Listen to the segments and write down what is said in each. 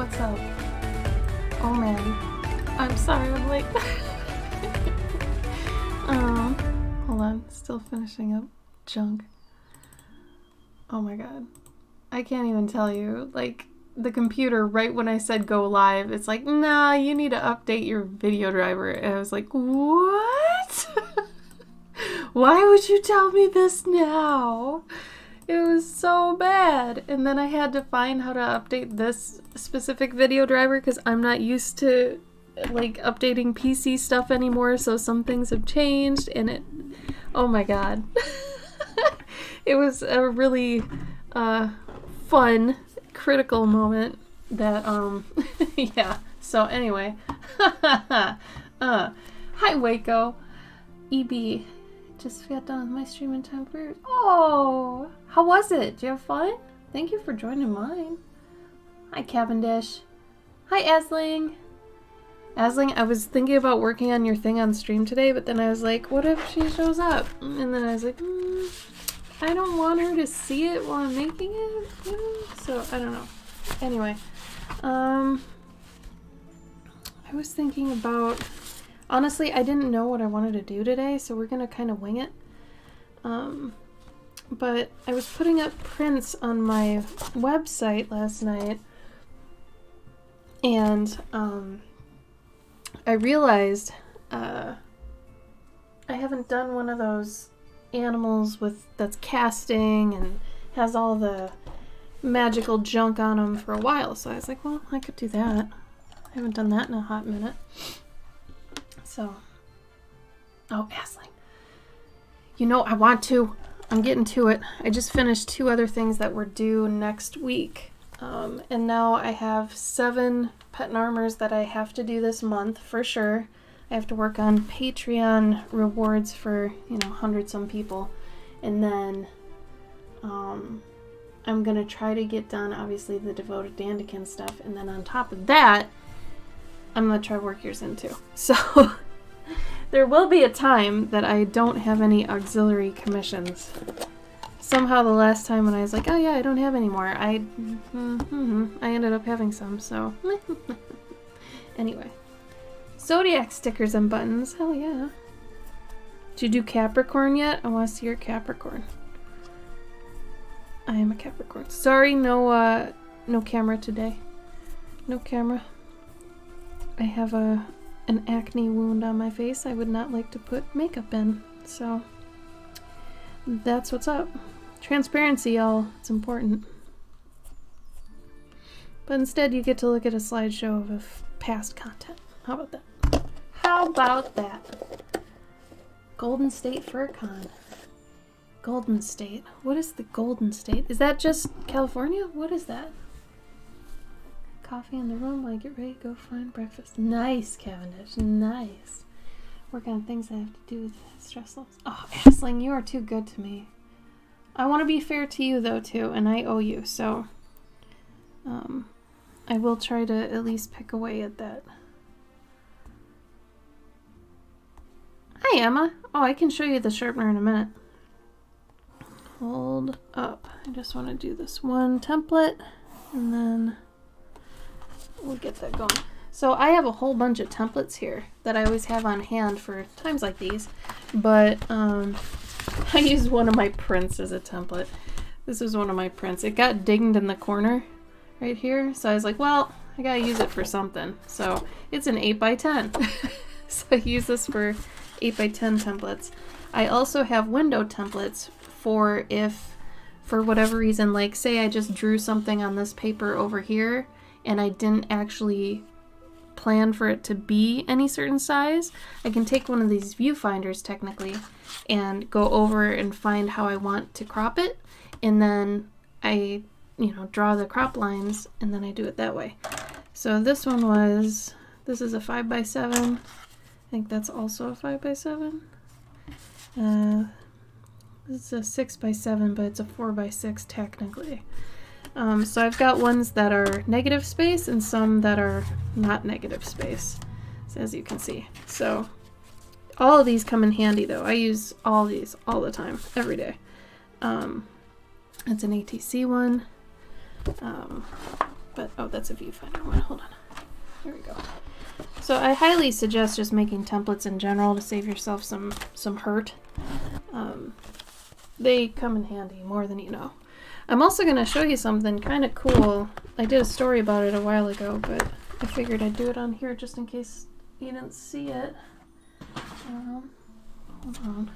what's up? Oh man, I'm sorry I'm late. Hold on, still finishing up junk. Oh my god. I can't even tell you, like, the computer, right when I said go live, it's like, nah, you need to update your video driver. And I was like, what? Why would you tell me this now? It was so bad. And then I had to find how to update this specific video driver because I'm not used to, like, updating PC stuff anymore, so some things have changed, and it, oh my god. It was a really fun, critical moment that, yeah. So anyway, hi Waco. EB, just got done with my stream in time for yours. Oh, how was it? Did you have fun? Thank you for joining mine. Hi Cavendish. Hi Asling. Asling, I was thinking about working on your thing on stream today, but then I was like, what if she shows up? And then I was like, I don't want her to see it while I'm making it, you know? So, I don't know. Anyway, I was thinking about, honestly, I didn't know what I wanted to do today, so we're gonna kind of wing it. But I was putting up prints on my website last night, and, I realized, I haven't done one of those animals that's casting and has all the magical junk on them for a while, so I was like, well, I could do that. I haven't done that in a hot minute. So, oh, Asling. You know, I want to. I'm getting to it. I just finished 2 other things that were due next week. And now I have 7 pet and armors that I have to do this month for sure. I have to work on Patreon rewards for, 100-some people. And then I'm going to try to get done, obviously, the Devoted Dandikin stuff. And then on top of that, I'm going to try work yours in too. So there will be a time that I don't have any auxiliary commissions. Somehow the last time when I was like, oh yeah, I don't have any more, I ended up having some, so. Anyway. Zodiac stickers and buttons, hell yeah. Did you do Capricorn yet? I want to see your Capricorn. I am a Capricorn. Sorry, no camera today. No camera. I have an acne wound on my face I would not like to put makeup in, so that's what's up. Transparency, y'all. It's important. But instead, you get to look at a slideshow of past content. How about that? How about that? Golden State FurCon. Golden State. What is the Golden State? Is that just California? What is that? Coffee in the room while I get ready to go find breakfast. Nice, Cavendish. Nice. Work on things that have to do with stress levels. Oh, Asling, you are too good to me. I want to be fair to you, though, too, and I owe you, so I will try to at least pick away at that. Hi, Emma. Oh, I can show you the sharpener in a minute. Hold up. I just want to do this one template, and then we'll get that going. So I have a whole bunch of templates here that I always have on hand for times like these, but I use one of my prints as a template. This is one of my prints. It got dinged in the corner right here, so I was like, well, I gotta use it for something. So it's an 8x10. So I use this for 8x10 templates. I also have window templates for if, for whatever reason, like say I just drew something on this paper over here and I didn't actually plan for it to be any certain size, I can take one of these viewfinders technically and go over and find how I want to crop it, and then I, draw the crop lines, and then I do it that way. So this one was, this is a 5x7. I think that's also a 5x7. This is a 6x7, but it's a 4x6 technically. So I've got ones that are negative space and some that are not negative space, as you can see. So all of these come in handy though. I use all these all the time, every day. It's an ATC one. but oh, that's a viewfinder one. Hold on. Here we go. So I highly suggest just making templates in general to save yourself some hurt. They come in handy more than you know. I'm also going to show you something kind of cool. I did a story about it a while ago, but I figured I'd do it on here just in case you didn't see it. Hold on.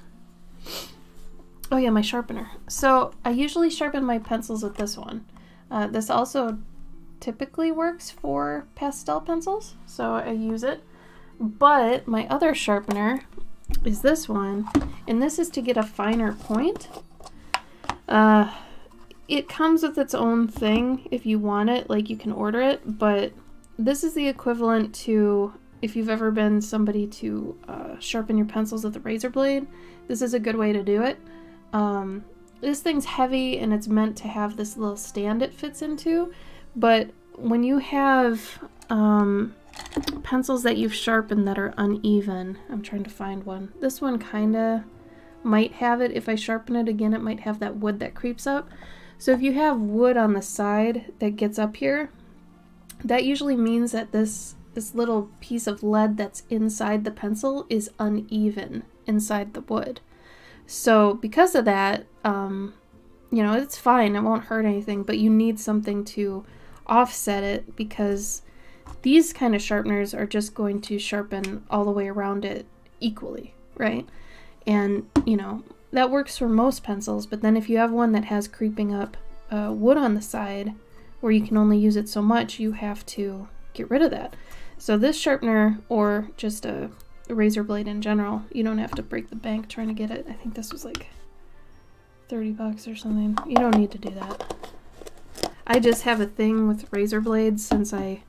Oh yeah, my sharpener. So I usually sharpen my pencils with this one. This also typically works for pastel pencils, so I use it. But my other sharpener is this one, and this is to get a finer point. It comes with its own thing if you want it, like you can order it, but this is the equivalent to if you've ever been somebody to sharpen your pencils with a razor blade. This is a good way to do it. This thing's heavy and it's meant to have this little stand it fits into, but when you have pencils that you've sharpened that are uneven, I'm trying to find one. This one kind of might have it. If I sharpen it again, it might have that wood that creeps up. So if you have wood on the side that gets up here, that usually means that this little piece of lead that's inside the pencil is uneven inside the wood. So because of that, you know, it's fine, it won't hurt anything, but you need something to offset it because these kind of sharpeners are just going to sharpen all the way around it equally, right? And, you know, that works for most pencils, but then if you have one that has creeping up wood on the side where you can only use it so much, you have to get rid of that. So this sharpener, or just a razor blade in general, you don't have to break the bank trying to get it. I think this was like 30 bucks or something. You don't need to do that. I just have a thing with razor blades since I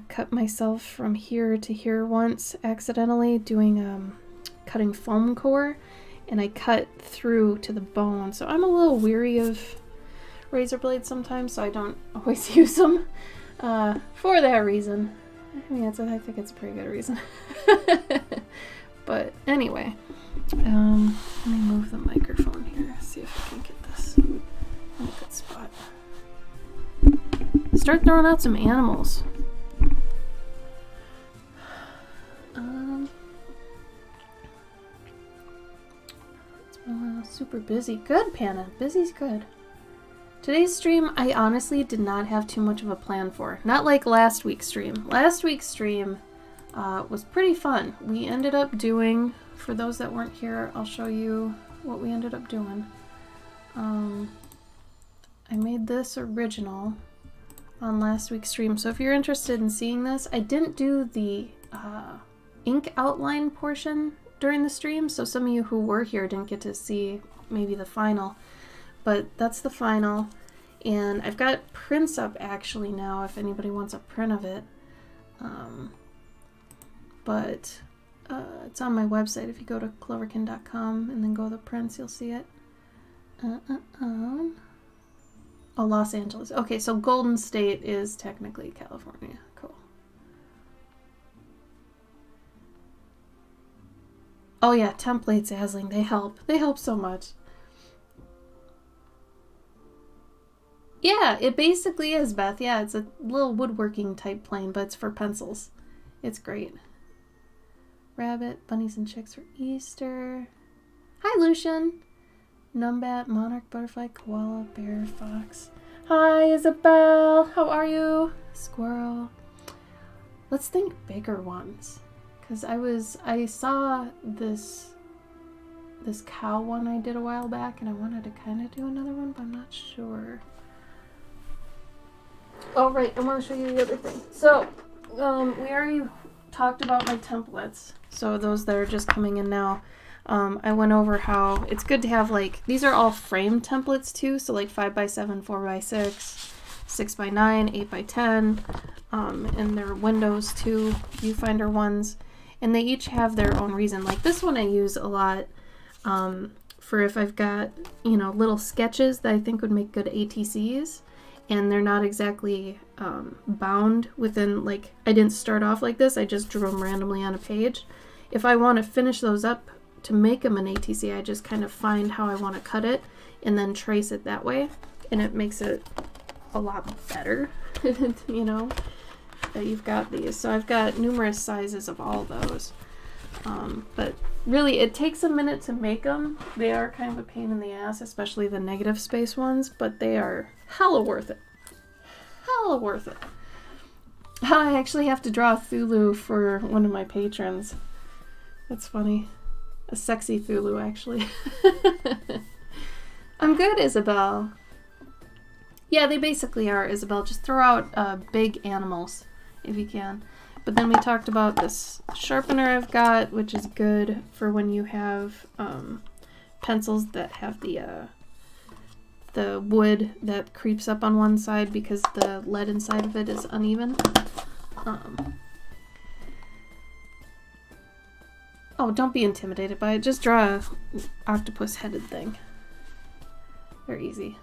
cut myself from here to here once accidentally doing cutting foam core, and I cut through to the bone. So I'm a little weary of razor blades sometimes, so I don't always use them for that reason. I mean, I think it's a pretty good reason. But anyway, let me move the microphone here, see if I can get this in a good spot. Start throwing out some animals. It's been a while. Super busy. Good, Panna. Busy's good. Today's stream, I honestly did not have too much of a plan for. Not like last week's stream. Last week's stream was pretty fun. We ended up doing, for those that weren't here, I'll show you what we ended up doing. I made this original on last week's stream, so if you're interested in seeing this, I didn't do the ink outline portion during the stream, so some of you who were here didn't get to see maybe the final. But that's the final, and I've got prints up actually now if anybody wants a print of it. But it's on my website. If you go to cloverkin.com and then go to the prints, you'll see it. Oh, Los Angeles. Okay, so Golden State is technically California. Cool. Oh yeah, templates, Azling, they help. They help so much. Yeah, it basically is, Beth. Yeah, it's a little woodworking type plane, but it's for pencils. It's great. Rabbit, bunnies and chicks for Easter. Hi, Lucian. Numbat, monarch, butterfly, koala, bear, fox. Hi, Isabel. How are you? Squirrel. Let's think bigger ones. Because I saw this cow one I did a while back, and I wanted to kind of do another one, but I'm not sure. Oh, right, I want to show you the other thing. So, we already talked about my templates. So those that are just coming in now, I went over how it's good to have, like, these are all frame templates too. So like 5x7, 4x6, 6x9, 8x10, and they're windows too, viewfinder ones. And they each have their own reason. Like this one I use a lot for if I've got, you know, little sketches that I think would make good ATCs. And they're not exactly bound within, like, I didn't start off like this, I just drew them randomly on a page. If I want to finish those up to make them an ATC, I just kind of find how I want to cut it and then trace it that way, and it makes it a lot better, you know, that you've got these. So I've got numerous sizes of all those. But really, it takes a minute to make them. They are kind of a pain in the ass, especially the negative space ones, but they are hella worth it. Hella worth it. I actually have to draw a Thulu for one of my patrons. That's funny. A sexy Thulu, actually. I'm good, Isabel. Yeah, they basically are, Isabel. Just throw out big animals if you can. But then we talked about this sharpener I've got, which is good for when you have pencils that have the wood that creeps up on one side because the lead inside of it is uneven. Oh, don't be intimidated by it. Just draw a octopus-headed thing. They're easy.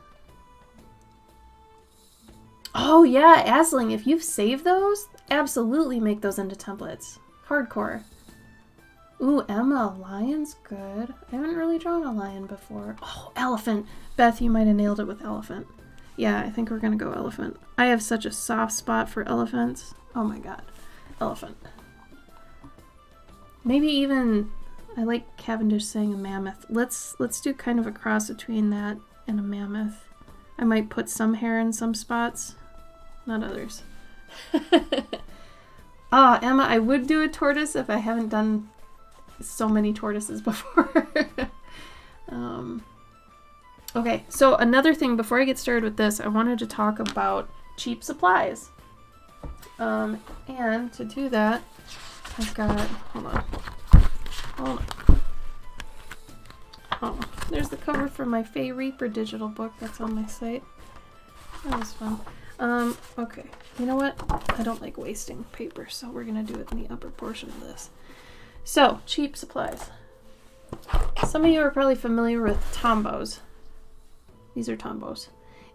Oh yeah, Asling, if you've saved those, absolutely make those into templates. Hardcore. Ooh, Emma, lion's good. I haven't really drawn a lion before. Oh, elephant. Beth, you might have nailed it with elephant. Yeah, I think we're gonna go elephant. I have such a soft spot for elephants. Oh my god. Elephant. Maybe even, I like Cavendish saying a mammoth. Let's do kind of a cross between that and a mammoth. I might put some hair in some spots, not others. Ah, Emma, I would do a tortoise if I haven't done so many tortoises before. Okay, so another thing before I get started with this, I wanted to talk about cheap supplies. And to do that, I've got, hold on. Oh, there's the cover for my Fae Reaper digital book that's on my site. That was fun. Okay, you know what? I don't like wasting paper, so we're gonna do it in the upper portion of this. So, cheap supplies. Some of you are probably familiar with Tombos. These are Tombos.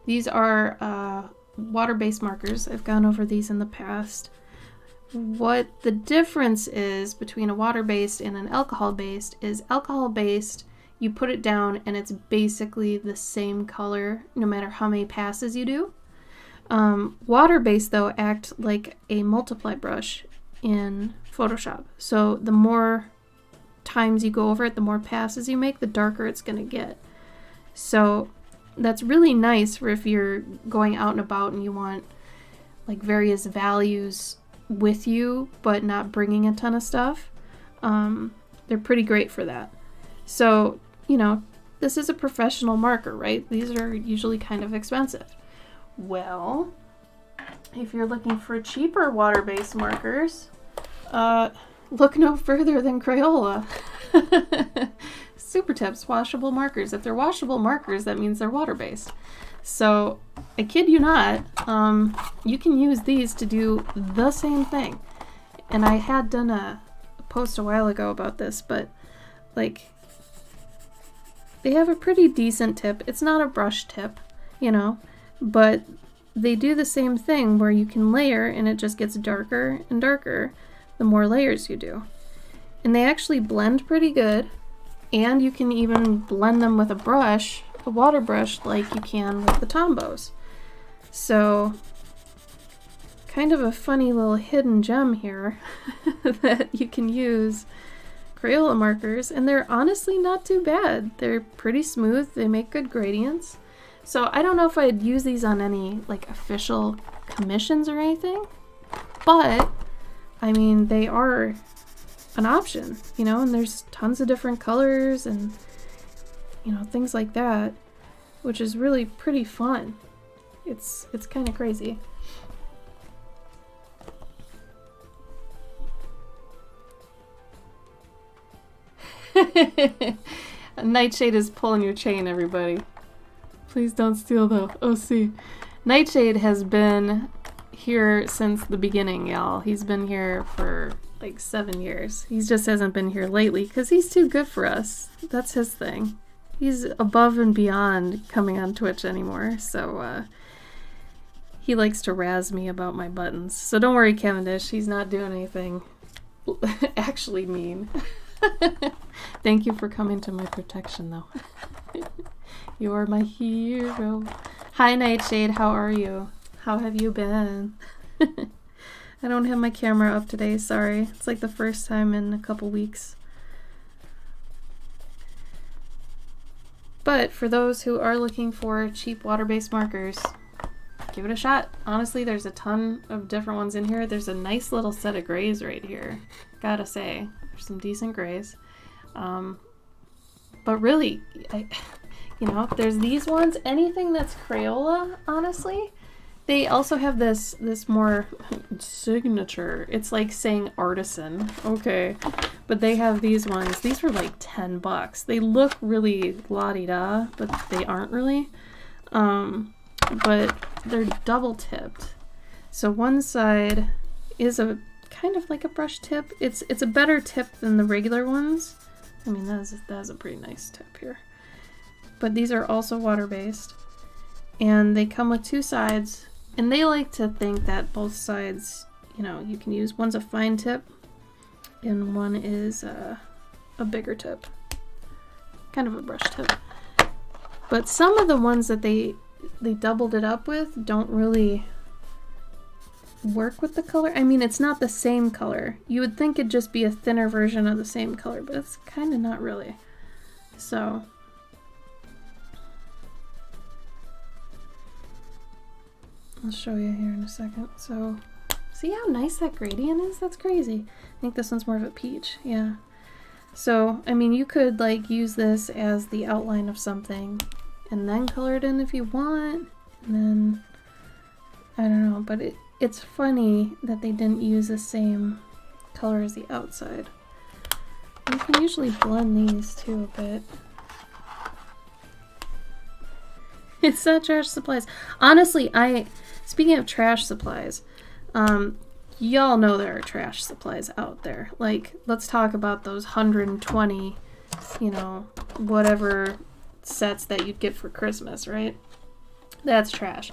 These are water-based markers. I've gone over these in the past. What the difference is between a water-based and an alcohol-based is alcohol-based, you put it down and it's basically the same color no matter how many passes you do. Water-based, though, act like a multiply brush in Photoshop. So the more times you go over it, the more passes you make, the darker it's going to get. So that's really nice for if you're going out and about and you want like various values with you but not bringing a ton of stuff. They're pretty great for that. So, you know, this is a professional marker, right? These are usually kind of expensive. Well, if you're looking for cheaper water-based markers, look no further than Crayola. Super Tips washable markers. If they're washable markers, that means they're water-based. So, I kid you not, you can use these to do the same thing. And I had done a post a while ago about this, but like, they have a pretty decent tip. It's not a brush tip, you know, but they do the same thing where you can layer and it just gets darker and darker the more layers you do. And they actually blend pretty good, and you can even blend them with a brush, a water brush, like you can with the Tombos. So, kind of a funny little hidden gem here that you can use Crayola markers, and they're honestly not too bad. They're pretty smooth, they make good gradients. So I don't know if I'd use these on any like official commissions or anything, but I mean, they are an option, you know, and there's tons of different colors and, you know, things like that, which is really pretty fun. It's kind of crazy. Nightshade is pulling your chain, everybody. Please don't steal the OC. Nightshade has been here since the beginning, y'all. He's been here for like 7 years. He just hasn't been here lately because he's too good for us. That's his thing. He's above and beyond coming on Twitch anymore, so he likes to razz me about my buttons. So don't worry, Cavendish, he's not doing anything actually mean. Thank you for coming to my protection, though. You're my hero. Hi, Nightshade. How are you? How have you been? I don't have my camera up today. Sorry. It's like the first time in a couple weeks. But for those who are looking for cheap water-based markers, give it a shot. Honestly, there's a ton of different ones in here. There's a nice little set of grays right here. Gotta say, there's some decent grays. But really, you know, there's these ones. Anything that's Crayola, honestly. They also have this more signature. It's like saying artisan. Okay. But they have these ones. These were like $10. They look really la-di-da, but they aren't really. But they're double tipped. So one side is a kind of like a brush tip. It's a better tip than the regular ones. I mean, that's a pretty nice tip here. But these are also water-based. And they come with two sides. And they like to think that both sides, you know, you can use. One's a fine tip. And one is a bigger tip. Kind of a brush tip. But some of the ones that they doubled it up with don't really work with the color. I mean, it's not the same color. You would think it'd just be a thinner version of the same color, but it's kind of not really. So I'll show you here in a second. So see how nice that gradient is? That's crazy. I think this one's more of a peach. Yeah. So, I mean, you could like use this as the outline of something and then color it in if you want. And then, I don't know, but it's funny that they didn't use the same color as the outside. You can usually blend these too a bit. It's not trash supplies. Honestly, speaking of trash supplies, y'all know there are trash supplies out there. Like, let's talk about those 120, you know, whatever sets that you'd get for Christmas, right? That's trash.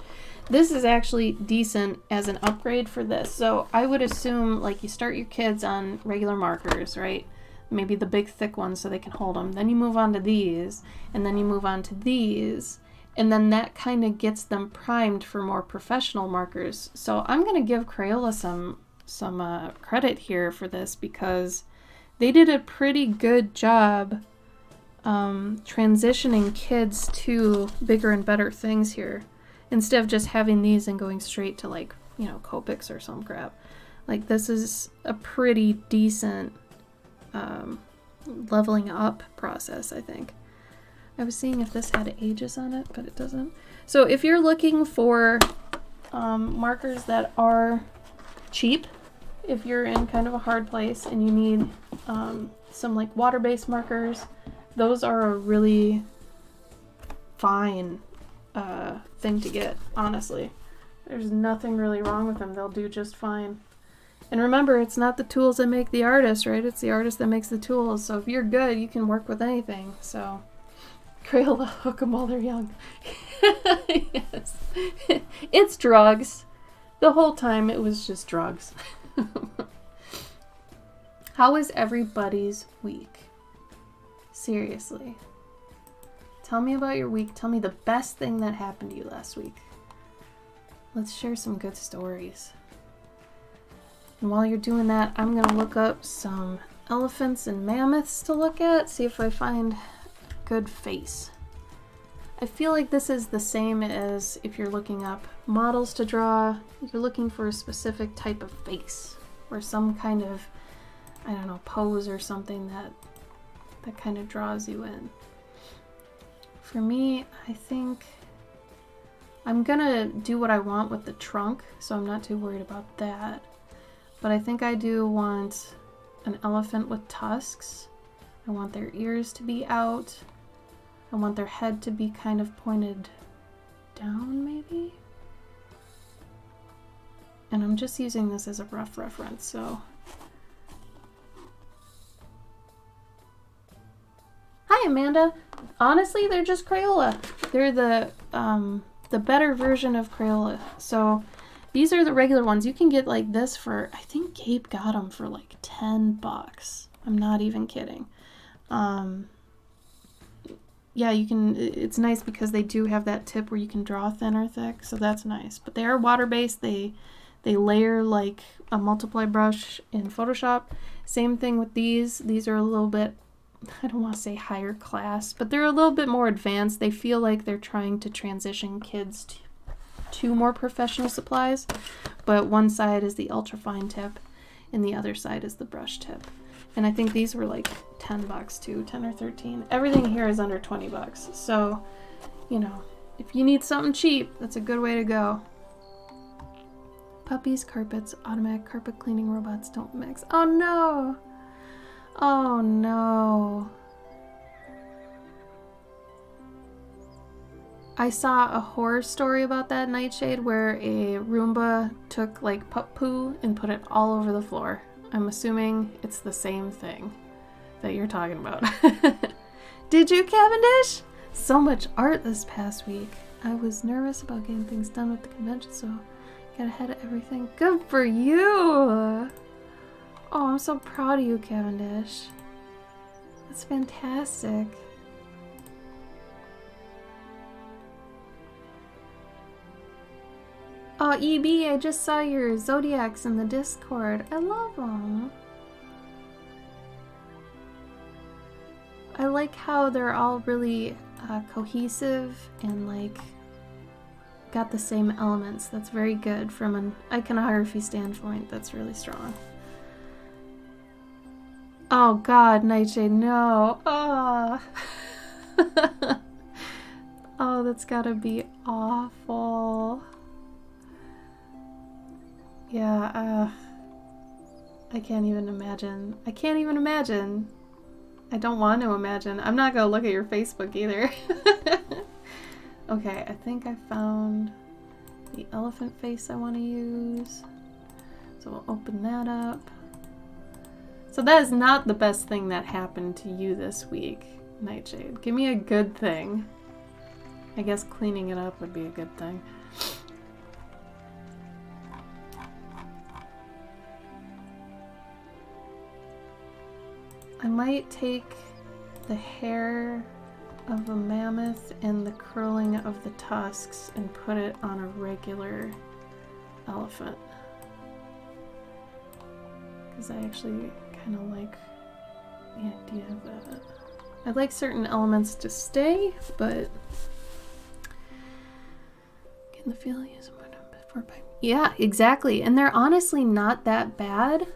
This is actually decent as an upgrade for this. So I would assume, like, you start your kids on regular markers, right? Maybe the big thick ones so they can hold them. Then you move on to these, and then you move on to these. And then that kind of gets them primed for more professional markers. So I'm going to give Crayola some credit here for this because they did a pretty good job transitioning kids to bigger and better things here. Instead of just having these and going straight to, like, you know, Copics or some crap. Like, this is a pretty decent leveling up process, I think. I was seeing if this had ages on it, but it doesn't. So if you're looking for markers that are cheap, if you're in kind of a hard place and you need some like water-based markers, those are a really fine thing to get, honestly. There's nothing really wrong with them. They'll do just fine. And remember, it's not the tools that make the artist, right? It's the artist that makes the tools. So if you're good, you can work with anything. So Crayola, hook them while they're young. Yes. It's drugs. The whole time it was just drugs. How is everybody's week? Seriously. Tell me about your week. Tell me the best thing that happened to you last week. Let's share some good stories. And while you're doing that, I'm going to look up some elephants and mammoths to look at, see if I find a good face. I feel like this is the same as if you're looking up models to draw. You're looking for a specific type of face or some kind of, I don't know, pose or something that kind of draws you in. For me, I think I'm gonna do what I want with the trunk, so I'm not too worried about that. But I think I do want an elephant with tusks. I want their ears to be out. I want their head to be kind of pointed down, maybe? And I'm just using this as a rough reference, so. Hi, Amanda. Honestly, they're just Crayola. They're the better version of Crayola. So these are the regular ones. You can get like this for, I think Gabe got them for like $10. I'm not even kidding. yeah, you can, it's nice because they do have that tip where you can draw thin or thick, so that's nice. But they are water-based. They layer like a multiply brush in Photoshop. Same thing with these. These are a little bit, I don't want to say higher class, but they're a little bit more advanced. They feel like they're trying to transition kids to more professional supplies, but one side is the ultra fine tip and the other side is the brush tip. And I think these were like $10 too, 10 or 13. Everything here is under $20. So, you know, if you need something cheap, that's a good way to go. Puppies, carpets, automatic carpet cleaning robots don't mix. Oh no! Oh no. I saw a horror story about that, Nightshade, where a Roomba took like pup poo and put it all over the floor. I'm assuming it's the same thing that you're talking about. Did you, Cavendish? So much art this past week. I was nervous about getting things done with the convention, so got ahead of everything. Good for you! Oh, I'm so proud of you, Cavendish. That's fantastic. Oh, EB, I just saw your Zodiacs in the Discord. I love them. I like how they're all really cohesive and like got the same elements. That's very good from an iconography standpoint. That's really strong. Oh God, Nightshade, no. Oh, oh, that's gotta be awful. Yeah, I can't even imagine. I can't even imagine. I don't want to imagine. I'm not gonna look at your Facebook either. Okay, I think I found the elephant face I want to use. So we'll open that up. So that is not the best thing that happened to you this week, Nightshade. Give me a good thing. I guess cleaning it up would be a good thing. I might take the hair of a mammoth and the curling of the tusks and put it on a regular elephant. Because I actually kind of like the idea of that. I'd like certain elements to stay, but getting the feeling is before by. Yeah, exactly. And they're honestly not that bad.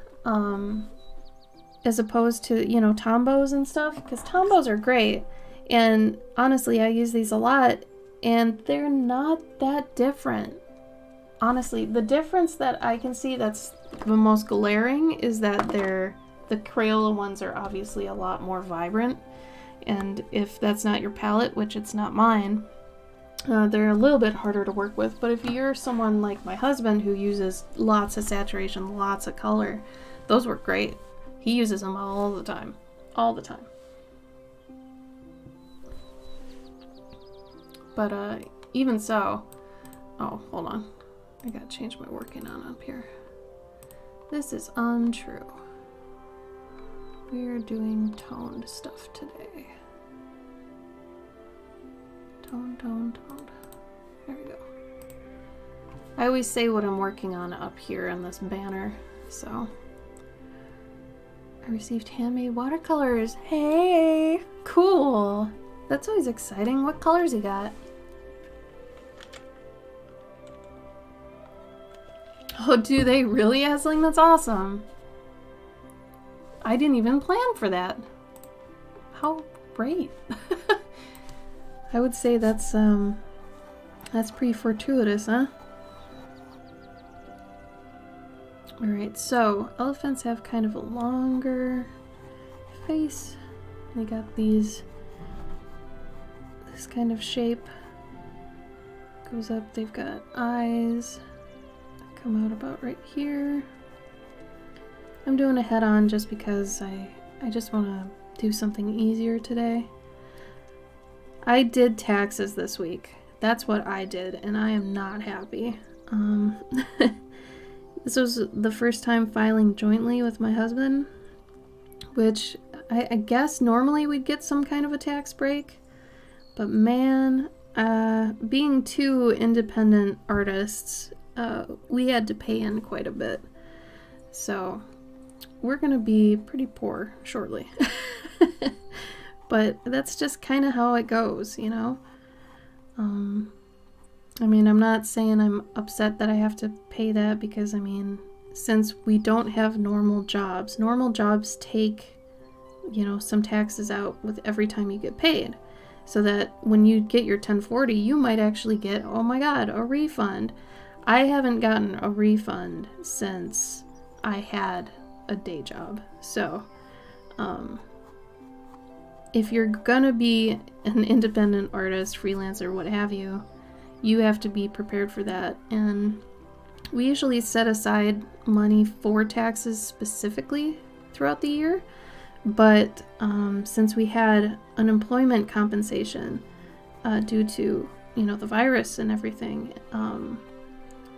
As opposed to, you know, Tombos and stuff, because Tombos are great, and honestly I use these a lot and they're not that different. Honestly, the difference that I can see that's the most glaring is that the Crayola ones are obviously a lot more vibrant, and if that's not your palette, which it's not mine, they're a little bit harder to work with. But if you're someone like my husband who uses lots of saturation, lots of color, those work great. He uses them all the time. All the time. But, even so... Oh, hold on. I gotta change my working on up here. This is untrue. We're doing toned stuff today. Tone. There we go. I always say what I'm working on up here in this banner, so... I received handmade watercolors. Hey! Cool! That's always exciting. What colors you got? Oh, do they really, Asling? That's awesome. I didn't even plan for that. How great. I would say that's pretty fortuitous, huh? Alright, so elephants have kind of a longer face. They got this kind of shape. Goes up, they've got eyes. Come out about right here. I'm doing a head-on just because I just want to do something easier today. I did taxes this week. That's what I did, and I am not happy. This was the first time filing jointly with my husband, which I guess normally we'd get some kind of a tax break. But man, being two independent artists, we had to pay in quite a bit. So we're going to be pretty poor shortly. But that's just kind of how it goes, you know? I mean, I'm not saying I'm upset that I have to pay that because, I mean, since we don't have normal jobs take, you know, some taxes out with every time you get paid. So that when you get your 1040, you might actually get, oh my God, a refund. I haven't gotten a refund since I had a day job. So, if you're gonna be an independent artist, freelancer, what have you, you have to be prepared for that. And we usually set aside money for taxes specifically throughout the year. But since we had unemployment compensation due to, you know, the virus and everything,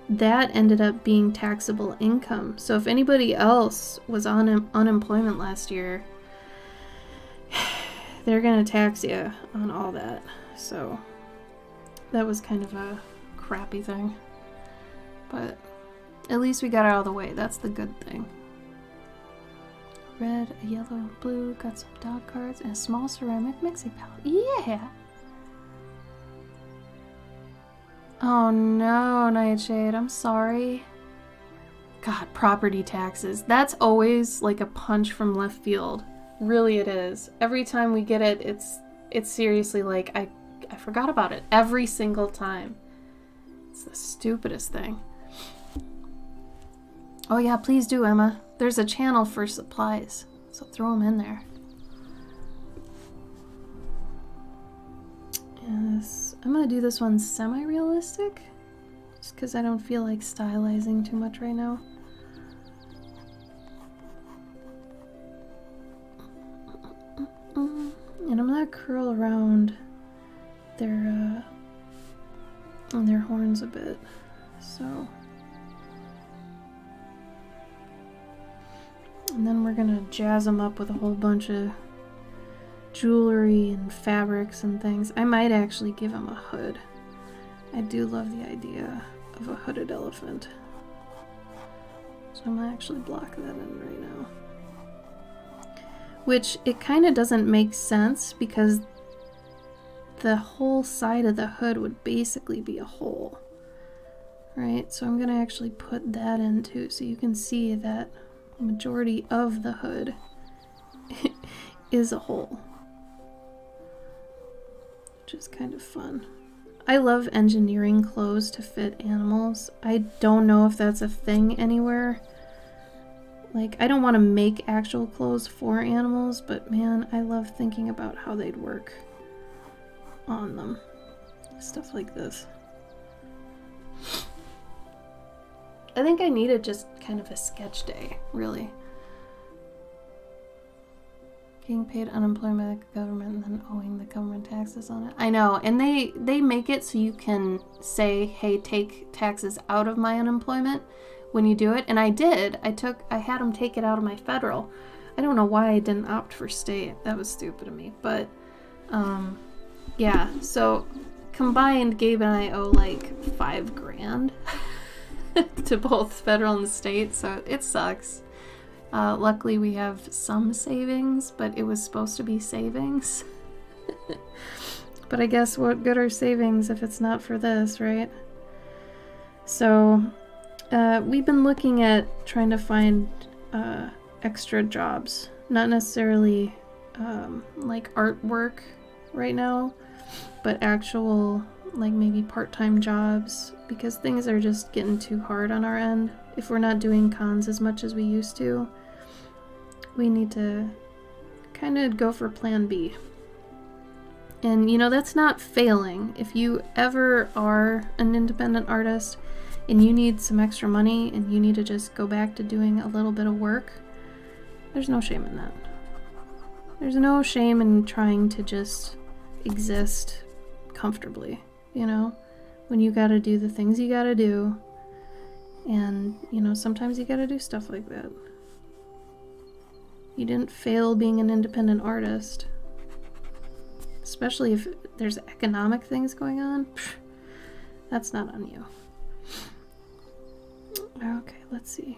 that ended up being taxable income. So if anybody else was on unemployment last year, they're gonna tax you on all that. So that was kind of a crappy thing. But at least we got it out of the way. That's the good thing. Red, a yellow, blue, got some dog cards, and a small ceramic mixing palette. Yeah! Oh no, Nightshade, I'm sorry. God, property taxes. That's always like a punch from left field. Really it is. Every time we get it, it's seriously like, I forgot about it. Every single time. It's the stupidest thing. Oh yeah, please do, Emma. There's a channel for supplies, so throw them in there. Yes, I'm gonna do this one semi-realistic, just because I don't feel like stylizing too much right now. And I'm gonna curl around their horns a bit, so. And then we're gonna jazz them up with a whole bunch of jewelry and fabrics and things. I might actually give him a hood. I do love the idea of a hooded elephant. So I'm gonna actually block that in right now. Which, it kind of doesn't make sense because the whole side of the hood would basically be a hole. Right? So I'm gonna actually put that in too, so you can see that the majority of the hood is a hole. Which is kind of fun. I love engineering clothes to fit animals. I don't know if that's a thing anywhere. Like, I don't want to make actual clothes for animals, but man, I love thinking about how they'd work on them. Stuff like this. I think I needed just kind of a sketch day, really. Getting paid unemployment by the government and then owing the government taxes on it. I know, and they make it so you can say, hey, take taxes out of my unemployment when you do it. And I did. I had them take it out of my federal. I don't know why I didn't opt for state. That was stupid of me. But, yeah. So, combined, Gabe and I owe like $5,000 to both federal and state. So, it sucks. Luckily, we have some savings, but it was supposed to be savings. But I guess what good are savings if it's not for this, right? So, we've been looking at trying to find extra jobs. Not necessarily like artwork right now, but actual, like maybe part-time jobs, because things are just getting too hard on our end. If we're not doing cons as much as we used to, we need to kind of go for plan B. And, you know, that's not failing. If you ever are an independent artist and you need some extra money and you need to just go back to doing a little bit of work, there's no shame in that. There's no shame in trying to just exist comfortably, you know? When you gotta do the things you gotta do, and, you know, sometimes you gotta do stuff like that. You didn't fail being an independent artist. especially if there's economic things going on. Pfft, that's not on you. Okay, let's see.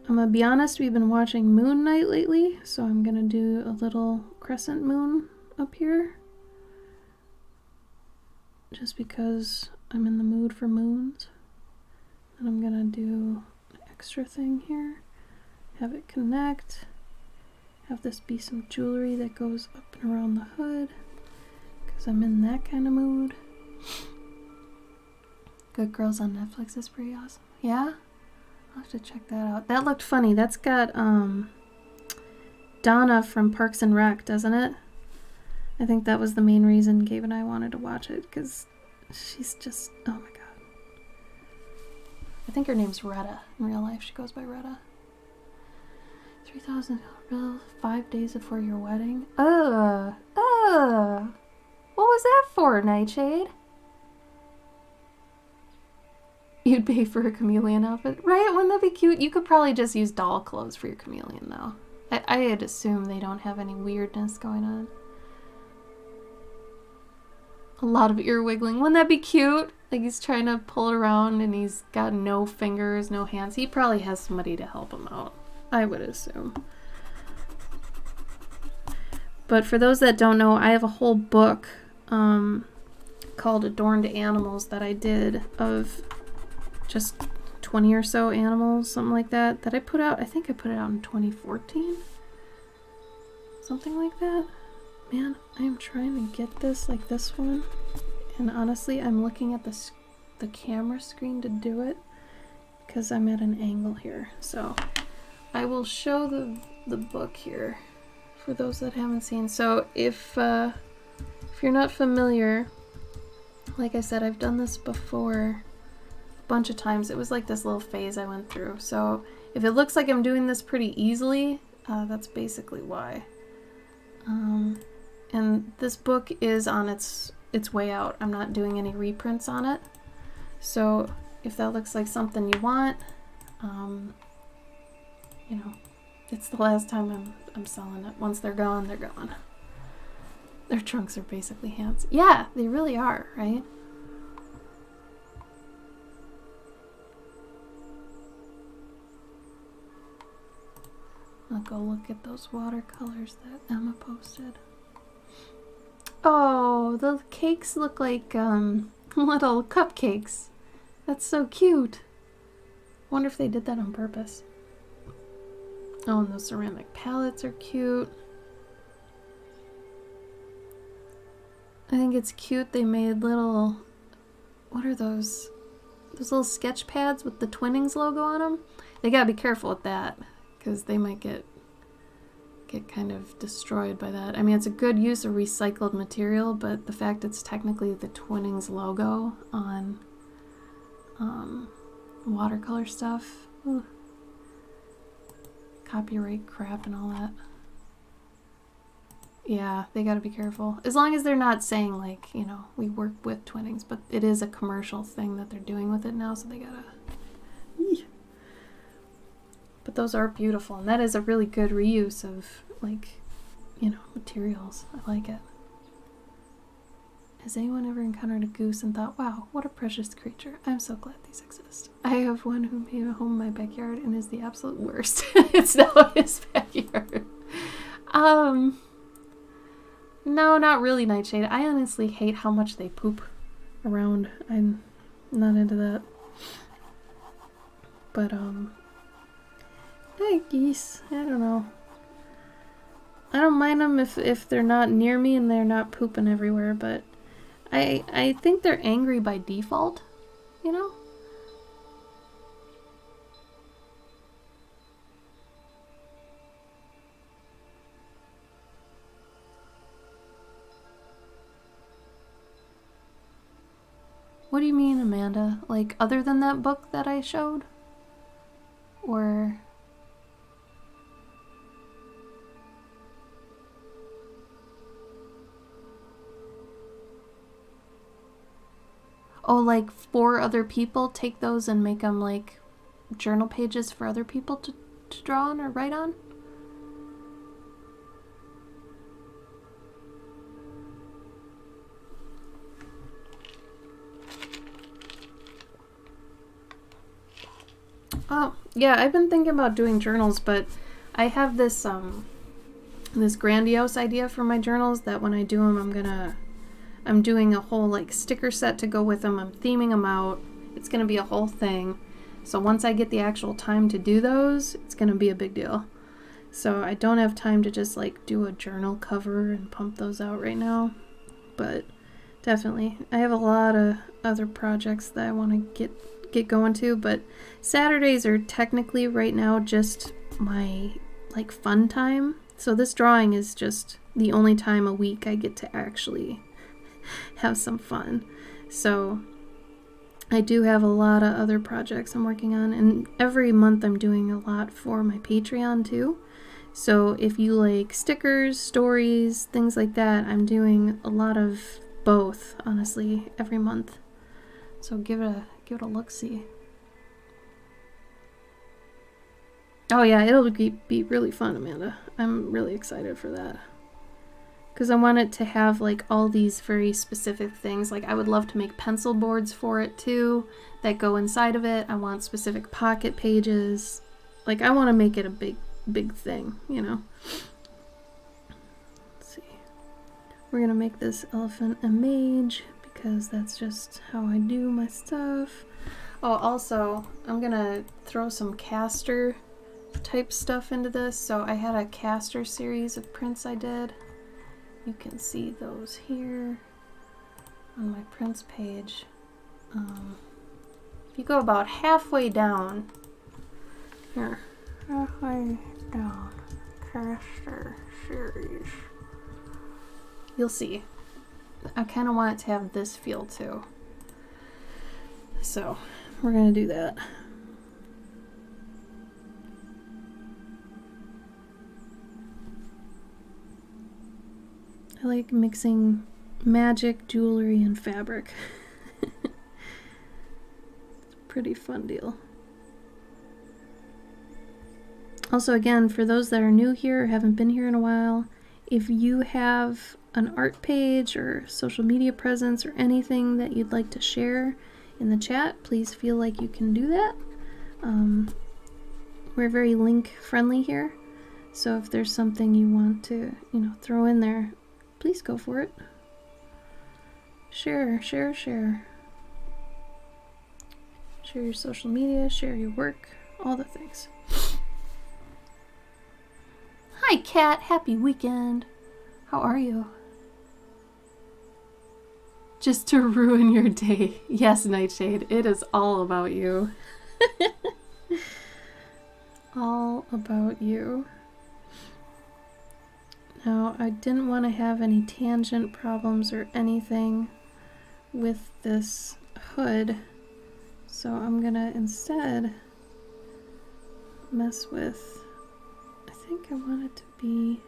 I'm gonna be honest, we've been watching Moon Knight lately, so I'm gonna do a little crescent moon up here. Just because I'm in the mood for moons. And I'm gonna do an extra thing here. Have it connect. Have this be some jewelry that goes up and around the hood. Because I'm in that kind of mood. Good Girls on Netflix is pretty awesome. Yeah? I'll have to check that out. That looked funny. That's got Donna from Parks and Rec, doesn't it? I think that was the main reason Gabe and I wanted to watch it, because she's just, oh my god. I think her name's Retta. In real life, she goes by Retta. 3,000 bills 5 days before your wedding. What was that for, Nightshade? You'd pay for a chameleon outfit, right? Wouldn't that be cute? You could probably just use doll clothes for your chameleon, though. I'd assume they don't have any weirdness going on. A lot of ear wiggling. Wouldn't that be cute? Like he's trying to pull it around and he's got no fingers, no hands. He probably has somebody to help him out, I would assume. But for those that don't know, I have a whole book called Adorned Animals that I did of just 20 or so animals, something like that, that I put out. I think I put it out in 2014. Something like that. Man, I am trying to get this like this one. And honestly, I'm looking at the camera screen to do it because I'm at an angle here. So I will show the book here for those that haven't seen. So if you're not familiar, like I said, I've done this before a bunch of times. It was like this little phase I went through. So if it looks like I'm doing this pretty easily, that's basically why. And this book is on its way out. I'm not doing any reprints on it. So if that looks like something you want, you know, it's the last time I'm selling it. Once they're gone, they're gone. Their trunks are basically hands. Yeah, they really are, right? I'll go look at those watercolors that Emma posted. Oh, the cakes look like little cupcakes. That's so cute. Wonder if they did that on purpose. Oh, and those ceramic palettes are cute. I think it's cute they made little, what are those? Those little sketch pads with the Twinnings logo on them. They gotta be careful with that, because they might get kind of destroyed by that. I mean, it's a good use of recycled material, but the fact it's technically the Twinnings logo on watercolor stuff, ooh, copyright crap and all that. Yeah, they gotta be careful. As long as they're not saying, like, you know, we work with Twinnings, but it is a commercial thing that they're doing with it now, so they gotta... But those are beautiful, and that is a really good reuse of, like, you know, materials. I like it. Has anyone ever encountered a goose and thought, wow, what a precious creature. I'm so glad these exist. I have one who made a home in my backyard and is the absolute worst. It's now his backyard. No, not really, Nightshade. I honestly hate how much they poop around. I'm not into that. But, hey, geese. I don't know. I don't mind them if they're not near me and they're not pooping everywhere, but I think they're angry by default, you know? What do you mean, Amanda? Like, other than that book that I showed? Or... Oh, like 4 other people, take those and make them like journal pages for other people to draw on or write on? Oh, yeah, I've been thinking about doing journals, but I have this this grandiose idea for my journals that when I do them, I'm doing a whole like sticker set to go with them. I'm theming them out. It's gonna be a whole thing. So once I get the actual time to do those, it's gonna be a big deal. So I don't have time to just like do a journal cover and pump those out right now, but definitely I have a lot of other projects that I want to get going to, but Saturdays are technically right now just my like fun time. So this drawing is just the only time a week I get to actually have some fun. So I do have a lot of other projects I'm working on, and every month I'm doing a lot for my Patreon too. So if you like stickers, stories, things like that, I'm doing a lot of both, honestly, every month. So give it a look-see. Oh yeah, it'll be really fun, Amanda. I'm really excited for that. Because I want it to have like all these very specific things. Like I would love to make pencil boards for it too that go inside of it. I want specific pocket pages. Like I want to make it a big thing, you know. Let's see. We're gonna make this elephant a mage because that's just how I do my stuff. Oh, also, I'm gonna throw some caster type stuff into this. So I had a caster series of prints I did. You can see those here on my prints page. If you go about halfway down, here, halfway down, caster series, you'll see. I kind of want it to have this feel too. So we're gonna do that. I like mixing magic, jewelry, and fabric. It's a pretty fun deal. Also, again, for those that are new here or haven't been here in a while, if you have an art page or social media presence or anything that you'd like to share in the chat, please feel like you can do that. We're very link friendly here, so if there's something you want to, throw in there, please go for it. Share. Share your social media, share your work, all the things. Hi, Kat. Happy weekend. How are you? Just to ruin your day. Yes, Nightshade, it is all about you. All about you. Now, I didn't want to have any tangent problems or anything with this hood, so I'm gonna instead mess with, I think I want it to be,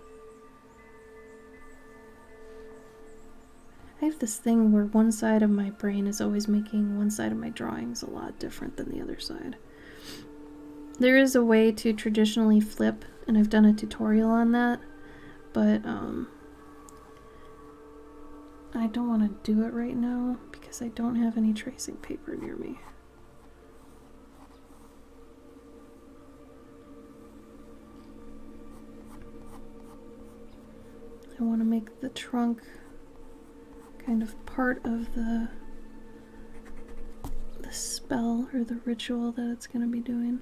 I have this thing where one side of my brain is always making one side of my drawings a lot different than the other side. There is a way to traditionally flip, and I've done a tutorial on that, but I don't want to do it right now because I don't have any tracing paper near me. I want to make the trunk kind of part of the spell or the ritual that it's going to be doing.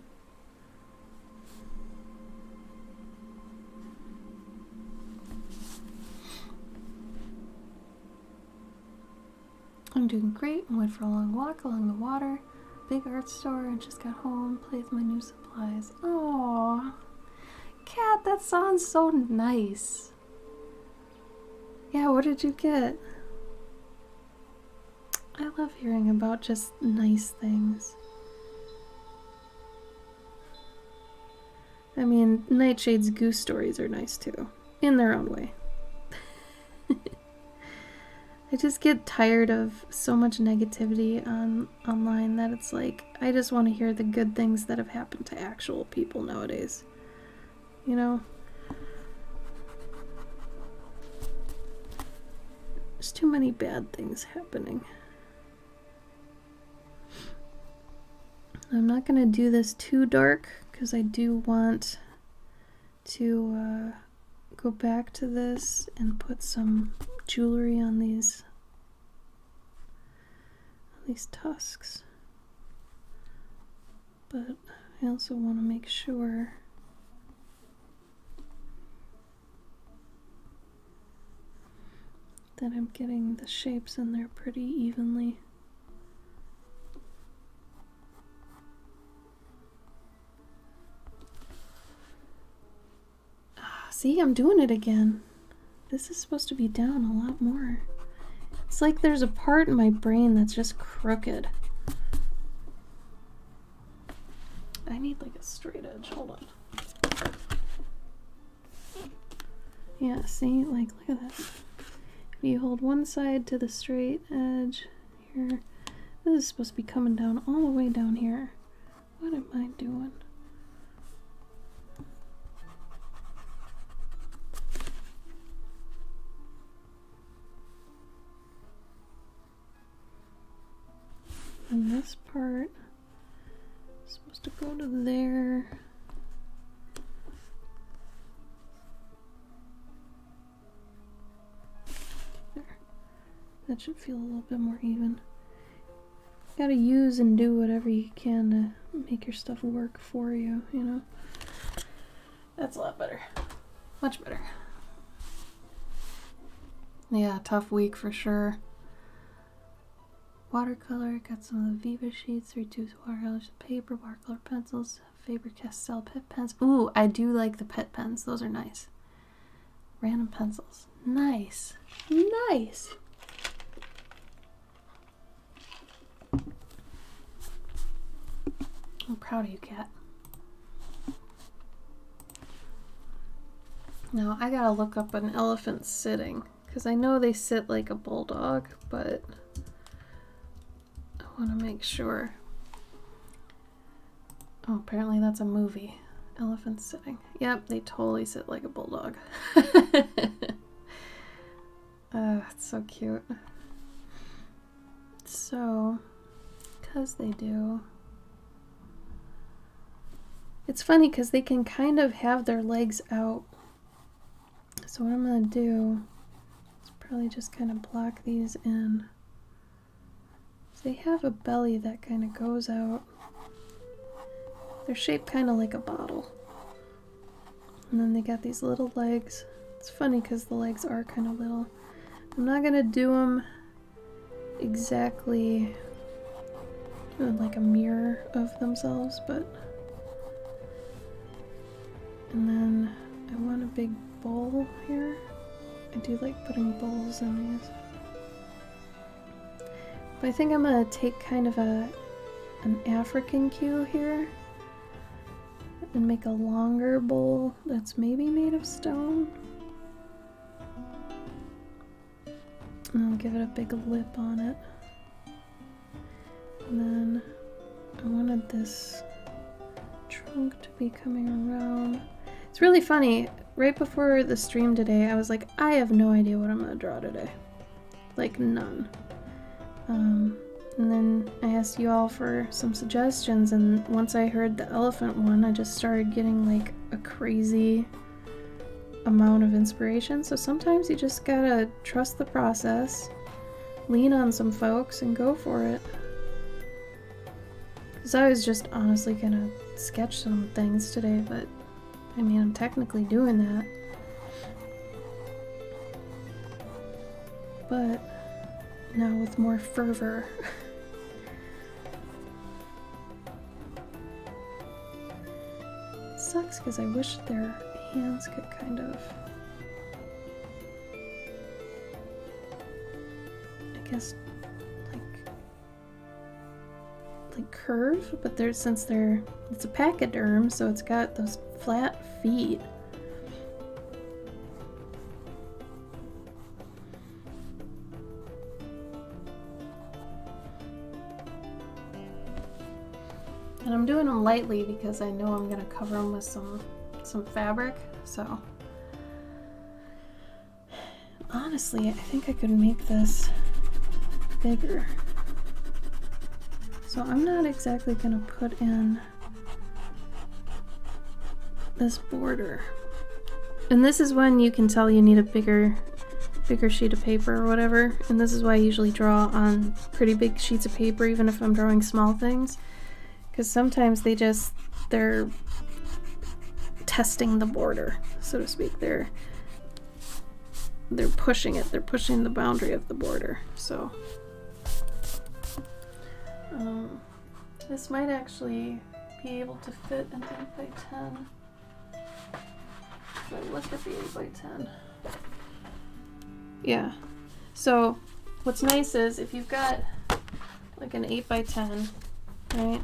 I'm doing great. I went for a long walk along the water, big art store, and just got home, played with my new supplies. Aww. Kat, that sounds so nice. Yeah, what did you get? I love hearing about just nice things. I mean, Nightshade's goose stories are nice too, in their own way. I just get tired of so much negativity online that it's like, I just want to hear the good things that have happened to actual people nowadays. You know? There's too many bad things happening. I'm not going to do this too dark because I do want to go back to this and put some jewelry on these tusks. But I also want to make sure that I'm getting the shapes in there pretty evenly. See, I'm doing it again. This is supposed to be down a lot more. It's like there's a part in my brain that's just crooked. I need like a straight edge. Hold on. Yeah, see, like, look at that. If you hold one side to the straight edge here, this is supposed to be coming down all the way down here. What am I doing? And this part is supposed to go to there. There. That should feel a little bit more even. You gotta use and do whatever you can to make your stuff work for you, you know? That's a lot better. Much better. Yeah, tough week for sure. Watercolor, got some of the Viva sheets, 3 tubes of watercolors, paper, watercolor pencils, Faber-Castell pet pens. Ooh, I do like the pet pens. Those are nice. Random pencils. Nice. Nice. I'm proud of you, cat. Now, I gotta look up an elephant sitting, because I know they sit like a bulldog, but I want to make sure. Oh, apparently that's a movie. Elephant sitting. Yep, they totally sit like a bulldog. It's so cute. So, because they do. It's funny because they can kind of have their legs out. So what I'm going to do is probably just kind of block these in. They have a belly that kind of goes out. They're shaped kind of like a bottle. And then they got these little legs. It's funny because the legs are kind of little. I'm not going to do them exactly like a mirror of themselves, but... And then I want a big bowl here. I do like putting bowls in these. But I think I'm going to take kind of an African cue here and make a longer bowl that's maybe made of stone. And I'll give it a big lip on it. And then I wanted this trunk to be coming around. It's really funny. Right before the stream today, I was like, I have no idea what I'm going to draw today. Like, none. And then I asked you all for some suggestions, and once I heard the elephant one, I just started getting like a crazy amount of inspiration. So sometimes you just gotta trust the process, lean on some folks, and go for it. Because I was just honestly gonna sketch some things today, but I mean, I'm technically doing that. But now with more fervor. It sucks because I wish their hands could kind of, I guess, like curve, but it's a pachyderm, so it's got those flat feet. And I'm doing them lightly because I know I'm going to cover them with some fabric, so honestly I think I could make this bigger. So So I'm not exactly gonna put in this border. And this is when you can tell you need a bigger sheet of paper or whatever. And this is why I usually draw on pretty big sheets of paper, even if I'm drawing small things. Because sometimes they're testing the border, so to speak. They're pushing it. They're pushing the boundary of the border. So this might actually be able to fit an 8x10. If I look at the 8x10. Yeah. So what's nice is if you've got like an 8x10, right?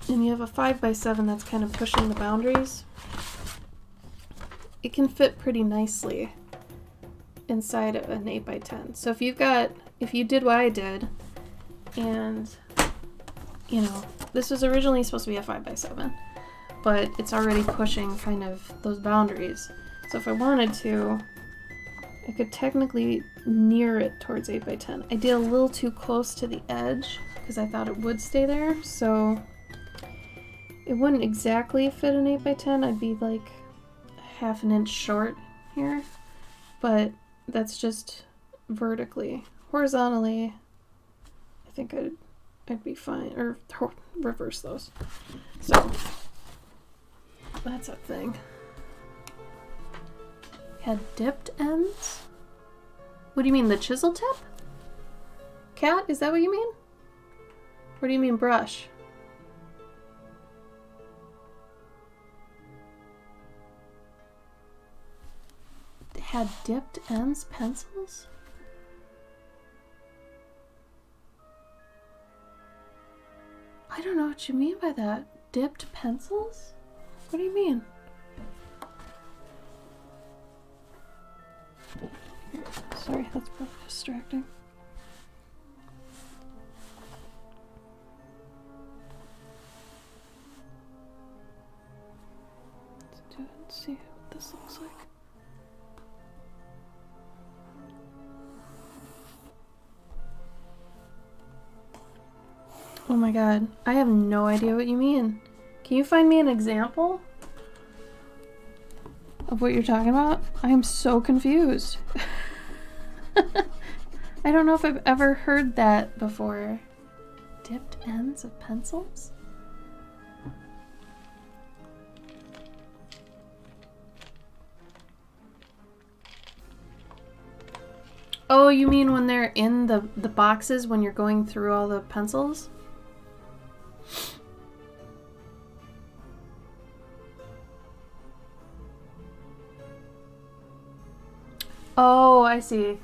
And you have a 5x7 that's kind of pushing the boundaries, it can fit pretty nicely inside of an 8x10. So if you did what I did, and you know, this was originally supposed to be a 5x7, but it's already pushing kind of those boundaries. So if I wanted to, I could technically near it towards 8x10. I did a little too close to the edge because I thought it would stay there, so it wouldn't exactly fit an 8x10. I'd be like half an inch short here, but that's just vertically. Horizontally, I think I'd be fine, or reverse those. So that's a thing. Had dipped ends? What do you mean, the chisel tip? Cat, is that what you mean? Or do you mean brush? Had dipped ends pencils? I don't know what you mean by that. Dipped pencils? What do you mean? Sorry, that's probably distracting. Let's do it and see what this looks like. Oh my god, I have no idea what you mean. Can you find me an example of what you're talking about? I am so confused. I don't know if I've ever heard that before. Dipped ends of pencils? Oh, you mean when they're in the boxes when you're going through all the pencils? Oh, I see.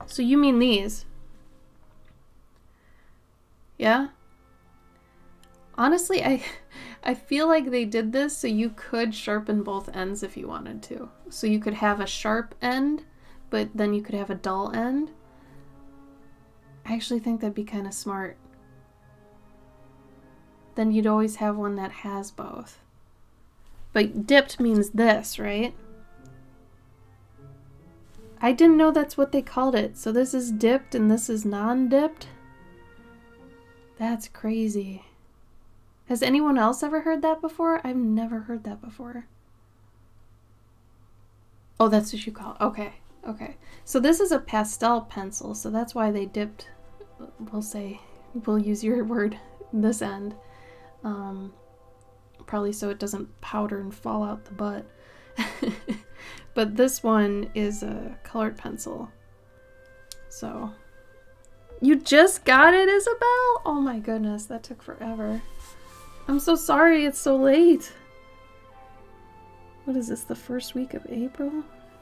So you mean these? Yeah? Honestly, I feel like they did this so you could sharpen both ends if you wanted to. So you could have a sharp end, but then you could have a dull end. I actually think that'd be kind of smart. Then you'd always have one that has both. But dipped means this, right? I didn't know that's what they called it. So this is dipped and this is non-dipped? That's crazy. Has anyone else ever heard that before? I've never heard that before. Oh, that's what you call it. Okay, okay. So this is a pastel pencil, so that's why they dipped, we'll use your word, this end. Probably so it doesn't powder and fall out the butt. But this one is a colored pencil. So, you just got it, Isabel? Oh my goodness, that took forever. I'm so sorry it's so late. What is this, the first week of April?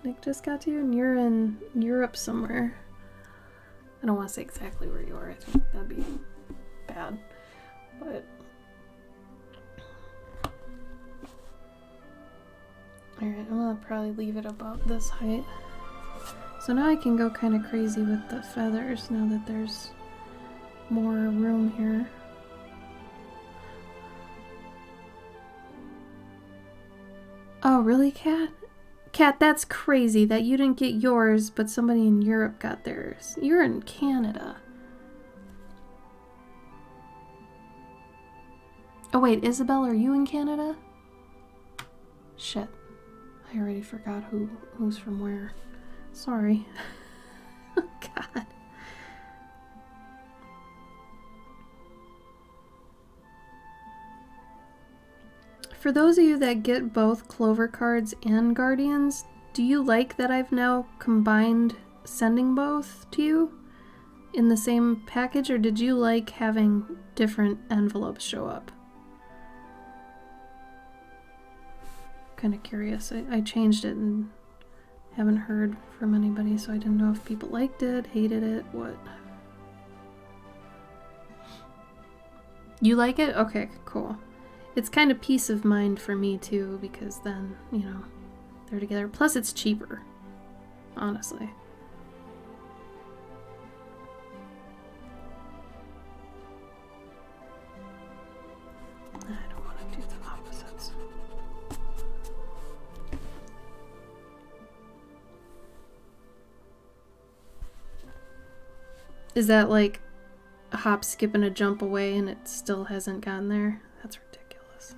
Nick just got to you and you're in Europe somewhere. I don't want to say exactly where you are. I think that'd be bad. But alright, I'm gonna probably leave it about this height. So now I can go kind of crazy with the feathers now that there's more room here. Oh, really, Kat? Kat, that's crazy that you didn't get yours, but somebody in Europe got theirs. You're in Canada. Oh wait, Isabel, are you in Canada? Shit. I already forgot who's from where. Sorry. God. For those of you that get both Clover cards and Guardians, do you like that I've now combined sending both to you in the same package, or did you like having different envelopes show up? Kind of curious. I changed it and haven't heard from anybody, so I didn't know if people liked it, hated it, what. You like it? Okay, cool. It's kind of peace of mind for me too, because then, you know, they're together. Plus it's cheaper, honestly. I don't want to do the opposites. Is that like a hop, skip, and a jump away and it still hasn't gotten there? That's ridiculous.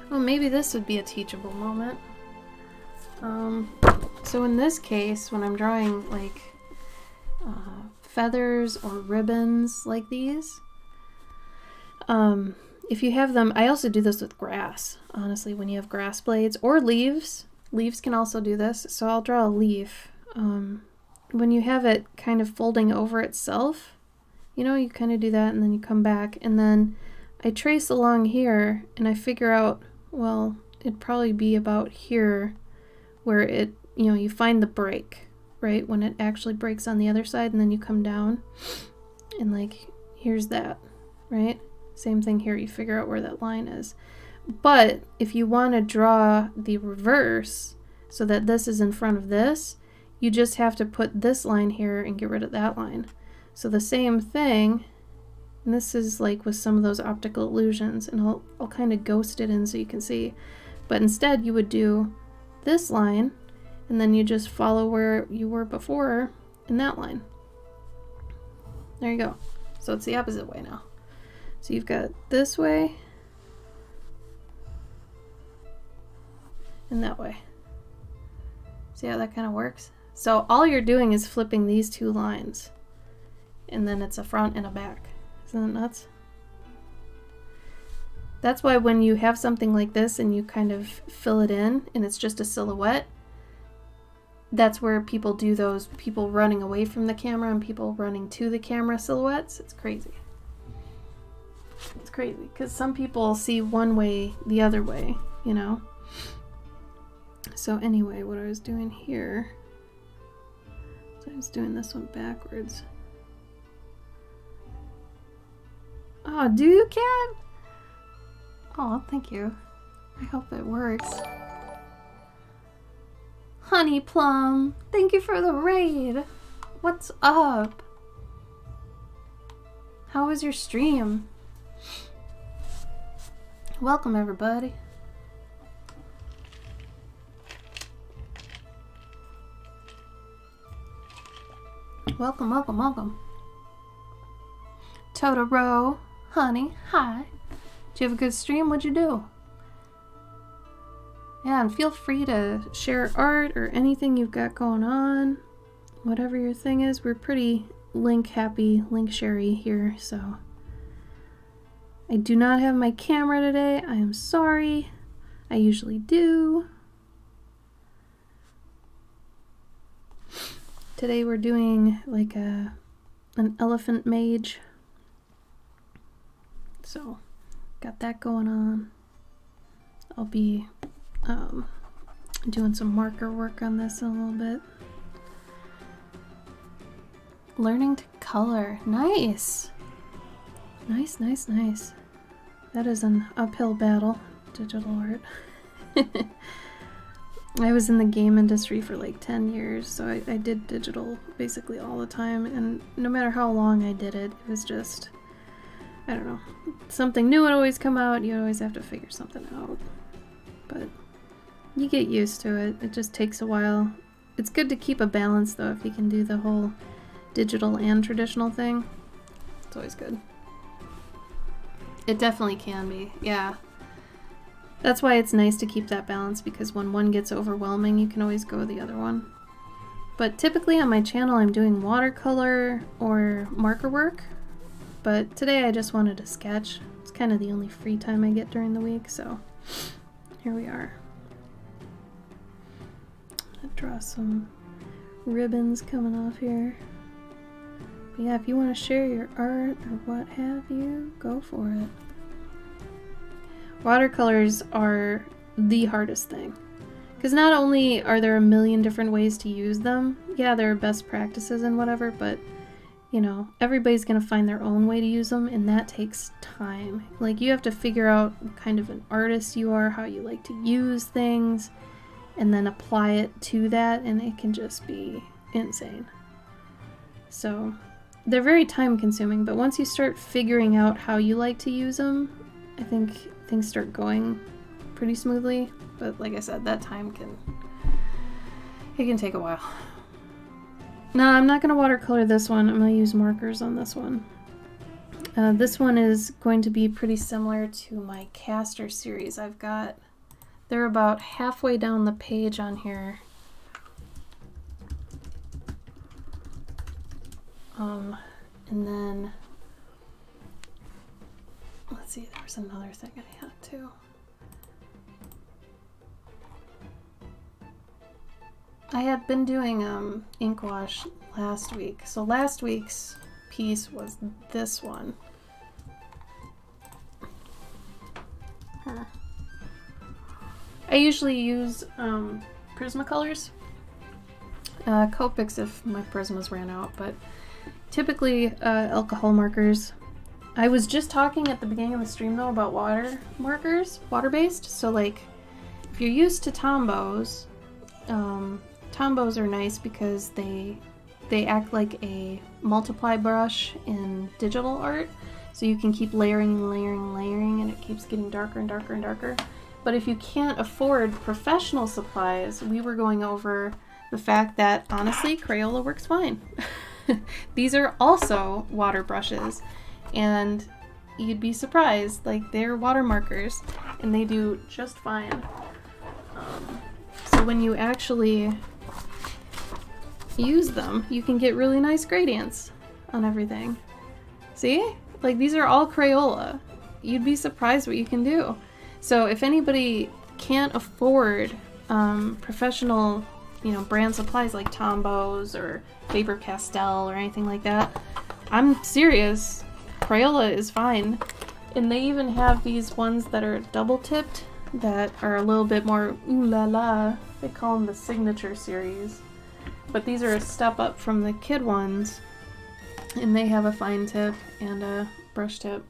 Well, maybe this would be a teachable moment. So in this case, when I'm drawing like feathers or ribbons like these, if you have them, I also do this with grass, honestly, when you have grass blades or leaves. Leaves can also do this. So I'll draw a leaf. When you have it kind of folding over itself, you know, you kind of do that and then you come back and then I trace along here and I figure out, well, it'd probably be about here where it, you know, you find the break, right? When it actually breaks on the other side and then you come down and like, here's that, right? Same thing here, you figure out where that line is. But if you want to draw the reverse so that this is in front of this, you just have to put this line here and get rid of that line. So the same thing, and this is like with some of those optical illusions, and I'll kind of ghost it in so you can see. But instead you would do this line, and then you just follow where you were before in that line. There you go. So it's the opposite way now. So you've got this way and that way. See how that kind of works? So all you're doing is flipping these two lines, and then it's a front and a back. Isn't that nuts? That's why when you have something like this and you kind of fill it in and it's just a silhouette, that's where people do those people running away from the camera and people running to the camera silhouettes. It's crazy. It's crazy because some people see one way the other way, you know? So anyway, what I was doing here, so I was doing this one backwards. Oh, do you, cat? Oh, thank you. I hope it works. Honey Plum, thank you for the raid. What's up? How was your stream? Welcome, everybody. Welcome, welcome, welcome. Totoro, honey, hi. Did you have a good stream? What'd you do? Yeah, and feel free to share art or anything you've got going on. Whatever your thing is, we're pretty link happy, link sharey here, so. I do not have my camera today. I am sorry. I usually do. Today we're doing like an elephant mage. So, got that going on. I'll be doing some marker work on this in a little bit. Learning to color. Nice! Nice, nice, nice. That is an uphill battle, digital art. I was in the game industry for like 10 years, so I did digital basically all the time, and no matter how long I did it, it was just, I don't know, something new would always come out, you always have to figure something out. But You get used to it. It just takes a while. It's good to keep a balance though if you can do the whole digital and traditional thing. It's always good. It definitely can be, yeah. That's why it's nice to keep that balance, because when one gets overwhelming, you can always go the other one. But typically on my channel, I'm doing watercolor or marker work. But today I just wanted to sketch. It's kind of the only free time I get during the week, so here we are. I'll draw some ribbons coming off here. But yeah, if you want to share your art or what have you, go for it. Watercolors are the hardest thing. Because not only are there a million different ways to use them, yeah, there are best practices and whatever, but, you know, everybody's going to find their own way to use them, and that takes time. Like, you have to figure out what kind of an artist you are, how you like to use things, and then apply it to that, and it can just be insane. So they're very time consuming, but once you start figuring out how you like to use them, I think things start going pretty smoothly. But like I said, that time can take a while. No, I'm not going to watercolor this one. I'm going to use markers on this one. This one is going to be pretty similar to my caster series. They're about halfway down the page on here. And then, let's see, there was another thing I had too. I had been doing ink wash last week. So last week's piece was this one. I usually use Prismacolors. Copics if my Prismas ran out, but typically alcohol markers. I was just talking at the beginning of the stream though about water markers, water-based. So like, if you're used to Tombows, Tombows are nice because they act like a multiply brush in digital art. So you can keep layering and layering and layering, and it keeps getting darker and darker and darker. But if you can't afford professional supplies, we were going over the fact that honestly, Crayola works fine. These are also water brushes, and you'd be surprised, like they're water markers and they do just fine. So when you actually use them, you can get really nice gradients on everything. See? Like these are all Crayola. You'd be surprised what you can do. So if anybody can't afford professional, you know, brand supplies like Tombows or Faber-Castell or anything like that, I'm serious. Crayola is fine. And they even have these ones that are double tipped that are a little bit more ooh la la. They call them the Signature series. But these are a step up from the kid ones. And they have a fine tip and a brush tip.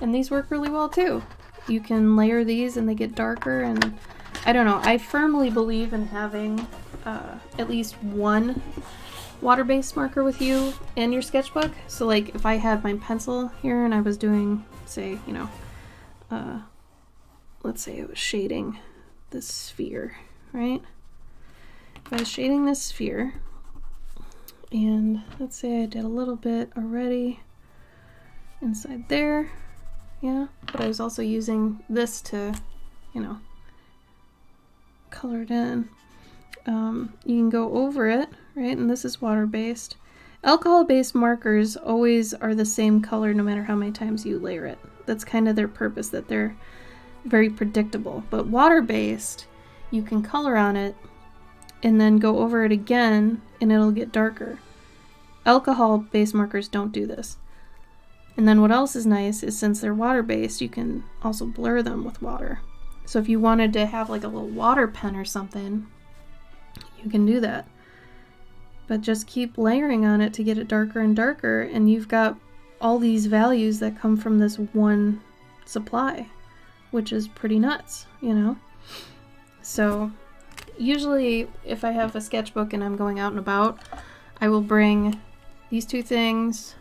And these work really well too. You can layer these and they get darker, and I don't know, I firmly believe in having at least one water-based marker with you in your sketchbook. So like if I had my pencil here and I was doing, say, you know, let's say it was shading this sphere, right? If I was shading this sphere, and let's say I did a little bit already inside there, yeah, but I was also using this to, you know, color it in. You can go over it, right? And this is water-based. Alcohol-based markers always are the same color no matter how many times you layer it. That's kind of their purpose, that they're very predictable. But water-based, you can color on it and then go over it again and it'll get darker. Alcohol-based markers don't do this. And then what else is nice is since they're water-based, you can also blur them with water. So if you wanted to have like a little water pen or something, you can do that. But just keep layering on it to get it darker and darker, and you've got all these values that come from this one supply, which is pretty nuts, you know? So usually if I have a sketchbook and I'm going out and about, I will bring these two things,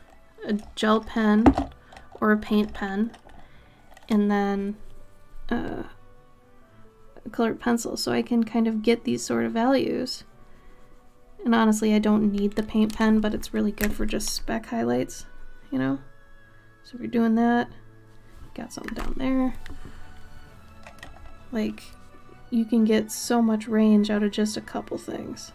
a gel pen or a paint pen, and then colored pencil, so I can kind of get these sort of values. And honestly, I don't need the paint pen, but it's really good for just speck highlights, you know? So we're doing that. Got something down there. Like, you can get so much range out of just a couple things.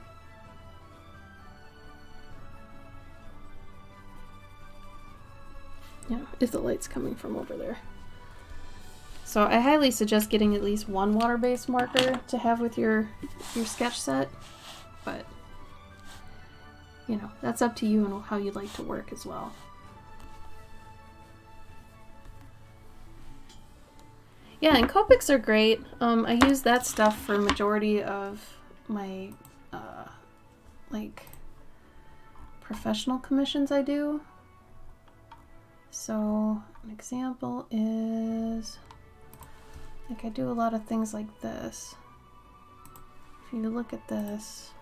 Yeah, if the light's coming from over there. So I highly suggest getting at least one water-based marker to have with your sketch set, but you know, that's up to you and how you'd like to work as well. Yeah, and Copics are great. I use that stuff for majority of my like professional commissions I do. So an example is, like, I do a lot of things like this. If you look at this,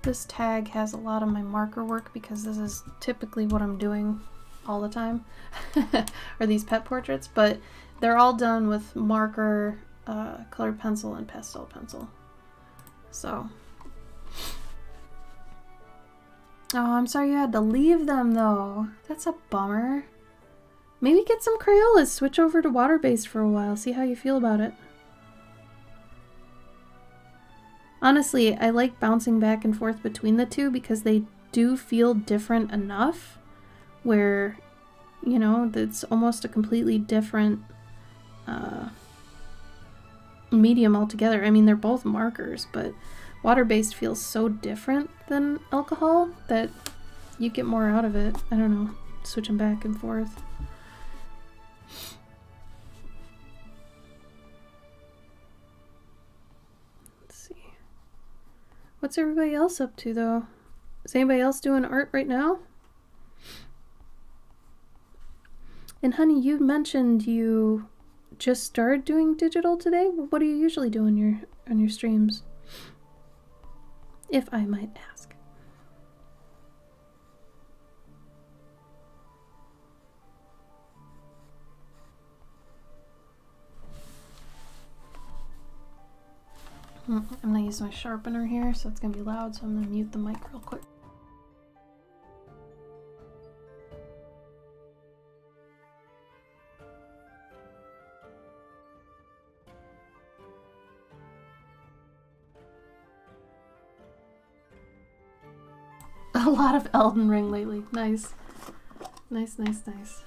this tag has a lot of my marker work because this is typically what I'm doing all the time, or these pet portraits, but they're all done with marker, colored pencil, and pastel pencil. So, oh, I'm sorry you had to leave them though. That's a bummer. Maybe get some Crayolas, switch over to water-based for a while, see how you feel about it. Honestly, I like bouncing back and forth between the two because they do feel different enough where, you know, it's almost a completely different medium altogether. I mean, they're both markers, but water-based feels so different than alcohol that you get more out of it. I don't know, switching back and forth. What's everybody else up to, though? Is anybody else doing art right now? And honey, you mentioned you just started doing digital today. What do you usually do on your streams? If I might ask. I'm gonna use my sharpener here, so it's gonna be loud, so I'm gonna mute the mic real quick. A lot of Elden Ring lately. Nice. Nice, nice, nice.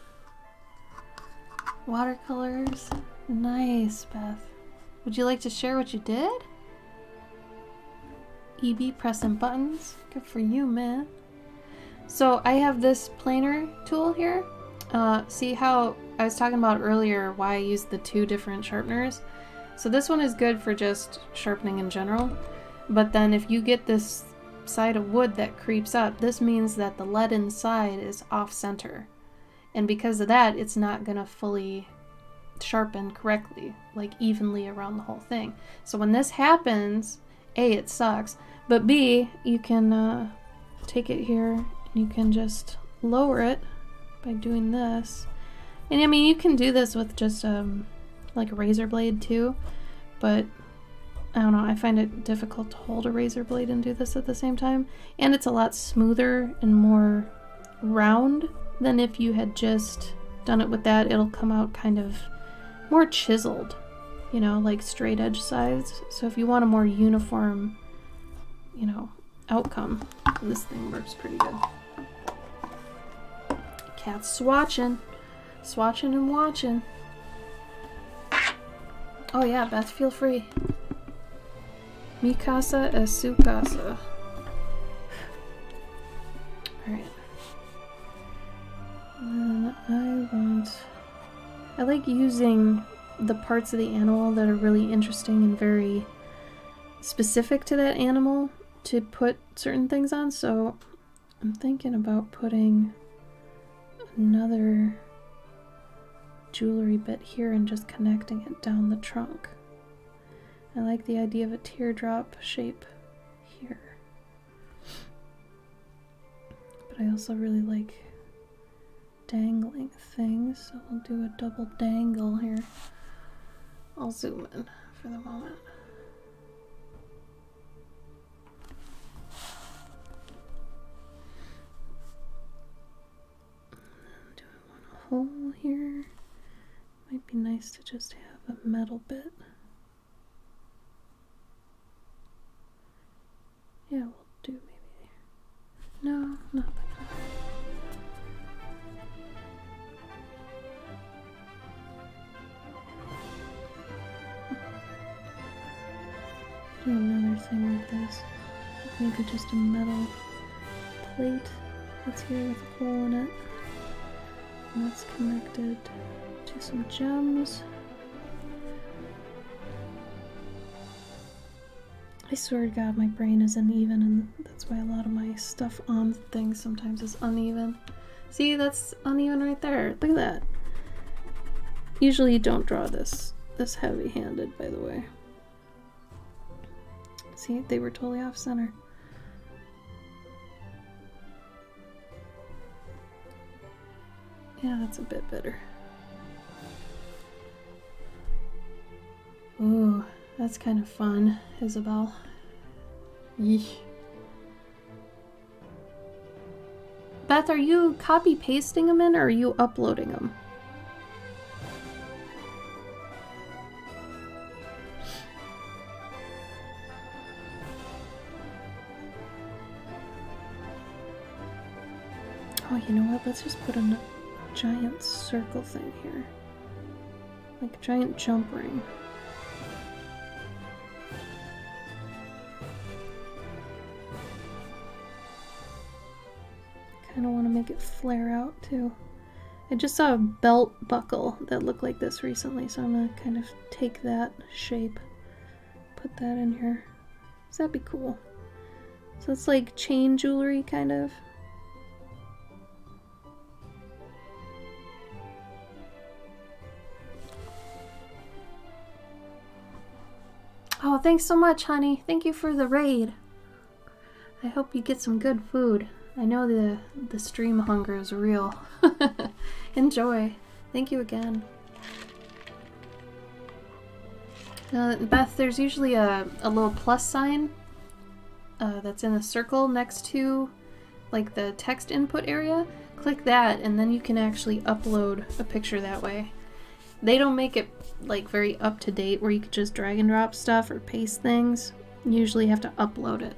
Watercolors. Nice, Beth. Would you like to share what you did? EB pressing buttons. Good for you, man. So I have this planer tool here. See how I was talking about earlier why I use the two different sharpeners? So this one is good for just sharpening in general. But then if you get this side of wood that creeps up, this means that the lead inside is off center. And because of that, it's not gonna fully sharpen correctly, like evenly around the whole thing. So when this happens, A, it sucks, but B, you can take it here and you can just lower it by doing this. And I mean, you can do this with just like a razor blade too, but I don't know, I find it difficult to hold a razor blade and do this at the same time. And it's a lot smoother and more round than if you had just done it with that. It'll come out kind of more chiseled, you know, like straight edge sides. So if you want a more uniform, you know, outcome, this thing works pretty good. Cat's swatching and watching. Oh yeah, Beth, feel free. Mi casa es su casa. Alright. I like using the parts of the animal that are really interesting and very specific to that animal to put certain things on, so I'm thinking about putting another jewelry bit here and just connecting it down the trunk. I like the idea of a teardrop shape here. But I also really like dangling things, so we'll do a double dangle here. I'll zoom in for the moment. hole here. Might be nice to just have a metal bit. Yeah, we'll do maybe there. No, not like that. Do another thing like this. Maybe just a metal plate that's here with a hole in it. And that's connected to some gems. I swear to God, my brain is uneven, and that's why a lot of my stuff on things sometimes is uneven. See, that's uneven right there. Look at that. Usually you don't draw this heavy-handed, by the way. See, they were totally off center. Yeah, that's a bit better. Ooh, that's kind of fun, Isabel. Yeesh. Beth, are you copy-pasting them in, or are you uploading them? Oh, you know what? Let's just put a giant circle thing here. Like a giant jump ring. Kind of want to make it flare out too. I just saw a belt buckle that looked like this recently, so I'm gonna kind of take that shape, put that in here. So that'd be cool. So it's like chain jewelry, kind of. Oh, thanks so much, honey. Thank you for the raid. I hope you get some good food. I know the stream hunger is real. Enjoy. Thank you again. Beth, there's usually a little plus sign that's in a circle next to like the text input area. Click that and then you can actually upload a picture that way. They don't make it like very up to date where you could just drag and drop stuff or paste things. You usually have to upload it.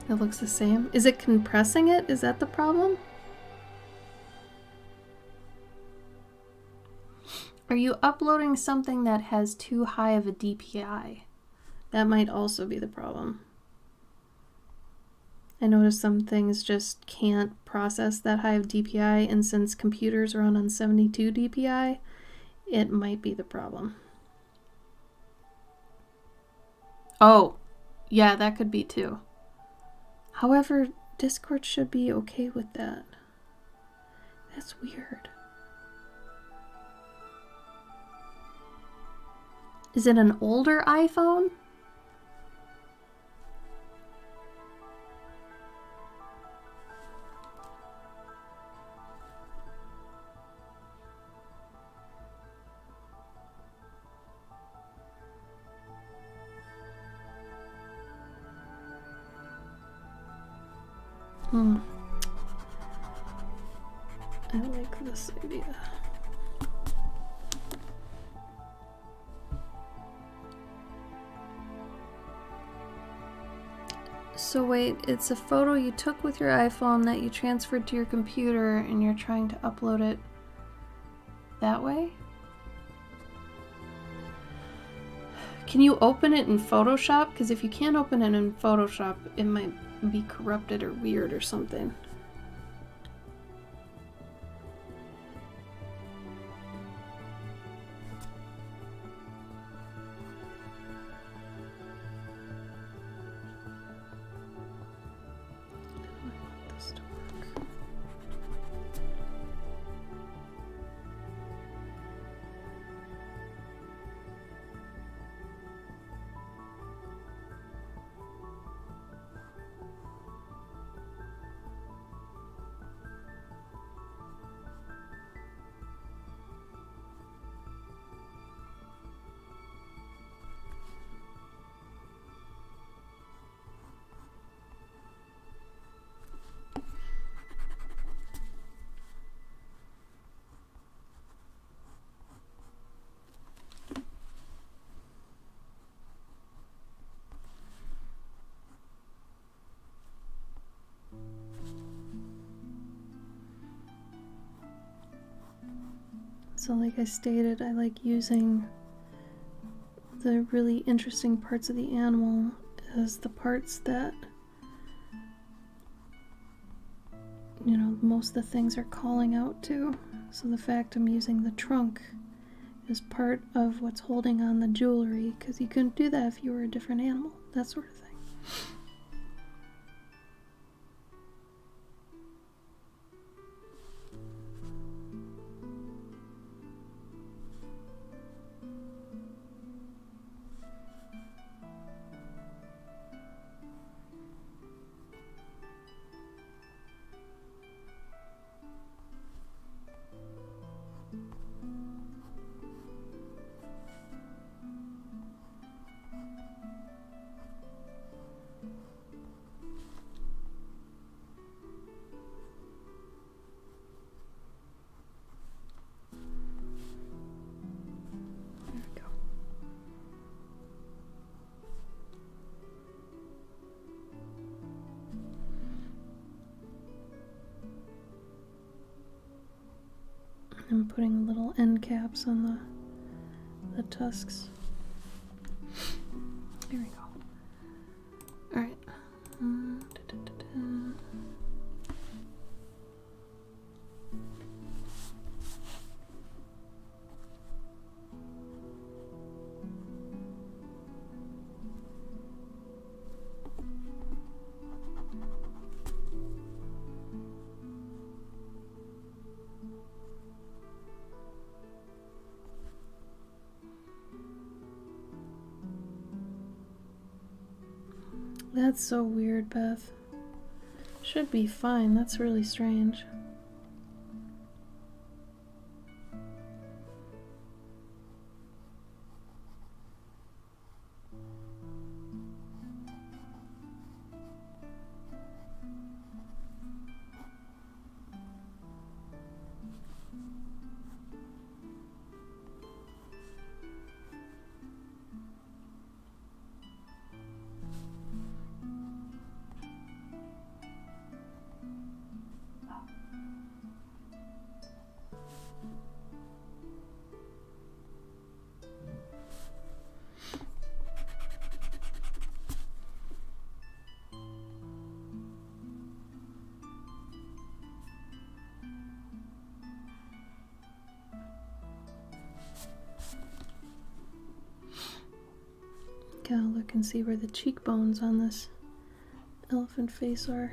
It looks the same. Is it compressing it? Is that the problem? Are you uploading something that has too high of a DPI? That might also be the problem. I noticed some things just can't process that high of DPI, and since computers run on 72 DPI, it might be the problem. Oh, yeah, that could be too. However, Discord should be okay with that. That's weird. Is it an older iPhone? I like this idea. So wait, it's a photo you took with your iPhone that you transferred to your computer and you're trying to upload it that way? Can you open it in Photoshop? Because if you can't open it in Photoshop, it might be corrupted or weird or something. So like I stated, I like using the really interesting parts of the animal as the parts that, you know, most of the things are calling out to. So the fact I'm using the trunk is part of what's holding on the jewelry, because you couldn't do that if you were a different animal, that sort of thing. I'm putting little end caps on the tusks. There we go. Alright. That's so weird, Beth. Should be fine. That's really strange. Gotta look and see where the cheekbones on this elephant face are.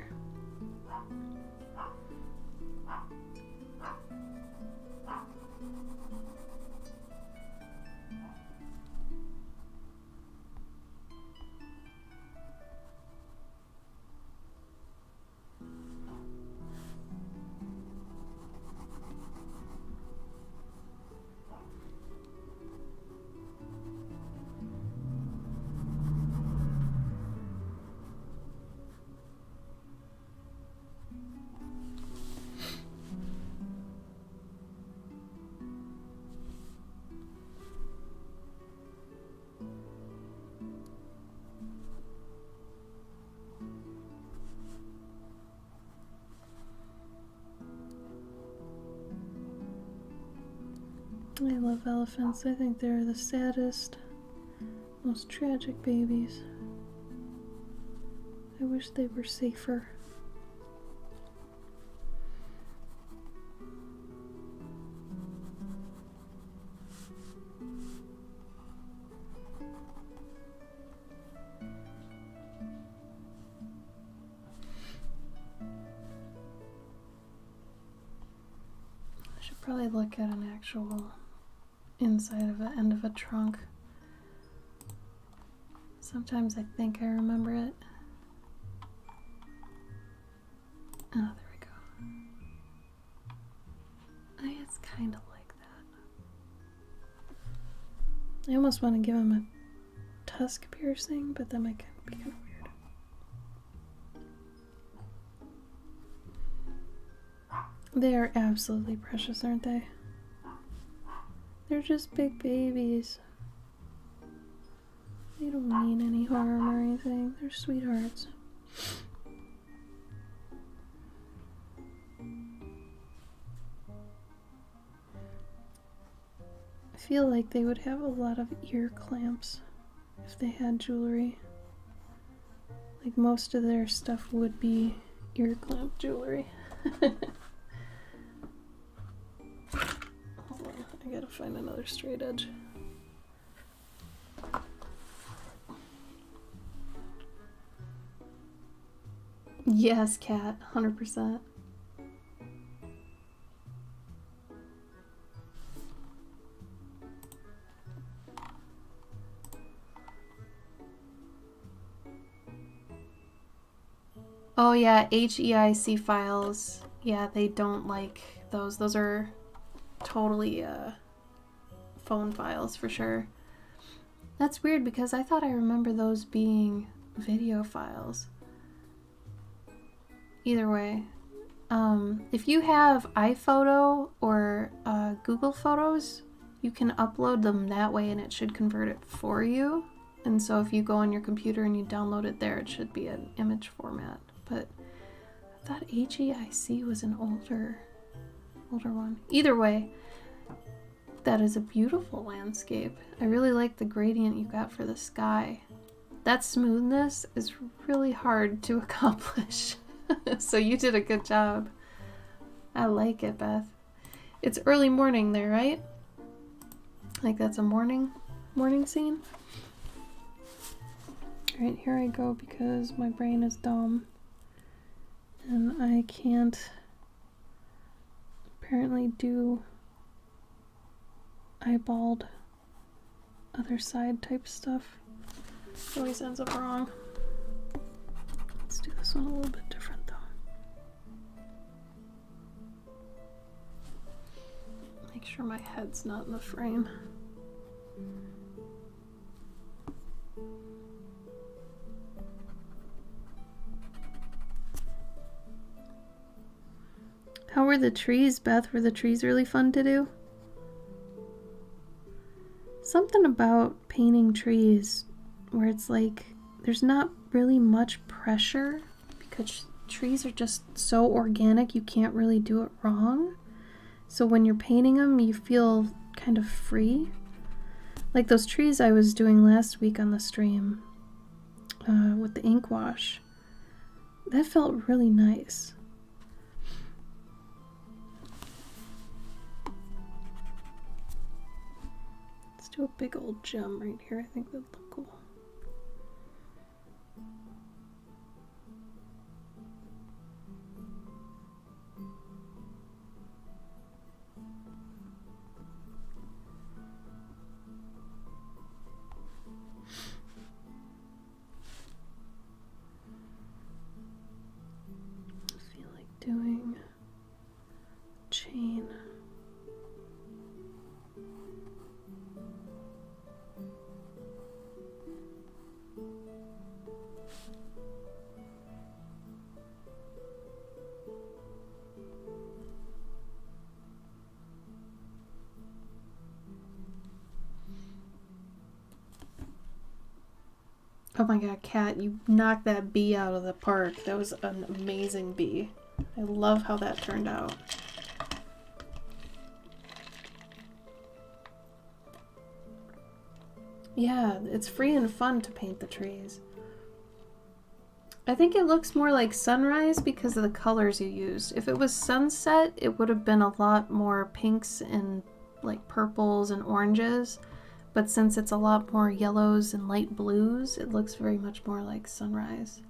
I love elephants. I think they're the saddest, most tragic babies. I wish they were safer. I should probably look at an actual inside of the end of a trunk. Sometimes I think I remember it. Oh, there we go. It's kind of like that. I almost want to give him a tusk piercing, but that might be kind of weird. They are absolutely precious, aren't they? They're just big babies. They don't mean any harm or anything. They're sweethearts. feel like they would have a lot of ear clamps if they had jewelry. Like most of their stuff would be ear clamp jewelry. Hold on, I gotta find another straight edge. Yes, cat, 100%. Oh yeah, HEIC files. Yeah, they don't like those. Those are totally phone files for sure. That's weird because I thought I remember those being video files. Either way, if you have iPhoto or Google Photos, you can upload them that way and it should convert it for you. And so if you go on your computer and you download it there, it should be an image format. But I thought HEIC was an older one. Either way, that is a beautiful landscape. I really like the gradient you got for the sky. That smoothness is really hard to accomplish. So you did a good job. I like it, Beth. It's early morning there, right? Like that's a morning scene? Alright, here I go because my brain is dumb. And I can't apparently do eyeballed other side type stuff. It always ends up wrong. Let's do this one a little bit different though. Make sure my head's not in the frame. How were the trees, Beth? Were the trees really fun to do? Something about painting trees where it's like there's not really much pressure because trees are just so organic you can't really do it wrong. So when you're painting them, you feel kind of free. Like those trees I was doing last week on the stream with the ink wash. That felt really nice. Do a big old gem right here. I think that'd look cool. I feel like doing a chain. Oh my god, Kat, you knocked that bee out of the park. That was an amazing bee. I love how that turned out. Yeah, it's free and fun to paint the trees. I think it looks more like sunrise because of the colors you used. If it was sunset, it would have been a lot more pinks and like purples and oranges. But since it's a lot more yellows and light blues, it looks very much more like sunrise.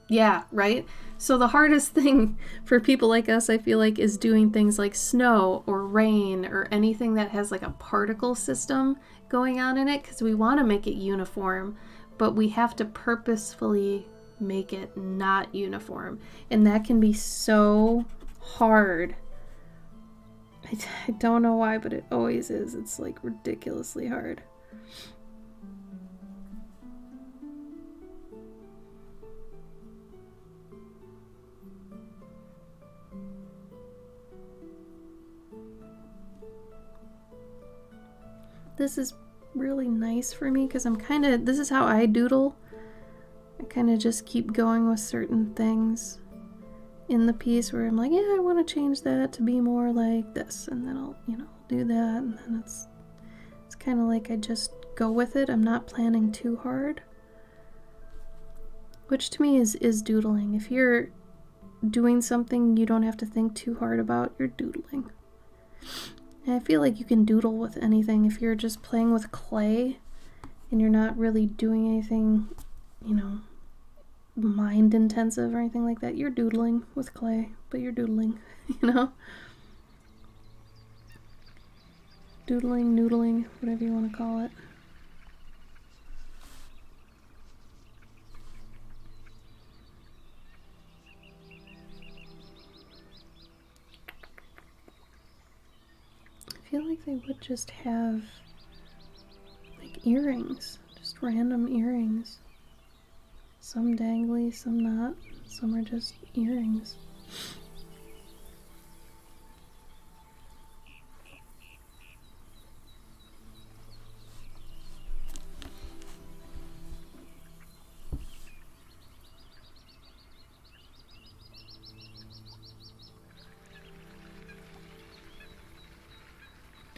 Yeah, right? So the hardest thing for people like us, I feel like, is doing things like snow or rain or anything that has like a particle system going on in it, because we want to make it uniform, but we have to purposefully make it not uniform. And that can be so hard. I don't know why, but it always is. It's like ridiculously hard. This is really nice for me because this is how I doodle. I kind of just keep going with certain things. in the piece where I'm like, yeah, I want to change that to be more like this, and then I'll, you know, do that, and then it's kind of like I just go with it. I'm not planning too hard, which to me is doodling. If you're doing something you don't have to think too hard about, you're doodling. And I feel like you can doodle with anything. If you're just playing with clay and you're not really doing anything, you know, mind intensive or anything like that, you're doodling with clay, but you're doodling, you know? Doodling, noodling, whatever you want to call it. I feel like they would just have like earrings, just random earrings. Some dangly, some not. Some are just earrings.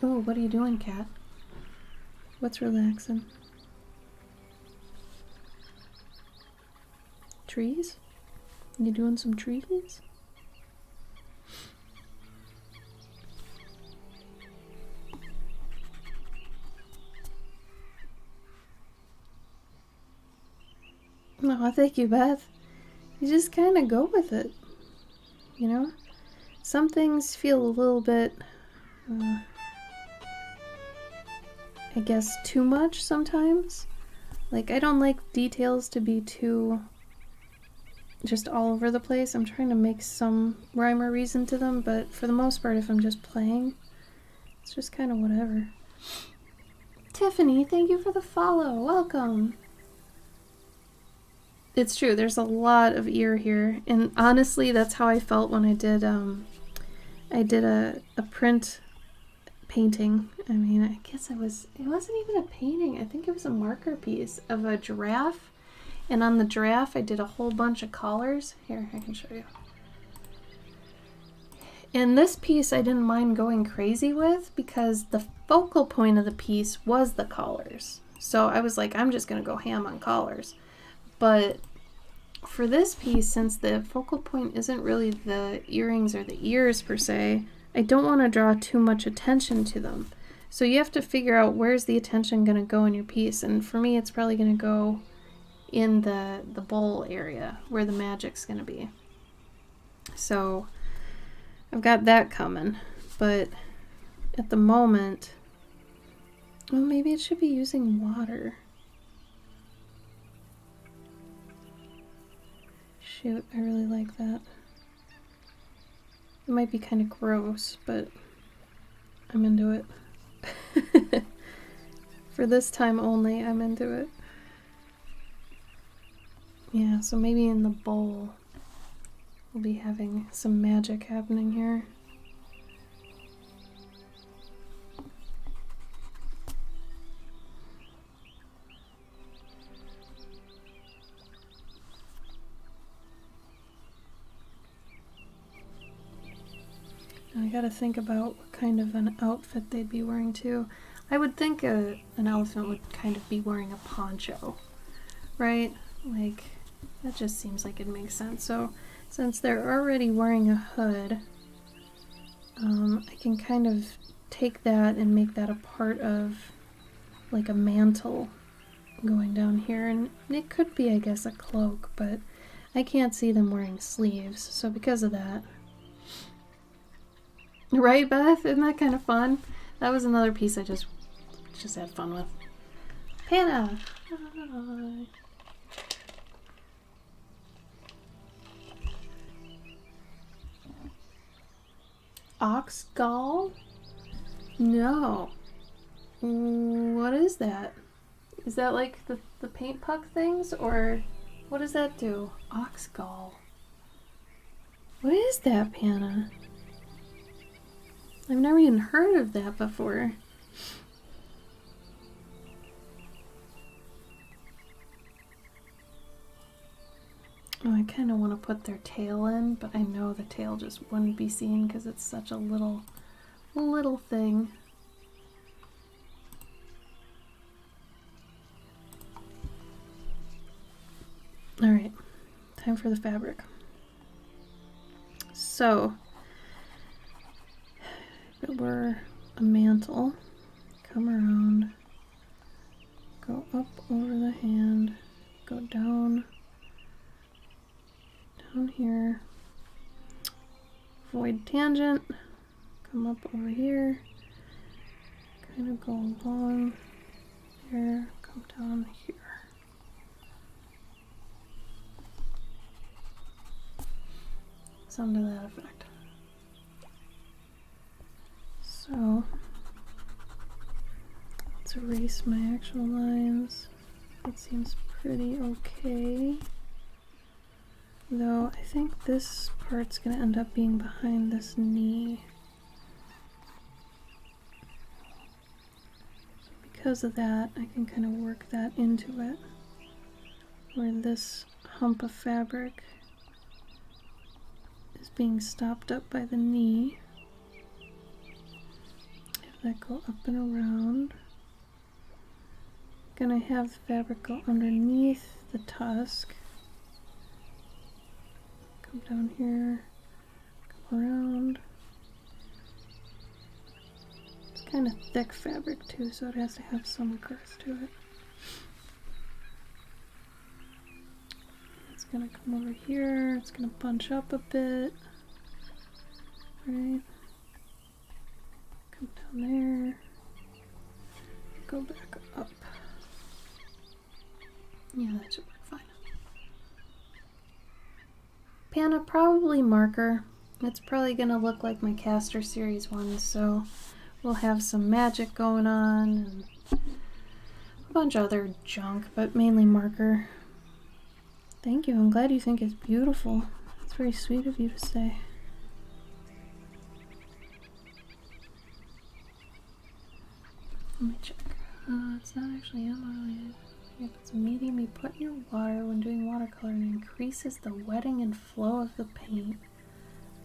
Oh, what are you doing, cat? What's relaxing? Trees? You doing some trees? No, thank you, Beth. You just kind of go with it, you know? Some things feel a little bit, I guess, too much sometimes. Like, I don't like details to be too just all over the place. I'm trying to make some rhyme or reason to them, but for the most part, if I'm just playing, it's just kind of whatever. Tiffany, thank you for the follow. Welcome. It's true, there's a lot of ear here, and honestly, that's how I felt when I did a print painting. I mean, I guess it wasn't even a painting. I think it was a marker piece of a giraffe. And on the giraffe, I did a whole bunch of collars. Here, I can show you. And this piece I didn't mind going crazy with because the focal point of the piece was the collars. So I was like, I'm just going to go ham on collars. But for this piece, since the focal point isn't really the earrings or the ears per se, I don't want to draw too much attention to them. So you have to figure out where's the attention going to go in your piece. And for me, it's probably going to go in the bowl area where the magic's going to be. So I've got that coming. But at the moment, well, maybe it should be using water. Shoot, I really like that. It might be kind of gross, but I'm into it. For this time only, I'm into it. Yeah, so maybe in the bowl, we'll be having some magic happening here. I gotta think about what kind of an outfit they'd be wearing too. I would think an elephant would kind of be wearing a poncho, right? Like, that just seems like it makes sense. So, since they're already wearing a hood, I can kind of take that and make that a part of, like, a mantle going down here. And it could be, I guess, a cloak, but I can't see them wearing sleeves. So because of that... Right, Beth? Isn't that kind of fun? That was another piece I just had fun with. Hannah! Hi. Ox gall? No. What is that? Is that like the paint puck things? Or what does that do? Ox gall. What is that, Hannah? I've never even heard of that before. Oh, I kind of want to put their tail in, but I know the tail just wouldn't be seen because it's such a little thing. All right, time for the fabric. So, if it were a mantle, come around, go up over the hand, go down here, avoid tangent, come up over here, kind of go along here, come down here. Something to that effect. So let's erase my actual lines. That seems pretty okay. Though I think this part's going to end up being behind this knee. Because of that, I can kind of work that into it. Where this hump of fabric is being stopped up by the knee. Have that go up and around. Gonna have the fabric go underneath the tusk. Come down here, come around. It's kind of thick fabric too, so it has to have some girth to it. It's gonna come over here, it's gonna bunch up a bit. Right. Come down there. Go back up. Yeah, that should work fine. Panna, probably marker. It's probably gonna look like my Caster Series ones, so we'll have some magic going on and a bunch of other junk, but mainly marker. Thank you, I'm glad you think it's beautiful. It's very sweet of you to say. Let me check. It's not actually emulated. If it's a medium, you put in your water when doing watercolor and increases the wetting and flow of the paint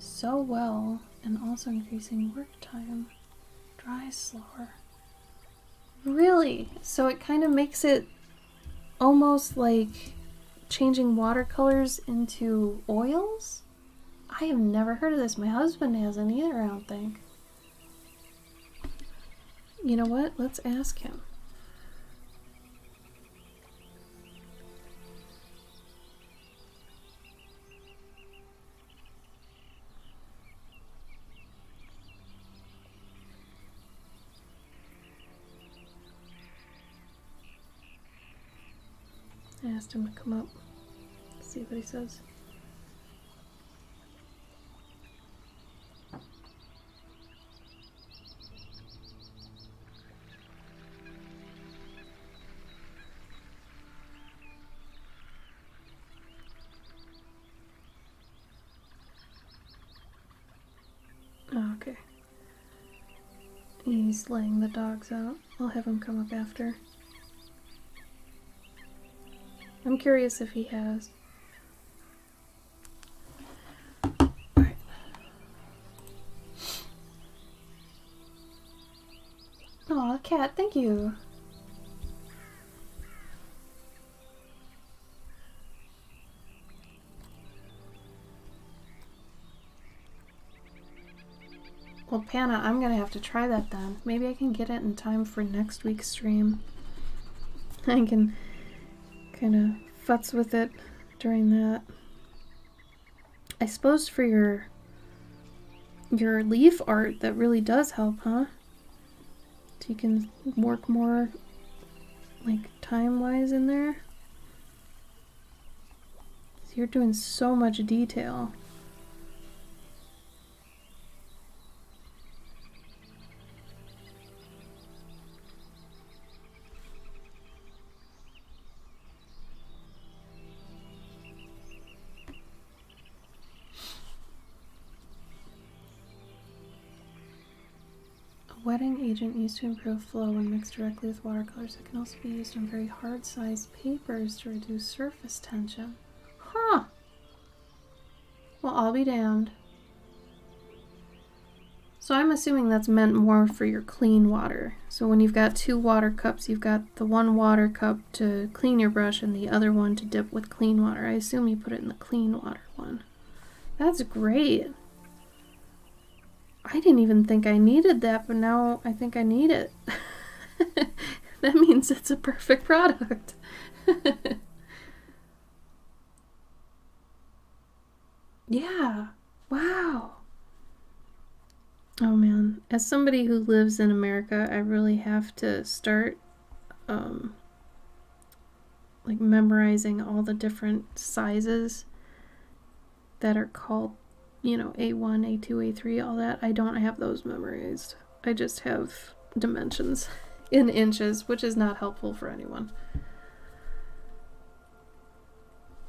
so well, and also increasing work time. Dry slower. Really? So it kind of makes it almost like changing watercolors into oils? I have never heard of this. My husband hasn't either, I don't think. You know what? Let's ask him. I asked him to come up, see what he says. Oh, okay. He's laying the dogs out. I'll have him come up after. I'm curious if he has. Alright. Aw, cat, thank you. Well, Panna, I'm gonna have to try that then. Maybe I can get it in time for next week's stream. I can kind of futz with it during that. I suppose for your leaf art, that really does help, huh? So you can work more like time-wise in there. So you're doing so much detail. Wetting agent used to improve flow when mixed directly with watercolors. It can also be used on very hard-sized papers to reduce surface tension. Huh! Well, I'll be damned. So I'm assuming that's meant more for your clean water. So when you've got 2 water cups, you've got the 1 water cup to clean your brush and the other one to dip with clean water. I assume you put it in the clean water one. That's great. I didn't even think I needed that, but now I think I need it. That means it's a perfect product. Yeah. Wow. Oh man. As somebody who lives in America, I really have to start like memorizing all the different sizes that are called, you know, A1, A2, A3, all that. I don't have those memorized. I just have dimensions in inches, which is not helpful for anyone.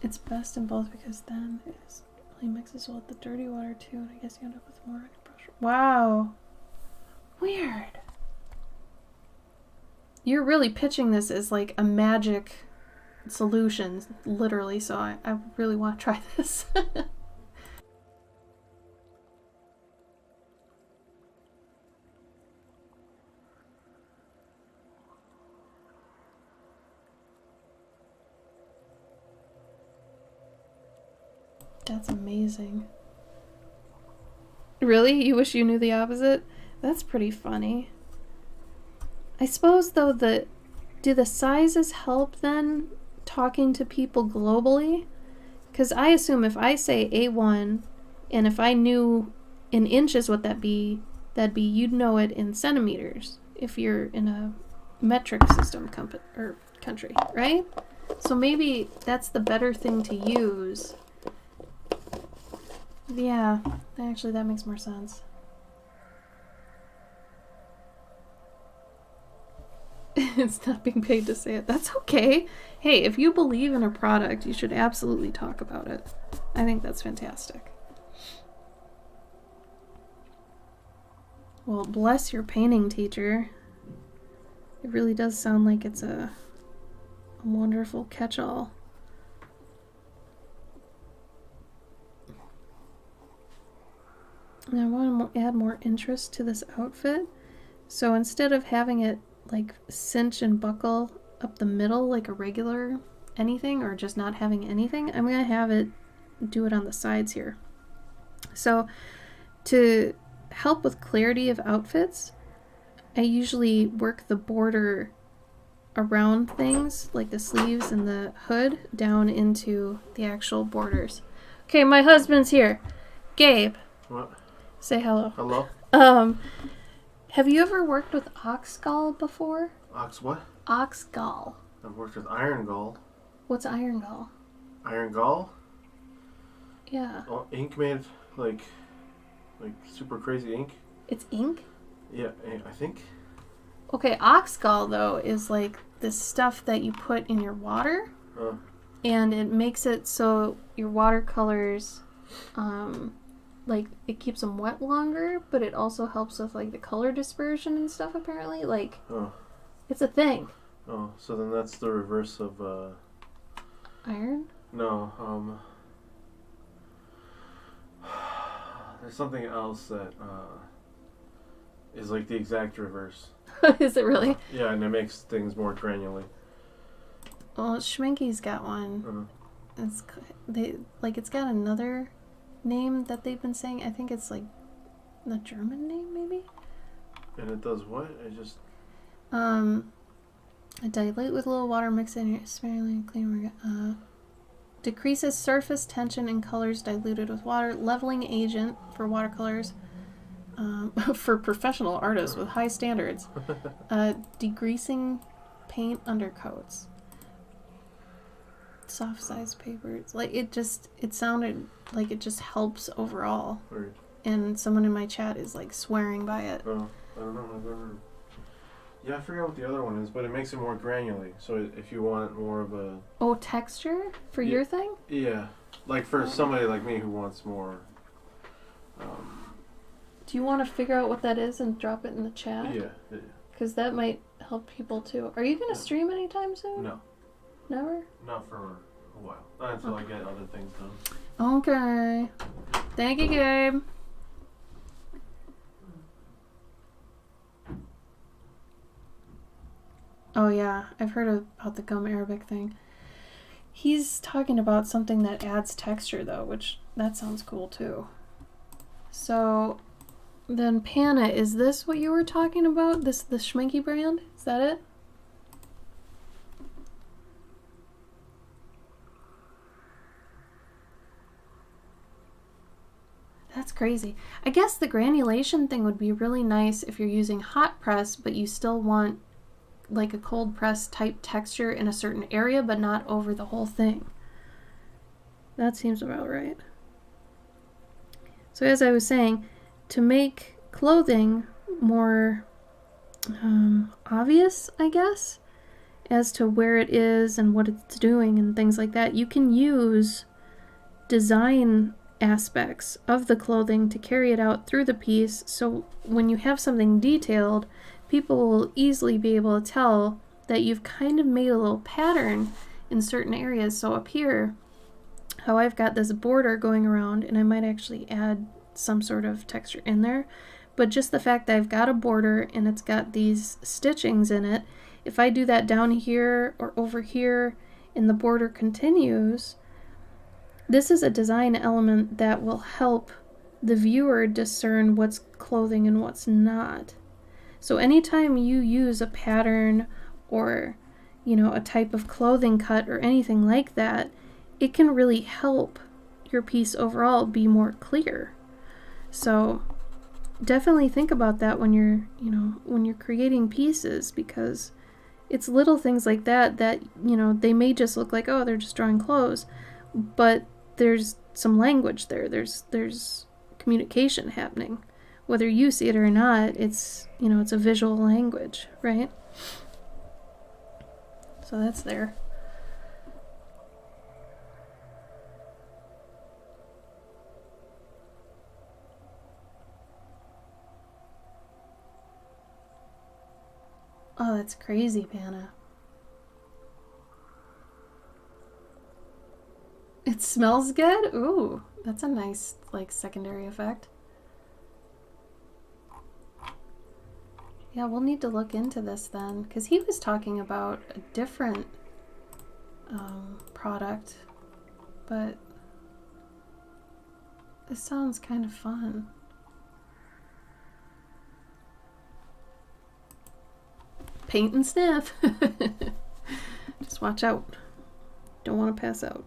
It's best in both because then it really mixes well with the dirty water too, and I guess you end up with more on your brush. Wow. Weird. You're really pitching this as like a magic solution, literally, so I really want to try this. That's amazing. Really? You wish you knew the opposite? That's pretty funny. I suppose, though, do the sizes help then talking to people globally? Because I assume if I say A1, and if I knew in inches what that'd be you'd know it in centimeters if you're in a metric system country, right? So maybe that's the better thing to use. Yeah, actually that makes more sense. It's not being paid to say it. That's okay. Hey, if you believe in a product, you should absolutely talk about it. I think that's fantastic. Well, bless your painting teacher. It really does sound like it's a wonderful catch-all. And I want to add more interest to this outfit. So instead of having it like cinch and buckle up the middle like a regular anything, or just not having anything, I'm going to have it do it on the sides here. So to help with clarity of outfits, I usually work the border around things like the sleeves and the hood down into the actual borders. Okay, my husband's here. Gabe. What? Say hello. Hello? Have you ever worked with Oxgall before? Ox what? Oxgall. I've worked with Iron Gall. What's Iron Gall? Iron Gall? Yeah. Oh, ink made like super crazy ink. It's ink? Yeah, I think. Okay, Oxgall though is like this stuff that you put in your water, and it makes it so your watercolors, like it keeps them wet longer, but it also helps with like the color dispersion and stuff. Apparently, like it's a thing. Oh, so then that's the reverse of iron? No, there's something else that is like the exact reverse. Is it really? Yeah, and it makes things more granular. Well, Schminky's got one. It's got another name that they've been saying. I think it's like the German name, maybe. And it does what? It just dilute with a little water, mix in here sparingly, clean. Decreases surface tension in colors diluted with water. Leveling agent for watercolors. For professional artists with high standards. Degreasing paint undercoats. Soft size papers. Like it sounded like it just helps overall. Right. And someone in my chat is like swearing by it. Oh, I don't know. I've never. Yeah, I forgot what the other one is, but it makes it more granular. So if you want more of a... Oh, texture for your thing? Yeah. Like for somebody like me who wants more... Do you want to figure out what that is and drop it in the chat? Yeah. Because that might help people too. Are you going to stream anytime soon? No. Never? Not for a while. Not until I get other things done. Okay. Thank you, Gabe. Oh yeah, I've heard about the gum Arabic thing. He's talking about something that adds texture though, which that sounds cool too. So then Panna, is this what you were talking about? The Schminky brand? Is that it? That's crazy. I guess the granulation thing would be really nice if you're using hot press, but you still want like a cold press type texture in a certain area, but not over the whole thing. That seems about right. So as I was saying, to make clothing more obvious, I guess, as to where it is and what it's doing and things like that, you can use design aspects of the clothing to carry it out through the piece, so when you have something detailed, people will easily be able to tell that you've kind of made a little pattern in certain areas. So up here, how I've got this border going around, and I might actually add some sort of texture in there, but just the fact that I've got a border and it's got these stitchings in it, if I do that down here or over here and the border continues, this is a design element that will help the viewer discern what's clothing and what's not. So anytime you use a pattern or, you know, a type of clothing cut or anything like that, it can really help your piece overall be more clear. So definitely think about that when you're, you know, when you're creating pieces, because it's little things like that that, you know, they may just look like, oh, they're just drawing clothes, but there's some language there. There's communication happening. Whether you see it or not, it's, you know, it's a visual language, right? So that's there. Oh, that's crazy, Panna. It smells good? Ooh, that's a nice, like, secondary effect. Yeah, we'll need to look into this then, because he was talking about a different product, but this sounds kind of fun. Paint and sniff. Just watch out. Don't want to pass out.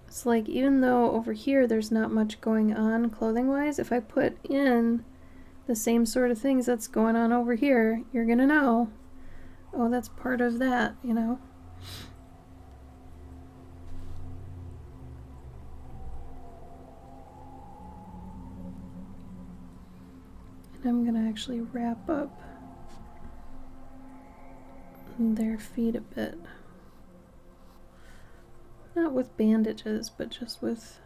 It's like, even though over here there's not much going on clothing wise, if I put in the same sort of things that's going on over here, you're gonna know, oh, that's part of that, you know? And I'm gonna actually wrap up their feet a bit. Not with bandages, but just with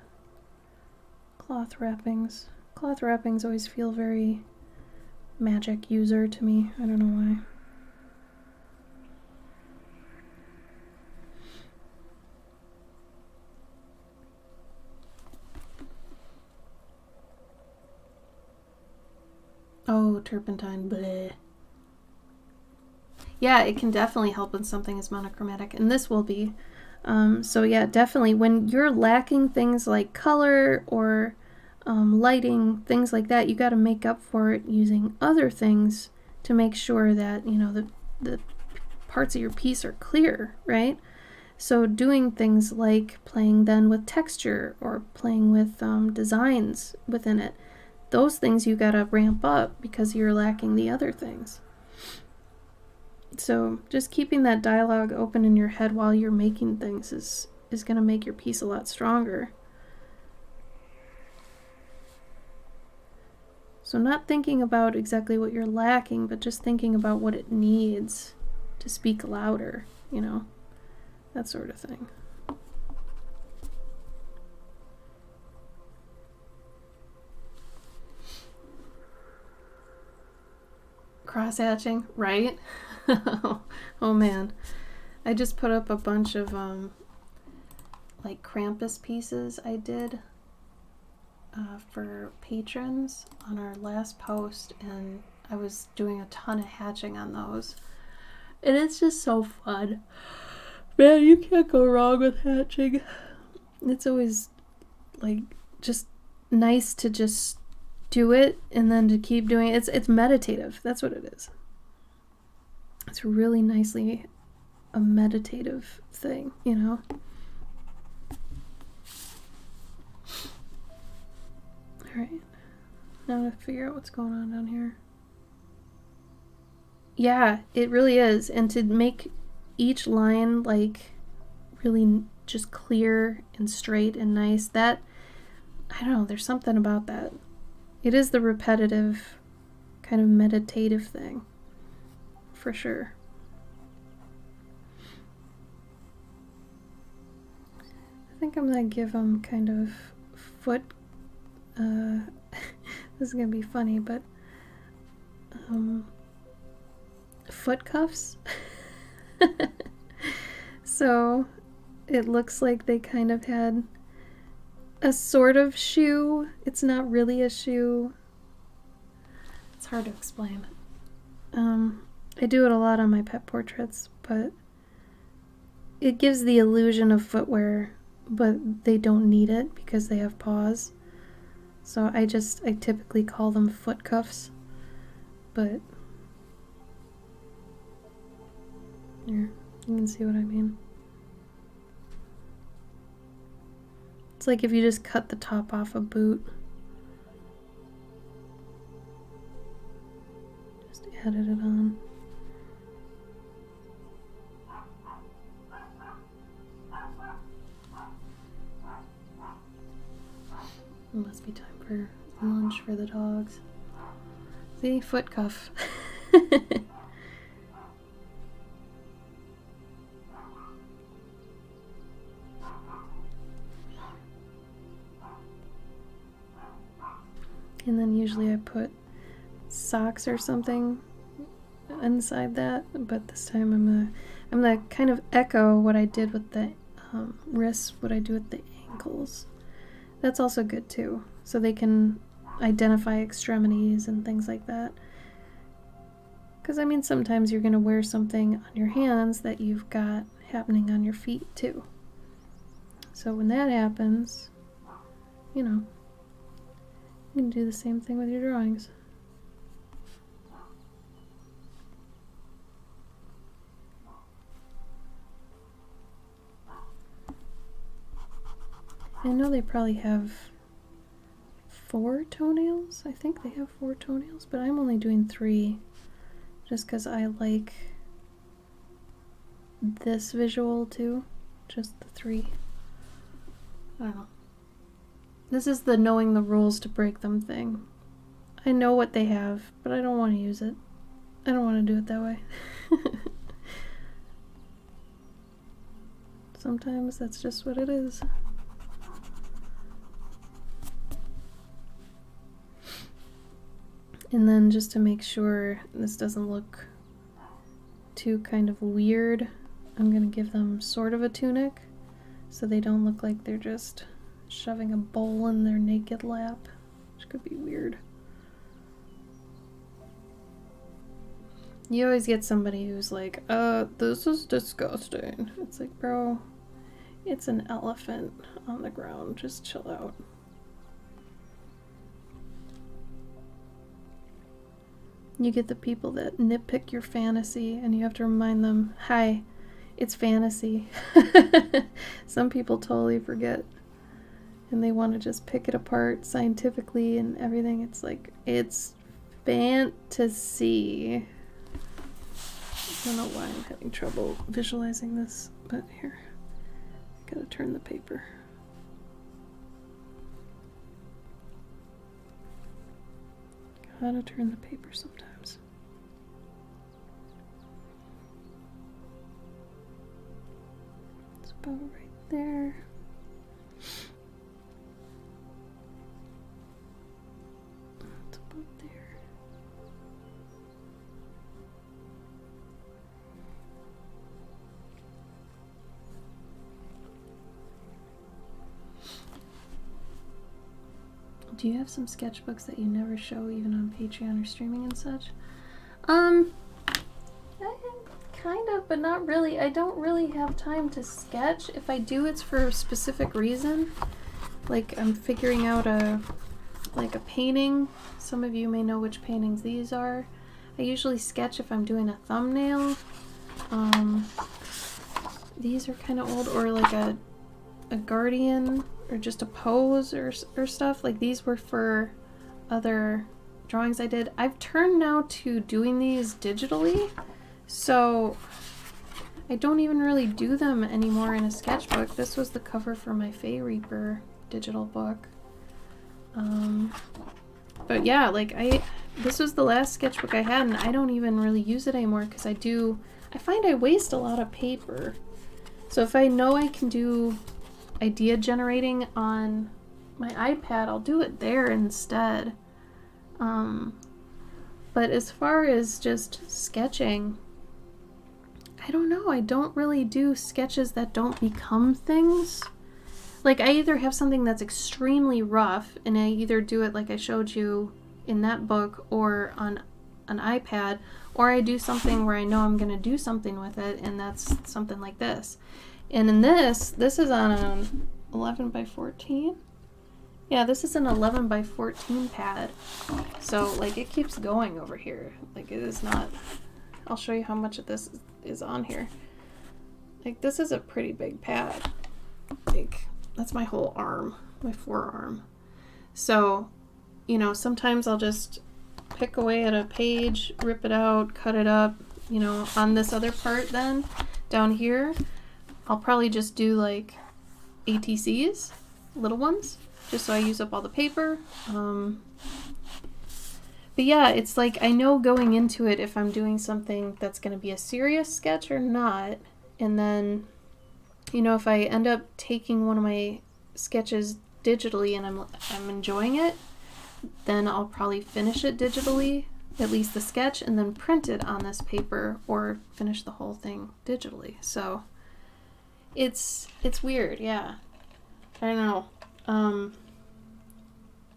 cloth wrappings. Cloth wrappings always feel very magic user to me. I don't know why. Oh, turpentine, bleh. Yeah, it can definitely help when something is monochromatic, and this will be. So yeah, definitely when you're lacking things like color or lighting, things like that, you got to make up for it using other things to make sure that, you know, the parts of your piece are clear, right? So doing things like playing then with texture or playing with designs within it, those things you got to ramp up because you're lacking the other things. So just keeping that dialogue open in your head while you're making things is going to make your piece a lot stronger. So not thinking about exactly what you're lacking, but just thinking about what it needs to speak louder, you know, that sort of thing. Cross hatching, right? Oh man. I just put up a bunch of like Krampus pieces I did for patrons on our last post, and I was doing a ton of hatching on those. And it's just so fun. Man, you can't go wrong with hatching. It's always like just nice to just do it and then to keep doing it. It's meditative. That's what it is. It's really nicely a meditative thing, you know? Alright. Now to figure out what's going on down here. Yeah, it really is. And to make each line like really just clear and straight and nice, that, I don't know, there's something about that. It is the repetitive kind of meditative thing, for sure. I think I'm gonna give them kind of foot, this is gonna be funny, but foot cuffs. So it looks like they kind of had a sort of shoe. It's not really a shoe. It's hard to explain. I do it a lot on my pet portraits, but it gives the illusion of footwear, but they don't need it because they have paws. So I typically call them foot cuffs, but here, you can see what I mean. It's like if you just cut the top off a boot. Just added it on. It must be time for lunch for the dogs. See? Foot cuff. And then usually I put socks or something inside that, but this time I'm gonna kind of echo what I did with the wrists, what I do with the ankles. That's also good too, so they can identify extremities and things like that. Because I mean, sometimes you're gonna wear something on your hands that you've got happening on your feet too. So when that happens, you know, you can do the same thing with your drawings. I know they probably have 4 toenails. I think they have 4 toenails, but I'm only doing 3 just because I like this visual too. Just the 3. I don't know. This is the knowing the rules to break them thing. I know what they have, but I don't want to use it. I don't want to do it that way. Sometimes that's just what it is. And then just to make sure this doesn't look too kind of weird, I'm going to give them sort of a tunic so they don't look like they're just shoving a bowl in their naked lap, which could be weird. You always get somebody who's like, this is disgusting. It's like, bro, it's an elephant on the ground. Just chill out. You get the people that nitpick your fantasy, and you have to remind them, hi, it's fantasy. Some people totally forget, and they want to just pick it apart scientifically and everything. It's like, it's fantasy. I don't know why I'm having trouble visualizing this, but here, gotta turn the paper. Gotta turn the paper sometimes. It's about right there. It's about there. Do you have some sketchbooks that you never show even on Patreon or streaming and such? Kind of, but not really. I don't really have time to sketch. If I do, it's for a specific reason. Like I'm figuring out a painting. Some of you may know which paintings these are. I usually sketch if I'm doing a thumbnail. These are kind of old, or like a guardian, or just a pose or stuff. Like these were for other drawings I did. I've turned now to doing these digitally, so I don't even really do them anymore in a sketchbook. This was the cover for my Fey Reaper digital book. But yeah, like this was the last sketchbook I had, and I don't even really use it anymore because I find I waste a lot of paper. So if I know I can do idea generating on my iPad, I'll do it there instead. But as far as just sketching, I don't know. I don't really do sketches that don't become things. Like I either have something that's extremely rough and I either do it like I showed you in that book or on an iPad, or I do something where I know I'm going to do something with it, and that's something like this. And in this is on an 11 by 14. Yeah, this is an 11 by 14 pad. So like it keeps going over here. Like it is not, I'll show you how much of this is on here. Like this is a pretty big pad. Like that's my whole arm, my forearm. So, you know, sometimes I'll just pick away at a page, rip it out, cut it up, you know. On this other part then, down here, I'll probably just do like ATCs, little ones, just so I use up all the paper. But yeah, it's like I know going into it if I'm doing something that's going to be a serious sketch or not. And then, you know, if I end up taking one of my sketches digitally and I'm enjoying it, then I'll probably finish it digitally, at least the sketch, and then print it on this paper or finish the whole thing digitally. So it's weird, yeah. I don't know.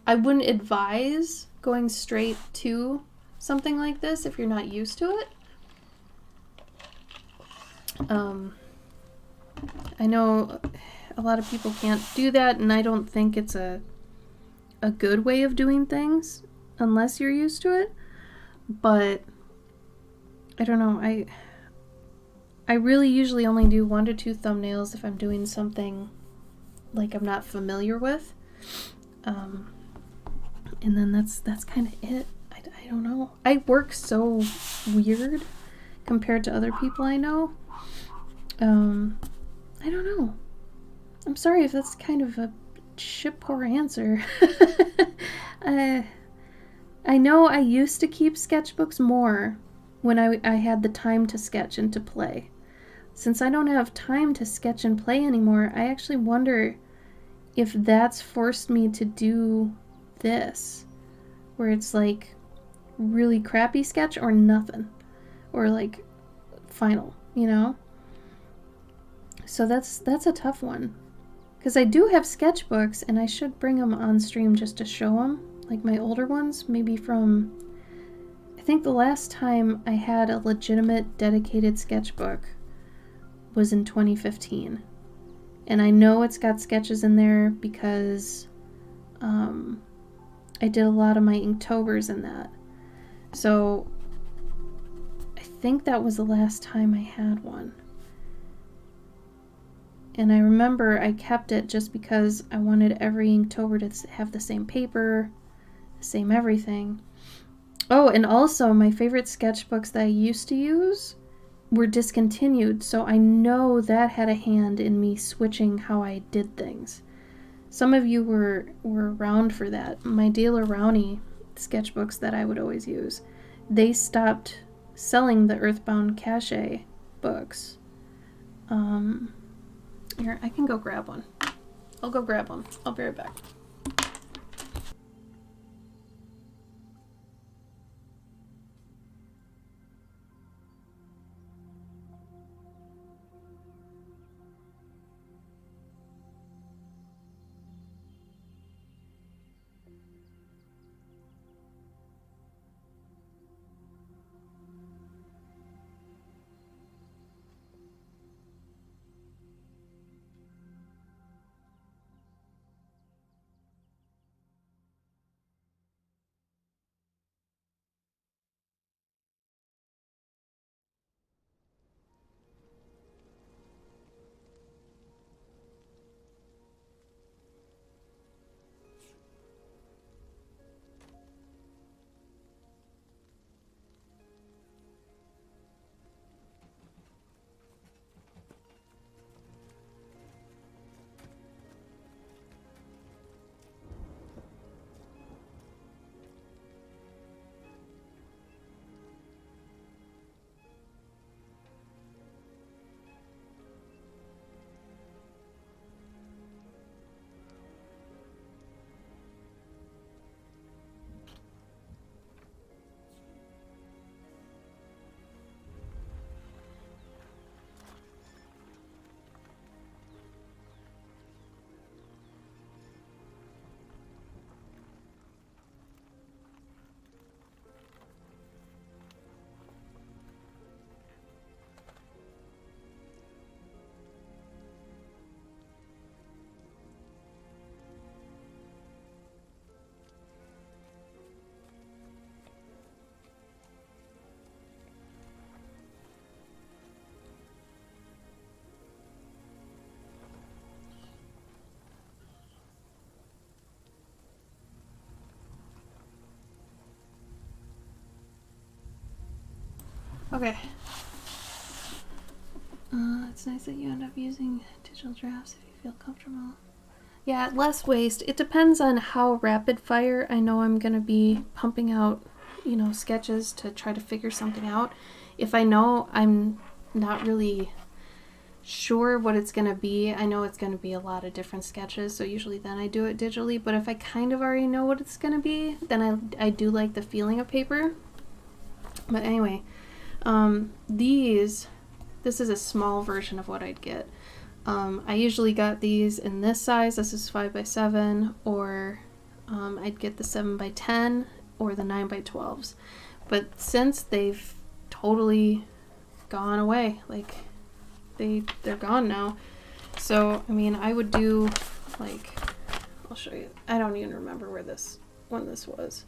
I wouldn't advise going straight to something like this if you're not used to it. I know a lot of people can't do that, and I don't think it's a good way of doing things unless you're used to it. But I don't know, I really usually only do 1 to 2 thumbnails if I'm doing something like I'm not familiar with. And then that's kind of it. I don't know. I work so weird compared to other people I know. I don't know. I'm sorry if that's kind of a shit poor answer. I know I used to keep sketchbooks more when I had the time to sketch and to play. Since I don't have time to sketch and play anymore, I actually wonder if that's forced me to do this, where it's like really crappy sketch or nothing, or like final, you know? So that's a tough one, because I do have sketchbooks and I should bring them on stream just to show them, like my older ones, maybe from, I think the last time I had a legitimate dedicated sketchbook was in 2015. And I know it's got sketches in there because I did a lot of my Inktobers in that. So I think that was the last time I had one. And I remember I kept it just because I wanted every Inktober to have the same paper, the same everything. Oh, and also my favorite sketchbooks that I used to use were discontinued, so I know that had a hand in me switching how I did things. Some of you were around for that. My Dale Rowney sketchbooks that I would always use, they stopped selling the Earthbound Cache books. Here, I can go grab one. I'll go grab one. I'll be right back. Okay. It's nice that you end up using digital drafts if you feel comfortable. Yeah, less waste. It depends on how rapid fire I know I'm going to be pumping out, sketches to try to figure something out. If I know I'm not really sure what it's going to be, I know it's going to be a lot of different sketches, so usually then I do it digitally. But if I kind of already know what it's going to be, then I do like the feeling of paper. But anyway, this is a small version of what I'd get. I usually got these in this size. This is 5x7, or I'd get the 7x10 or the 9x12s. But since they've totally gone away, like they're gone now. So I mean, I would do like, I'll show you. I don't even remember when this was.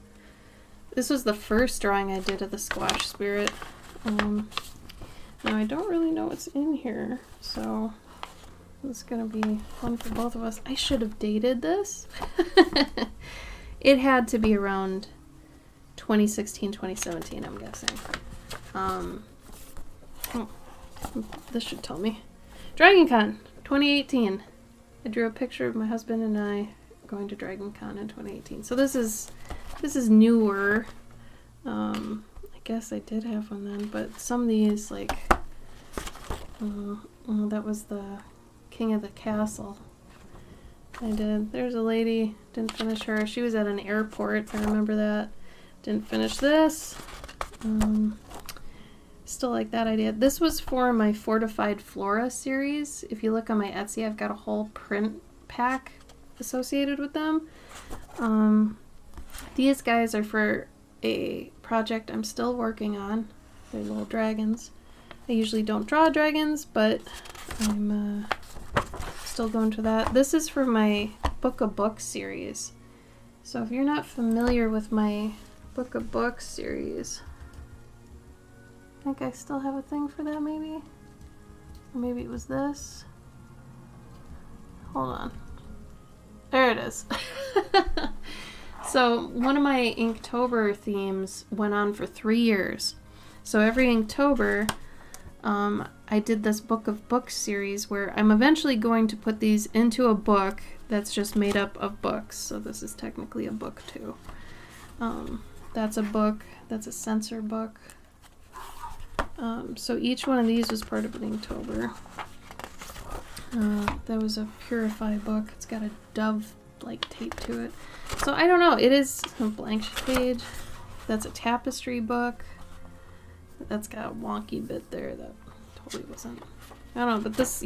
This was the first drawing I did of the squash spirit. Now I don't really know what's in here, so it's gonna be fun for both of us. I should have dated this. It had to be around 2016, 2017, I'm guessing. This should tell me. DragonCon 2018. I drew a picture of my husband and I going to DragonCon in 2018. So this is newer. I guess I did have one then, but some of these, like, that was the King of the Castle. I did. There's a lady, didn't finish her. She was at an airport, I remember that. Didn't finish this. Still like that idea. This was for my Fortified Flora series. If you look on my Etsy, I've got a whole print pack associated with them. These guys are for a project I'm still working on. They're little dragons. I usually don't draw dragons, but I'm still going to that. This is for my Book of Books series. So if you're not familiar with my Book of Books series, I think I still have a thing for that, maybe? Or maybe it was this. Hold on. There it is. So one of my Inktober themes went on for 3 years. So every Inktober, I did this Book of Books series where I'm eventually going to put these into a book that's just made up of books. So this is technically a book too. That's a book. That's a censor book. So each one of these was part of an Inktober. That was a Purify book. It's got a dove like tape to it. So I don't know. It is a blank page. That's a tapestry book. That's got a wonky bit there that totally wasn't. I don't know, but this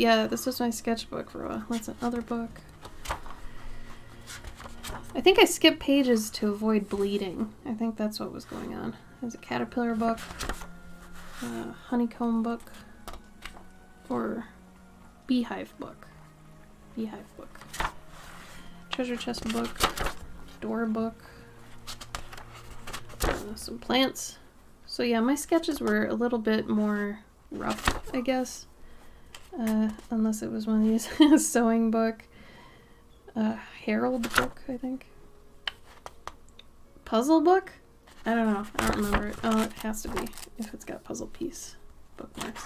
was my sketchbook for a while. That's another book. I think I skipped pages to avoid bleeding. I think that's what was going on. There's a caterpillar book, a honeycomb book, or beehive book. Beehive book. Treasure chest book, door book, some plants. So yeah, my sketches were a little bit more rough, I guess. Unless it was one of these sewing book. Herald book, I think. Puzzle book? I don't know. I don't remember it. Oh, it has to be if it's got puzzle piece bookmarks.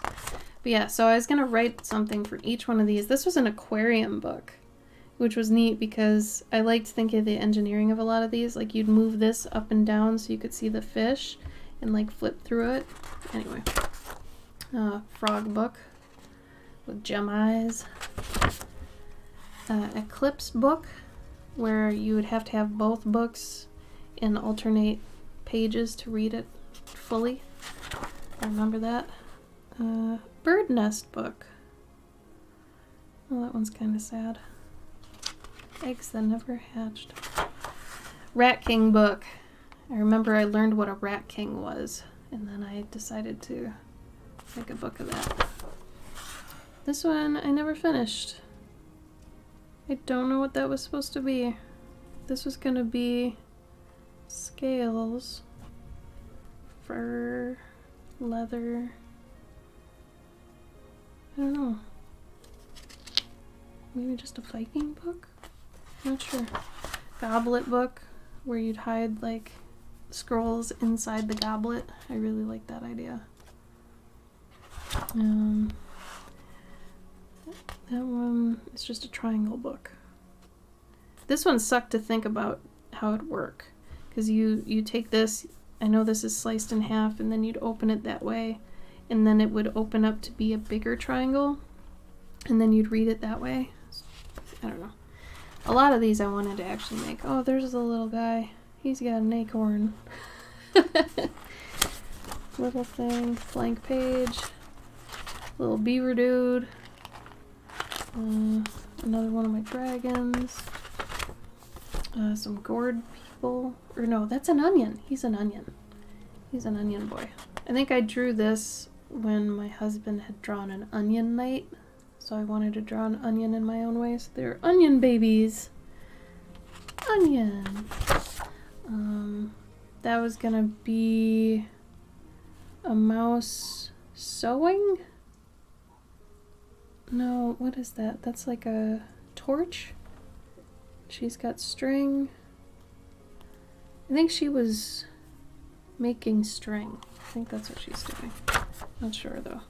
But yeah, so I was going to write something for each one of these. This was an aquarium book, which was neat because I liked thinking of the engineering of a lot of these. Like, you'd move this up and down so you could see the fish and like flip through it. Anyway, frog book with gem eyes. Eclipse book, where you would have to have both books in alternate pages to read it fully. I remember that. Bird nest book. Well, that one's kind of sad. Eggs that never hatched. Rat King book. I remember I learned what a Rat King was, and then I decided to make a book of that. This one I never finished. I don't know what that was supposed to be. This was gonna be scales, fur, leather. I don't know. Maybe just a Viking book? Not sure. Goblet book, where you'd hide like scrolls inside the goblet. I really like that idea. Um, that one is just a triangle book. This one sucked to think about how it'd work. Because you take this, I know this is sliced in half, and then you'd open it that way, and then it would open up to be a bigger triangle, and then you'd read it that way. I don't know. A lot of these I wanted to actually make. Oh, there's the little guy. He's got an acorn. Little thing, blank page. Little beaver dude. Another one of my dragons. Some gourd people. Or no, that's an onion. He's an onion. He's an onion boy. I think I drew this when my husband had drawn an onion knight. So I wanted to draw an onion in my own way. So they're onion babies. Onion. That was gonna be a mouse sewing? No, what is that? That's like a torch. She's got string. I think she was making string. I think that's what she's doing. Not sure though.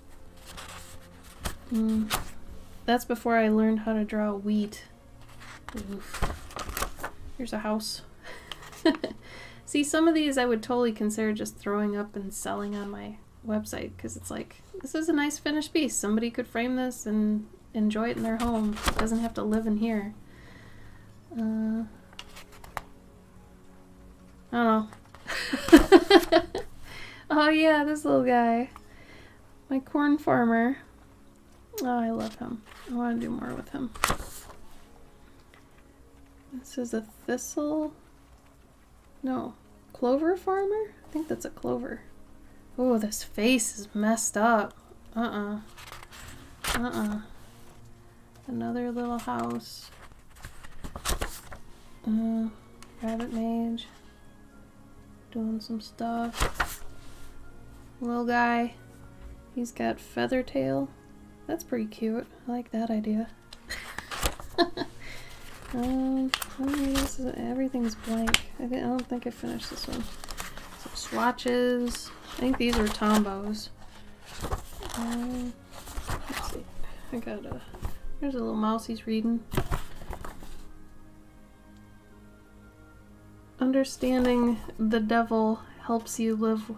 That's before I learned how to draw wheat. Oof. Here's a house. See, some of these I would totally consider just throwing up and selling on my website, because it's like, this is a nice finished piece. Somebody could frame this and enjoy it in their home. It doesn't have to live in here. I don't know. Oh yeah, this little guy. My corn farmer. Oh, I love him. I want to do more with him. This is a thistle. No. Clover farmer? I think that's a clover. Oh, this face is messed up. Another little house. Rabbit mage. Doing some stuff. Little guy. He's got feather tail. That's pretty cute. I like that idea. Everything's blank. I don't think I finished this one. Some swatches. I think these are tombos. Let's see. There's a little mouse he's reading. Understanding the devil helps you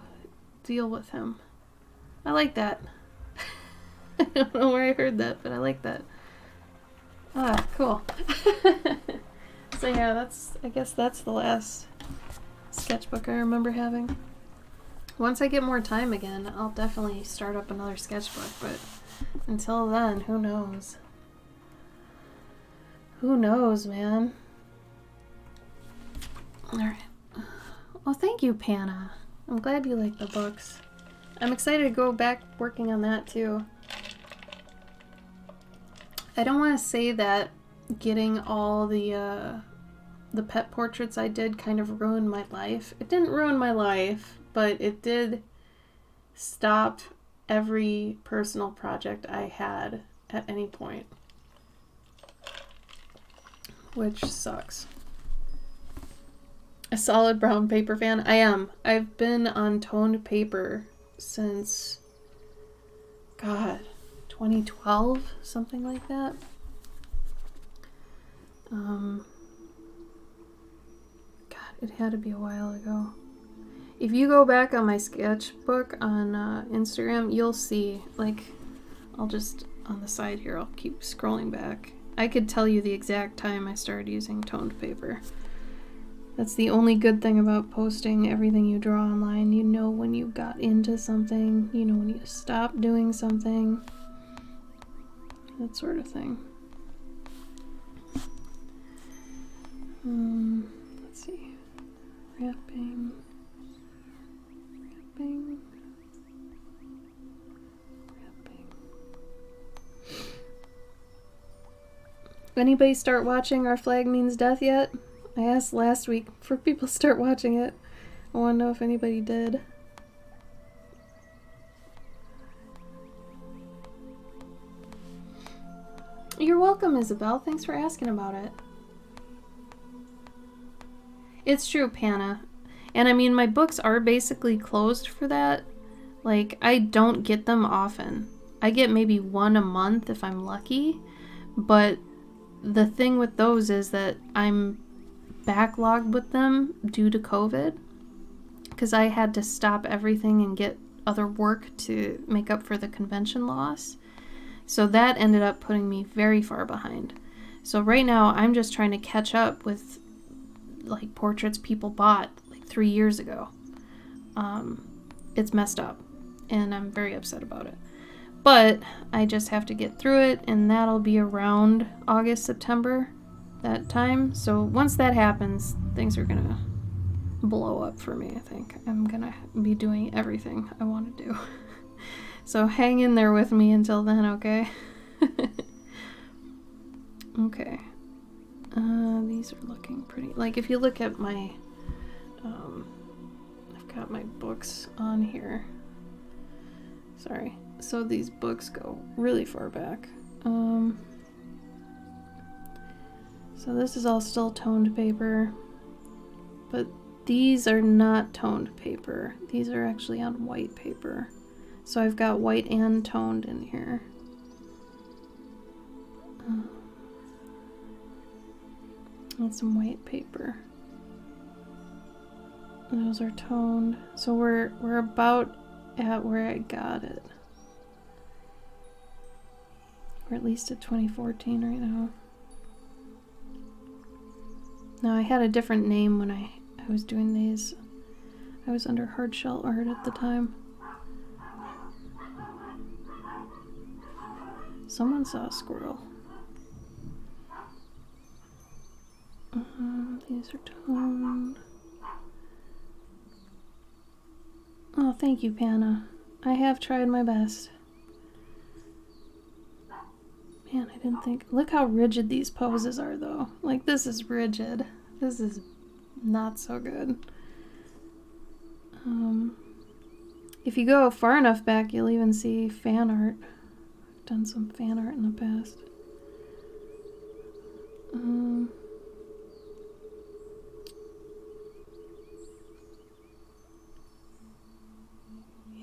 deal with him. I like that. I don't know where I heard that, but I like that. Ah, cool. So yeah, I guess that's the last sketchbook I remember having. Once I get more time again, I'll definitely start up another sketchbook, but until then, who knows? Who knows, man? Alright. Well, thank you, Panna. I'm glad you like the books. I'm excited to go back working on that, too. I don't want to say that getting all the pet portraits I did kind of ruined my life. It didn't ruin my life, but it did stop every personal project I had at any point. Which sucks. A solid brown paper fan? I am. I've been on toned paper since, God, 2012? Something like that. God, it had to be a while ago. If you go back on my sketchbook on Instagram, you'll see, like, I'll just, on the side here, I'll keep scrolling back. I could tell you the exact time I started using toned paper. That's the only good thing about posting everything you draw online. You know when you got into something, you know when you stopped doing something, that sort of thing. Let's see. Wrapping. Anybody start watching Our Flag Means Death yet? I asked last week for people to start watching it. I want to know if anybody did. You're welcome, Isabel. Thanks for asking about it. It's true, Panna. And I mean, my books are basically closed for that. Like, I don't get them often. I get maybe one a month if I'm lucky, but the thing with those is that I'm backlogged with them due to COVID, because I had to stop everything and get other work to make up for the convention loss. So that ended up putting me very far behind. So right now I'm just trying to catch up with like portraits people bought like 3 years ago. It's messed up and I'm very upset about it. But I just have to get through it, and that'll be around August, September, that time. So once that happens, things are gonna blow up for me, I think. I'm gonna be doing everything I want to do. So hang in there with me until then, okay? Okay. These are looking pretty... Like, if you look at my... I've got my books on here. Sorry. So these books go really far back. So this is all still toned paper. But these are not toned paper. These are actually on white paper. So I've got white and toned in here. And some white paper. Those are toned. So we're about at where I got it. Or at least at 2014 right now. Now I had a different name when I was doing these. I was under hard shell art at the time. Someone saw a squirrel. These are toned. Oh, thank you, Panna. I have tried my best. Man, I didn't think... Look how rigid these poses are, though. Like, this is rigid. This is not so good. If you go far enough back, you'll even see fan art. I've done some fan art in the past.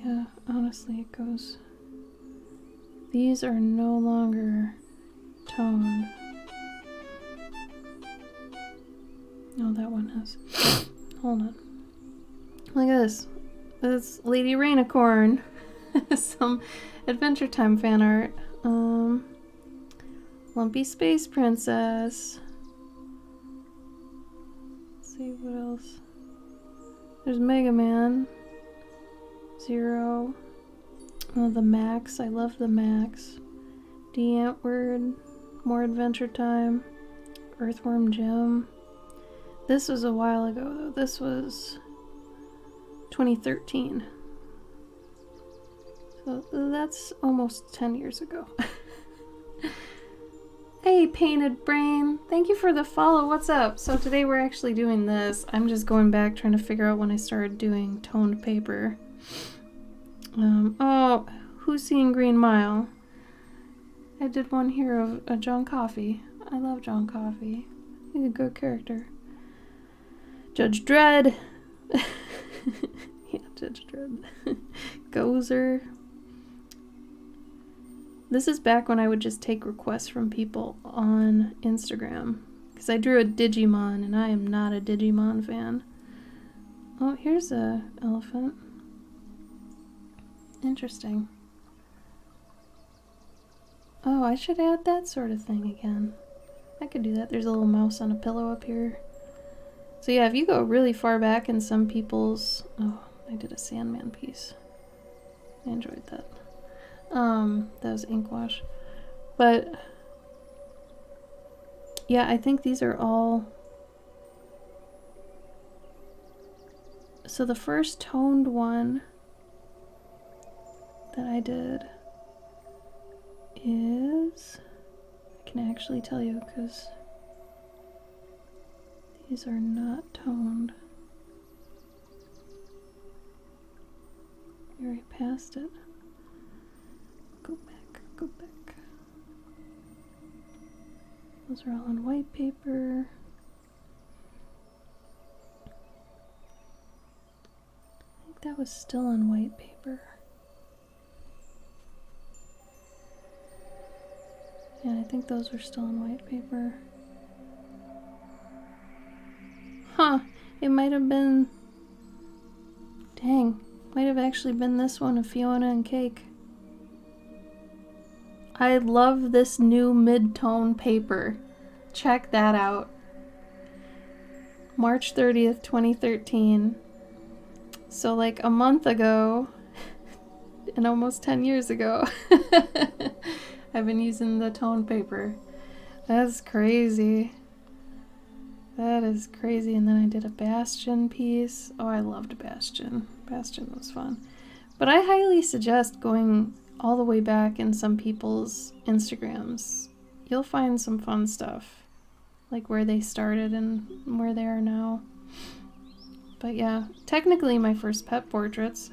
Yeah, honestly, it goes... These are no longer toned. Oh, that one has... Hold on. Look at this. It's Lady Rainicorn. Some Adventure Time fan art. Lumpy Space Princess. Let's see what else. There's Mega Man. Zero. Oh, the Max. I love the Max. D. Antword. More Adventure Time. Earthworm Jim. This was a while ago, though. This was 2013. So that's almost 10 years ago. Hey, Painted Brain. Thank you for the follow. What's up? So today we're actually doing this. I'm just going back trying to figure out when I started doing toned paper. Oh, who's seen Green Mile? I did one here of John Coffey. I love John Coffey. He's a good character. Judge Dredd. Yeah, Judge Dredd. Gozer. This is back when I would just take requests from people on Instagram. Because I drew a Digimon, and I am not a Digimon fan. Oh, here's a elephant. Interesting. Oh, I should add that sort of thing again. I could do that. There's a little mouse on a pillow up here. So yeah, if you go really far back in some people's... Oh, I did a Sandman piece. I enjoyed that. That was ink wash. But... yeah, I think these are all... So the first toned one that I did is... I can actually tell you because these are not toned. You already passed it. Go back, go back. Those are all on white paper. I think that was still on white paper. Yeah, I think those were still on white paper. Huh, it might have been... Dang, might have actually been this one of Fiona and Cake. I love this new mid-tone paper. Check that out. March 30th, 2013. So like a month ago, and almost 10 years ago, I've been using the tone paper. That's crazy. That is crazy. And then I did a Bastion piece. Oh, I loved Bastion. Bastion was fun. But I highly suggest going all the way back in some people's Instagrams. You'll find some fun stuff. Like where they started and where they are now. But yeah, technically my first pet portraits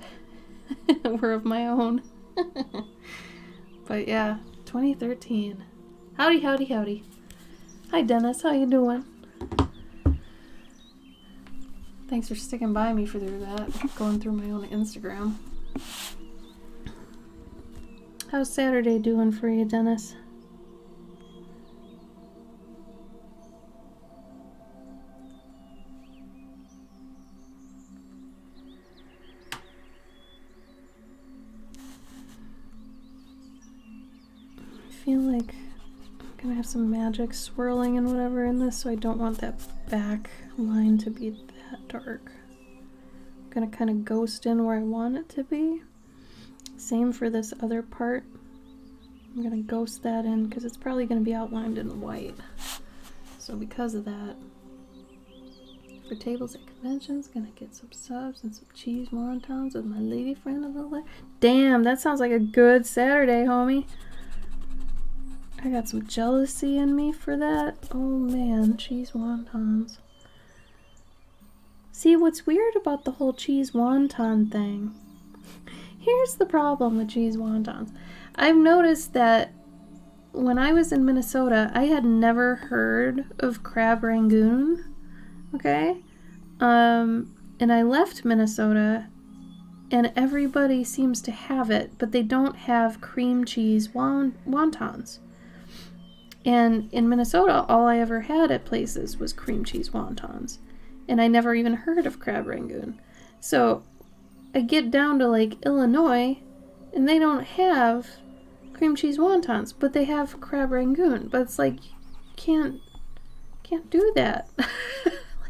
were of my own. But yeah, 2013. Howdy, howdy, howdy. Hi Dennis, how you doing? Thanks for sticking by me through that, going through my own Instagram. How's Saturday doing for you, Dennis? I feel like I'm gonna have some magic swirling and whatever in this, so I don't want that back line to be that dark. I'm gonna kind of ghost in where I want it to be. Same for this other part. I'm gonna ghost that in because it's probably gonna be outlined in white. So because of that, for tables at conventions, gonna get some subs and some cheese wontons with my lady friend of the day. Damn, that sounds like a good Saturday, homie. I got some jealousy in me for that. Oh man, cheese wontons. See, what's weird about the whole cheese wonton thing, here's the problem with cheese wontons. I've noticed that when I was in Minnesota, I had never heard of crab rangoon, okay? And I left Minnesota, and everybody seems to have it, but they don't have cream cheese wontons. And in Minnesota, all I ever had at places was cream cheese wontons. And I never even heard of crab rangoon. So I get down to like Illinois, and they don't have cream cheese wontons, but they have crab rangoon. But it's like, can't do that.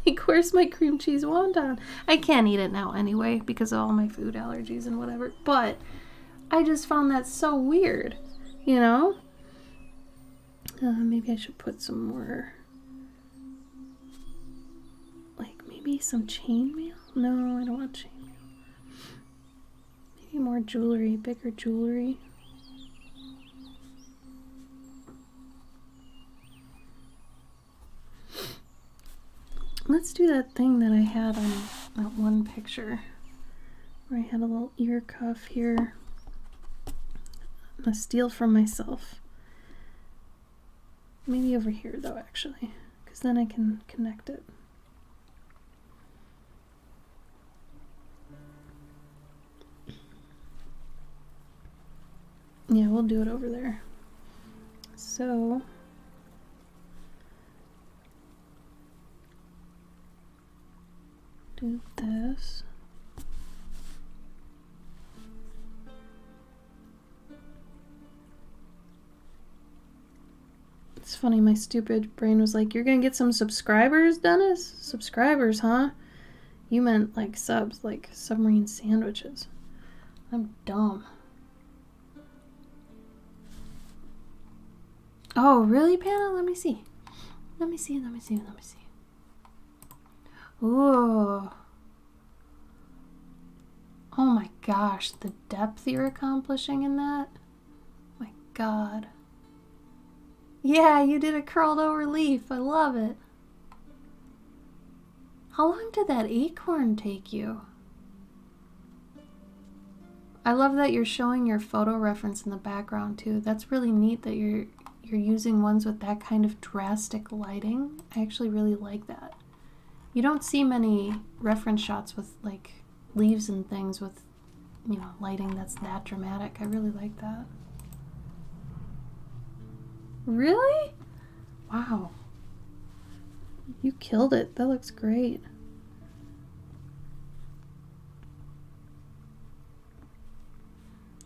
Like, where's my cream cheese wonton? I can't eat it now anyway because of all my food allergies and whatever. But I just found that so weird, you know? Maybe I should put some more, like maybe some chainmail? No, I don't want chainmail. Maybe more jewelry, bigger jewelry. Let's do that thing that I had on that one picture where I had a little ear cuff here. I'm gonna steal from myself. Maybe over here though, actually, because then I can connect it. Yeah, we'll do it over there. So do this. It's funny, my stupid brain was like, you're gonna get some subscribers, Dennis? Subscribers, huh? You meant like subs, like submarine sandwiches. I'm dumb. Oh, really, Panna? Let me see. Let me see. Ooh. Oh my gosh, the depth you're accomplishing in that. My God. Yeah, you did a curled over leaf. I love it. How long did that acorn take you? I love that you're showing your photo reference in the background too. That's really neat that you're using ones with that kind of drastic lighting. I actually really like that. You don't see many reference shots with like leaves and things with, you know, lighting that's that dramatic. I really like that. Really? Wow. You killed it. That looks great.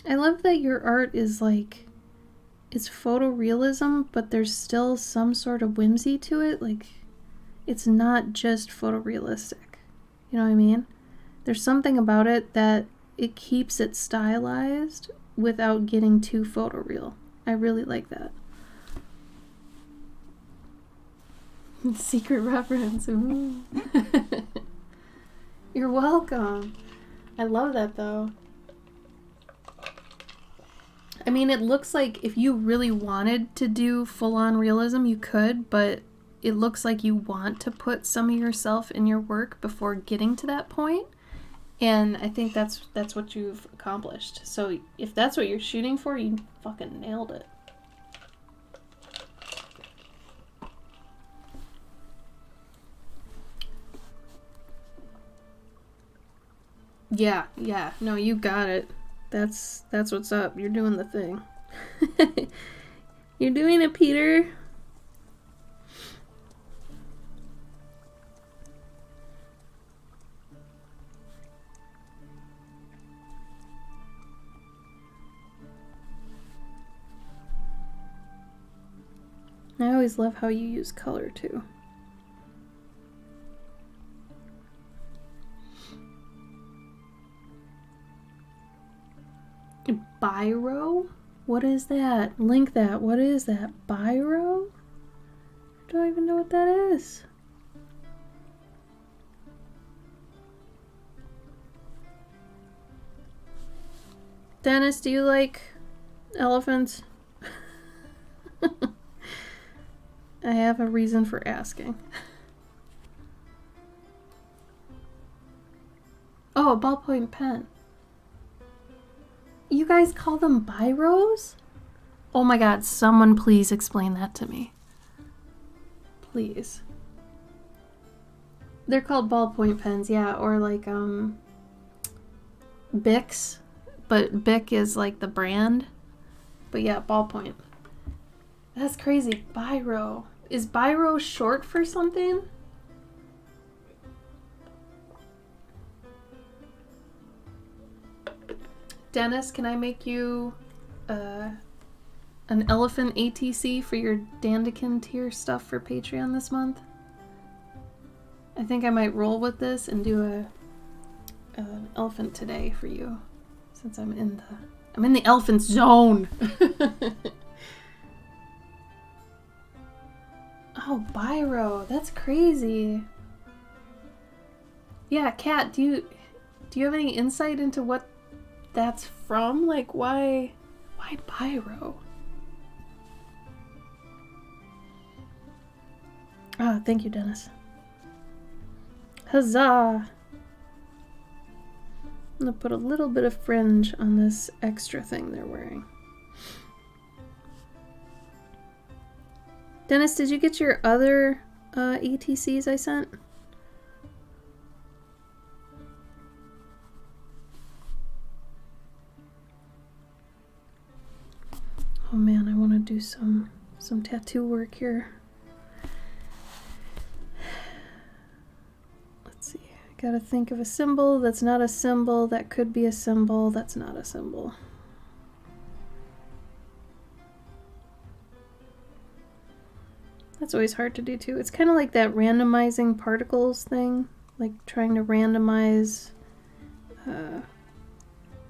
I love that your art is like, it's photorealism, but there's still some sort of whimsy to it. Like, it's not just photorealistic. You know what I mean? There's something about it that it keeps it stylized without getting too photoreal. I really like that. Secret reference. Ooh. You're welcome. I love that though. I mean, it looks like if you really wanted to do full-on realism, you could, but it looks like you want to put some of yourself in your work before getting to that point. And I think that's what you've accomplished. So if that's what you're shooting for, you fucking nailed it. Yeah, no, you got it. That's what's up. You're doing the thing. You're doing it, Peter. I always love how you use color too. Biro? What is that? Link that. What is that? Biro? I don't even know what that is. Dennis, do you like elephants? I have a reason for asking. Oh, a ballpoint pen. You guys call them biros? Oh my god, someone please explain that to me. Please. They're called ballpoint pens, yeah, or like, Bics. But Bic is like the brand. But yeah, ballpoint. That's crazy. Biro. Is biro short for something? Dennis, can I make you an elephant ATC for your Dandikin tier stuff for Patreon this month? I think I might roll with this and do an elephant today for you, since I'm in the elephant zone. Oh, biro, that's crazy. Yeah, Kat, do you have any insight into what that's from? Like, why biro? Ah, thank you, Dennis. Huzzah! I'm gonna put a little bit of fringe on this extra thing they're wearing. Dennis, did you get your other ETCs I sent? Oh man, I want to do some tattoo work here. Let's see. I gotta think of a symbol that's not a symbol, that could be a symbol, that's not a symbol. That's always hard to do too. It's kind of like that randomizing particles thing, like trying to randomize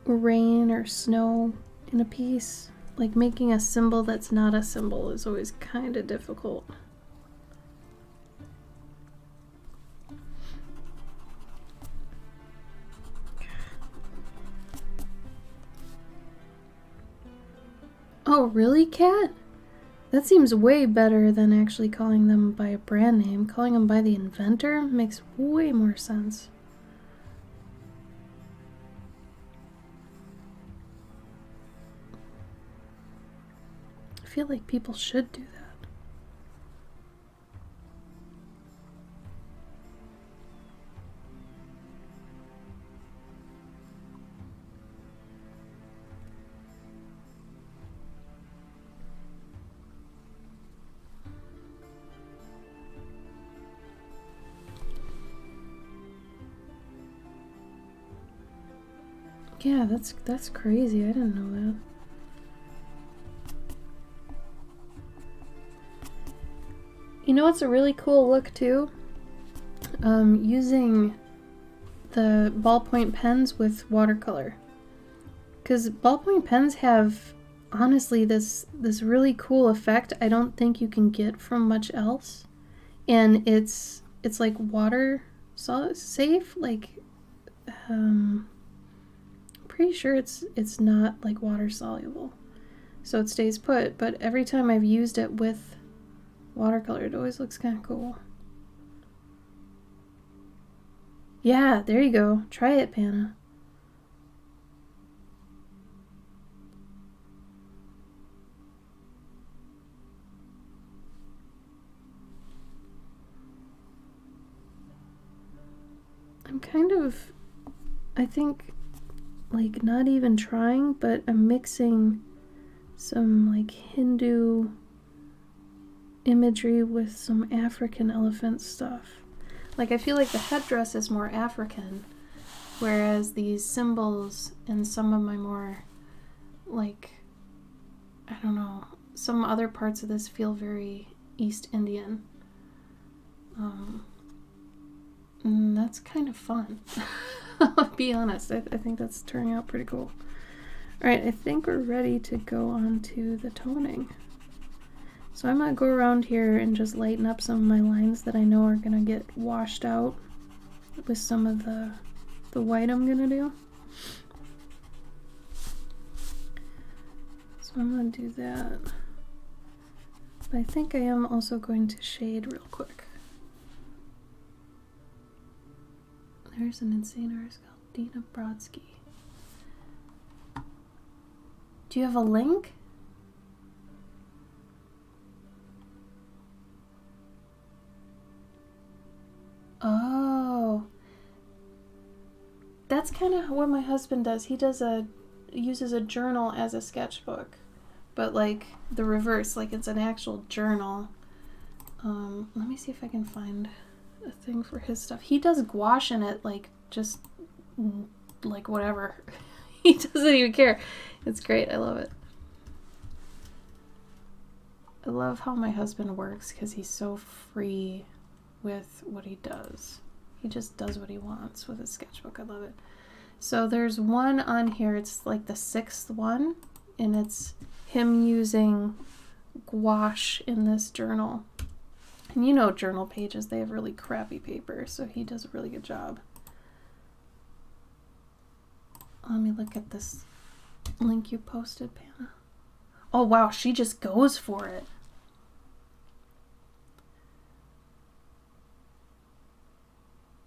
rain or snow in a piece. Like making a symbol that's not a symbol is always kind of difficult. Oh, really, Kat? That seems way better than actually calling them by a brand name. Calling them by the inventor makes way more sense. I feel like people should do that. Yeah, that's crazy. I didn't know that. You know what's a really cool look too? Using the ballpoint pens with watercolor. Because ballpoint pens have, honestly, this really cool effect I don't think you can get from much else. And it's like water safe. Like, pretty sure it's not like water soluble. So it stays put, but every time I've used it with watercolor, it always looks kind of cool. Yeah, there you go. Try it, Panna. I'm kind of, I think, like, not even trying, but I'm mixing some, like, Hindu imagery with some African elephant stuff. Like, I feel like the headdress is more African, whereas these symbols and some of my more, like, I don't know, some other parts of this feel very East Indian. And that's kind of fun. I'll be honest, I think that's turning out pretty cool. Alright, I think we're ready to go on to the toning. So I'm gonna go around here and just lighten up some of my lines that I know are gonna get washed out with some of the white I'm gonna do. So I'm gonna do that. But I think I am also going to shade real quick. There's an insane artist called Dina Brodsky. Do you have a link? Oh. That's kind of what my husband does. He uses a journal as a sketchbook. But like the reverse, like it's an actual journal. Let me see if I can find a thing for his stuff. He does gouache in it, like just like whatever. He doesn't even care. It's great. I love it. I love how my husband works because he's so free with what he does. He just does what he wants with his sketchbook. I love it. So there's one on here. It's like the 6th one, and it's him using gouache in this journal. And you know journal pages, they have really crappy paper, so he does a really good job. Let me look at this link you posted, Panna. Oh wow, she just goes for it.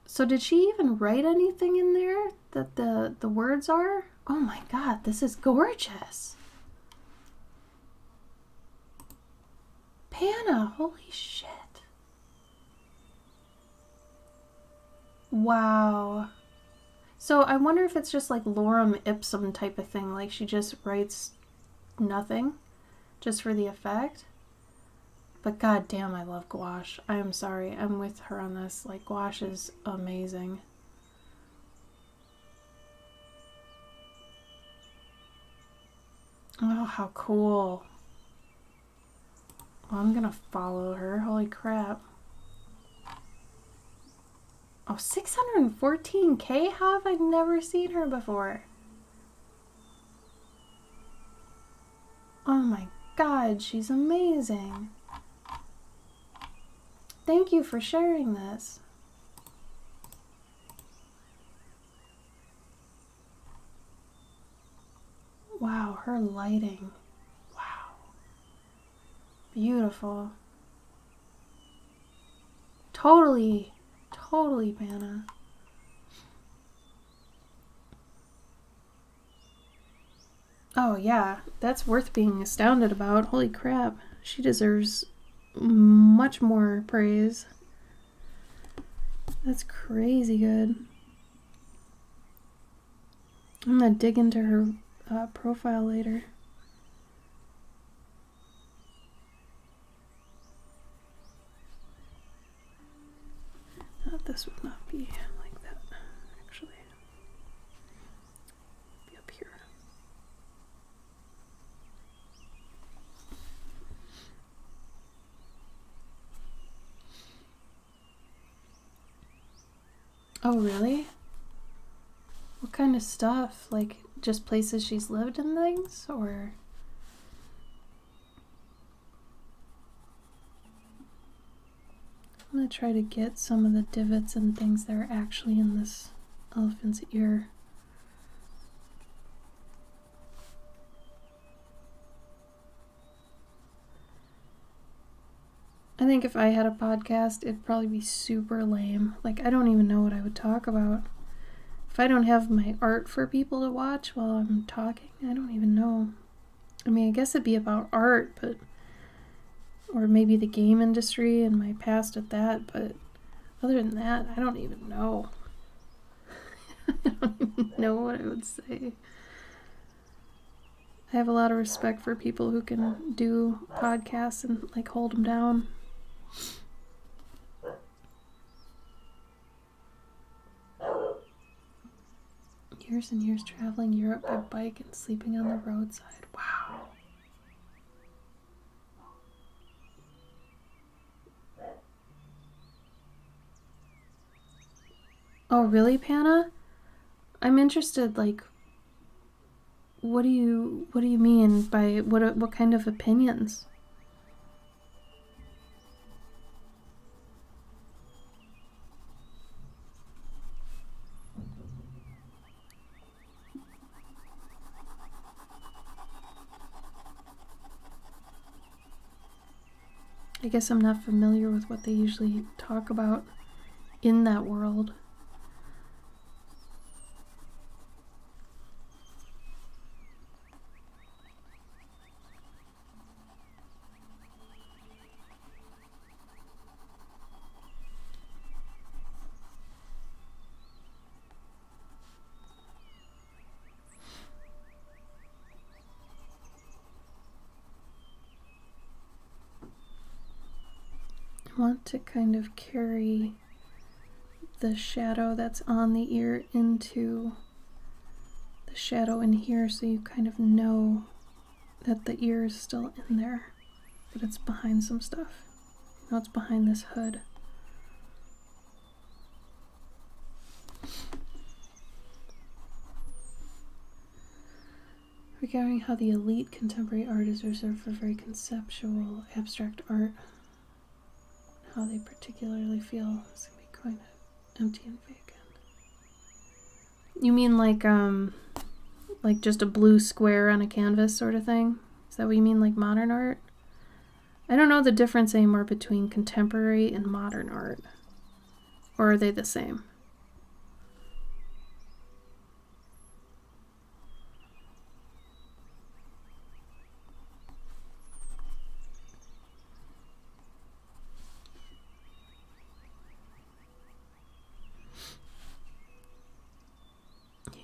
So did she even write anything in there that the words are? Oh my god, this is gorgeous. Panna, holy shit. Wow. So I wonder if it's just like lorem ipsum type of thing, like she just writes nothing just for the effect. But god damn, I love gouache. I am sorry, I'm with her on this. Like, gouache is amazing. Oh, how cool. Well, I'm gonna follow her. Holy crap. Oh, 614K? How have I never seen her before? Oh my god, she's amazing. Thank you for sharing this. Wow, her lighting. Wow. Beautiful. Totally, Panna. Oh yeah, that's worth being astounded about. Holy crap. She deserves much more praise. That's crazy good. I'm gonna dig into her profile later. This would not be like that, actually. Oh, really? What kind of stuff? Like, just places she's lived and things? Or... I'm gonna try to get some of the divots and things that are actually in this elephant's ear. I think if I had a podcast, it'd probably be super lame. Like, I don't even know what I would talk about. If I don't have my art for people to watch while I'm talking, I don't even know. I mean, I guess it'd be about art, but... or maybe the game industry and my past at that, but other than that, I don't even know. I don't even know what I would say. I have a lot of respect for people who can do podcasts and, like, hold them down. Years and years traveling Europe by bike and sleeping on the roadside. Wow. Oh, really, Panna? I'm interested, like, what do you mean by what kind of opinions? I guess I'm not familiar with what they usually talk about in that world. I want to kind of carry the shadow that's on the ear into the shadow in here, so you kind of know that the ear is still in there, but it's behind some stuff. Now it's behind this hood. Regarding how the elite contemporary art is reserved for very conceptual, abstract art, how they particularly feel is going to be kind of empty and vacant. You mean like just a blue square on a canvas sort of thing? Is that what you mean, like modern art? I don't know the difference anymore between contemporary and modern art. Or are they the same?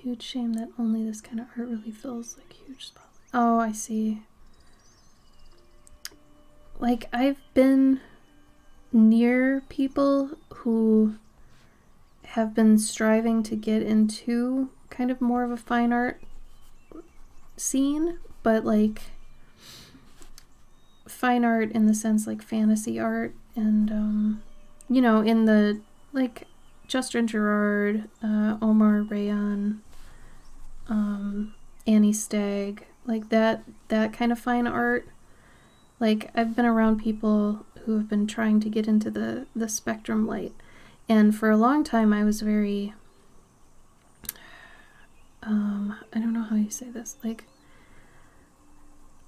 Huge shame that only this kind of art really feels like huge spotlight. Oh, I see. Like, I've been near people who have been striving to get into kind of more of a fine art scene, but like fine art in the sense like fantasy art and you know, in the like Justin Gerard, Omar Rayon, Annie Stagg, like that kind of fine art. Like, I've been around people who have been trying to get into the spectrum light, and for a long time I was very I don't know how you say this, like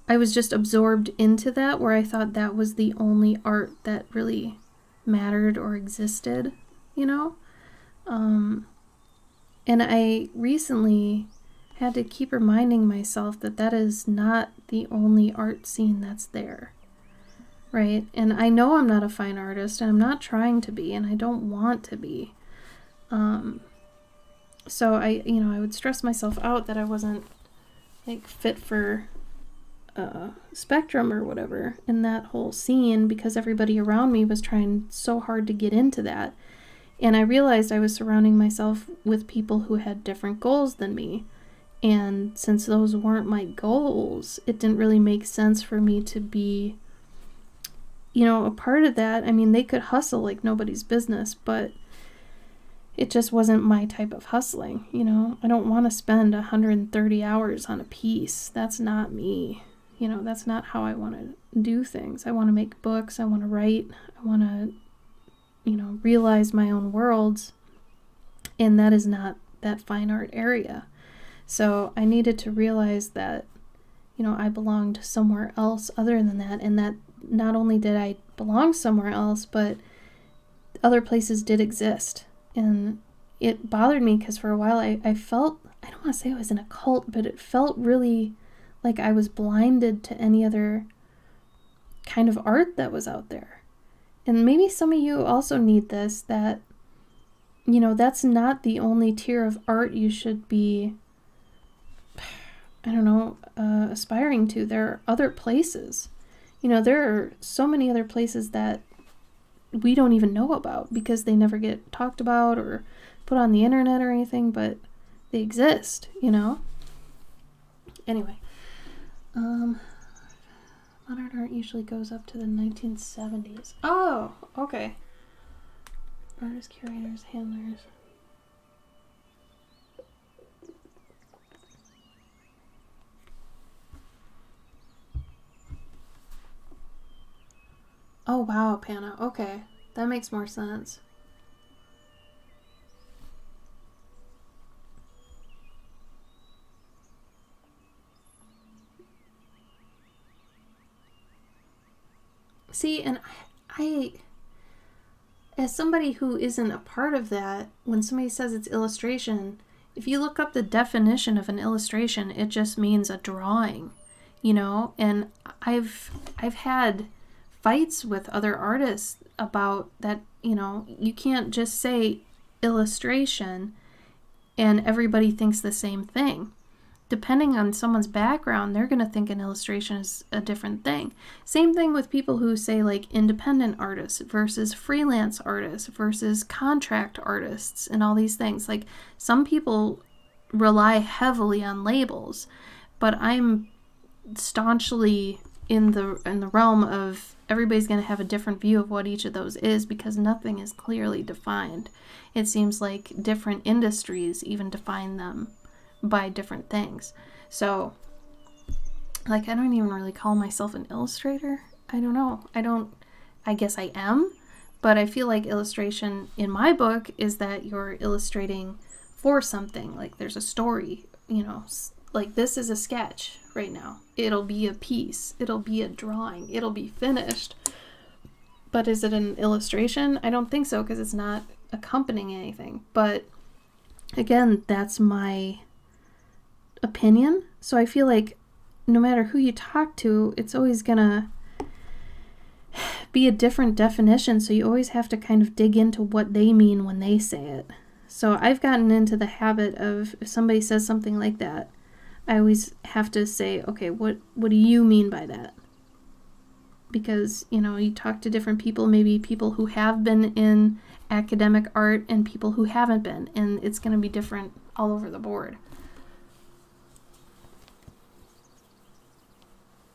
I was just absorbed into that, where I thought that was the only art that really mattered or existed, you know? And I recently had to keep reminding myself that that is not the only art scene that's there, right? And I know I'm not a fine artist, and I'm not trying to be, and I don't want to be. So I would stress myself out that I wasn't like fit for spectrum or whatever in that whole scene, because everybody around me was trying so hard to get into that. And I realized I was surrounding myself with people who had different goals than me. And since those weren't my goals, it didn't really make sense for me to be, you know, a part of that. I mean, they could hustle like nobody's business, but it just wasn't my type of hustling, you know? I don't want to spend 130 hours on a piece. That's not me. You know, that's not how I want to do things. I want to make books. I want to write. I want to, you know, realize my own worlds. And that is not that fine art area. So I needed to realize that, you know, I belonged somewhere else other than that. And that not only did I belong somewhere else, but other places did exist. And it bothered me because for a while I felt, I don't want to say I was in a cult, but it felt really like I was blinded to any other kind of art that was out there. And maybe some of you also need this, that, you know, that's not the only tier of art you should be, I don't know, aspiring to. There are other places. You know, there are so many other places that we don't even know about because they never get talked about or put on the internet or anything, but they exist, you know? Anyway, modern art usually goes up to the 1970s. Oh, okay. Artists, curators, handlers. Oh, wow, Panna. Okay. That makes more sense. See, and I, as somebody who isn't a part of that, when somebody says it's illustration, if you look up the definition of an illustration, it just means a drawing, you know? And I've had fights with other artists about that, you know, you can't just say illustration and everybody thinks the same thing. Depending on someone's background, they're going to think an illustration is a different thing. Same thing with people who say like independent artists versus freelance artists versus contract artists and all these things. Like some people rely heavily on labels, but I'm staunchly in the realm of everybody's going to have a different view of what each of those is because nothing is clearly defined. It seems like different industries even define them by different things. So, like, I don't even really call myself an illustrator. I don't know. I guess I am, but I feel like illustration in my book is that you're illustrating for something. Like, there's a story, you know, like this is a sketch right now. It'll be a piece. It'll be a drawing. It'll be finished. But is it an illustration? I don't think so because it's not accompanying anything. But again, that's my opinion. So I feel like no matter who you talk to, it's always gonna be a different definition. So you always have to kind of dig into what they mean when they say it. So I've gotten into the habit of if somebody says something like that, I always have to say, okay, what do you mean by that? Because, you know, you talk to different people, maybe people who have been in academic art and people who haven't been, and it's going to be different all over the board.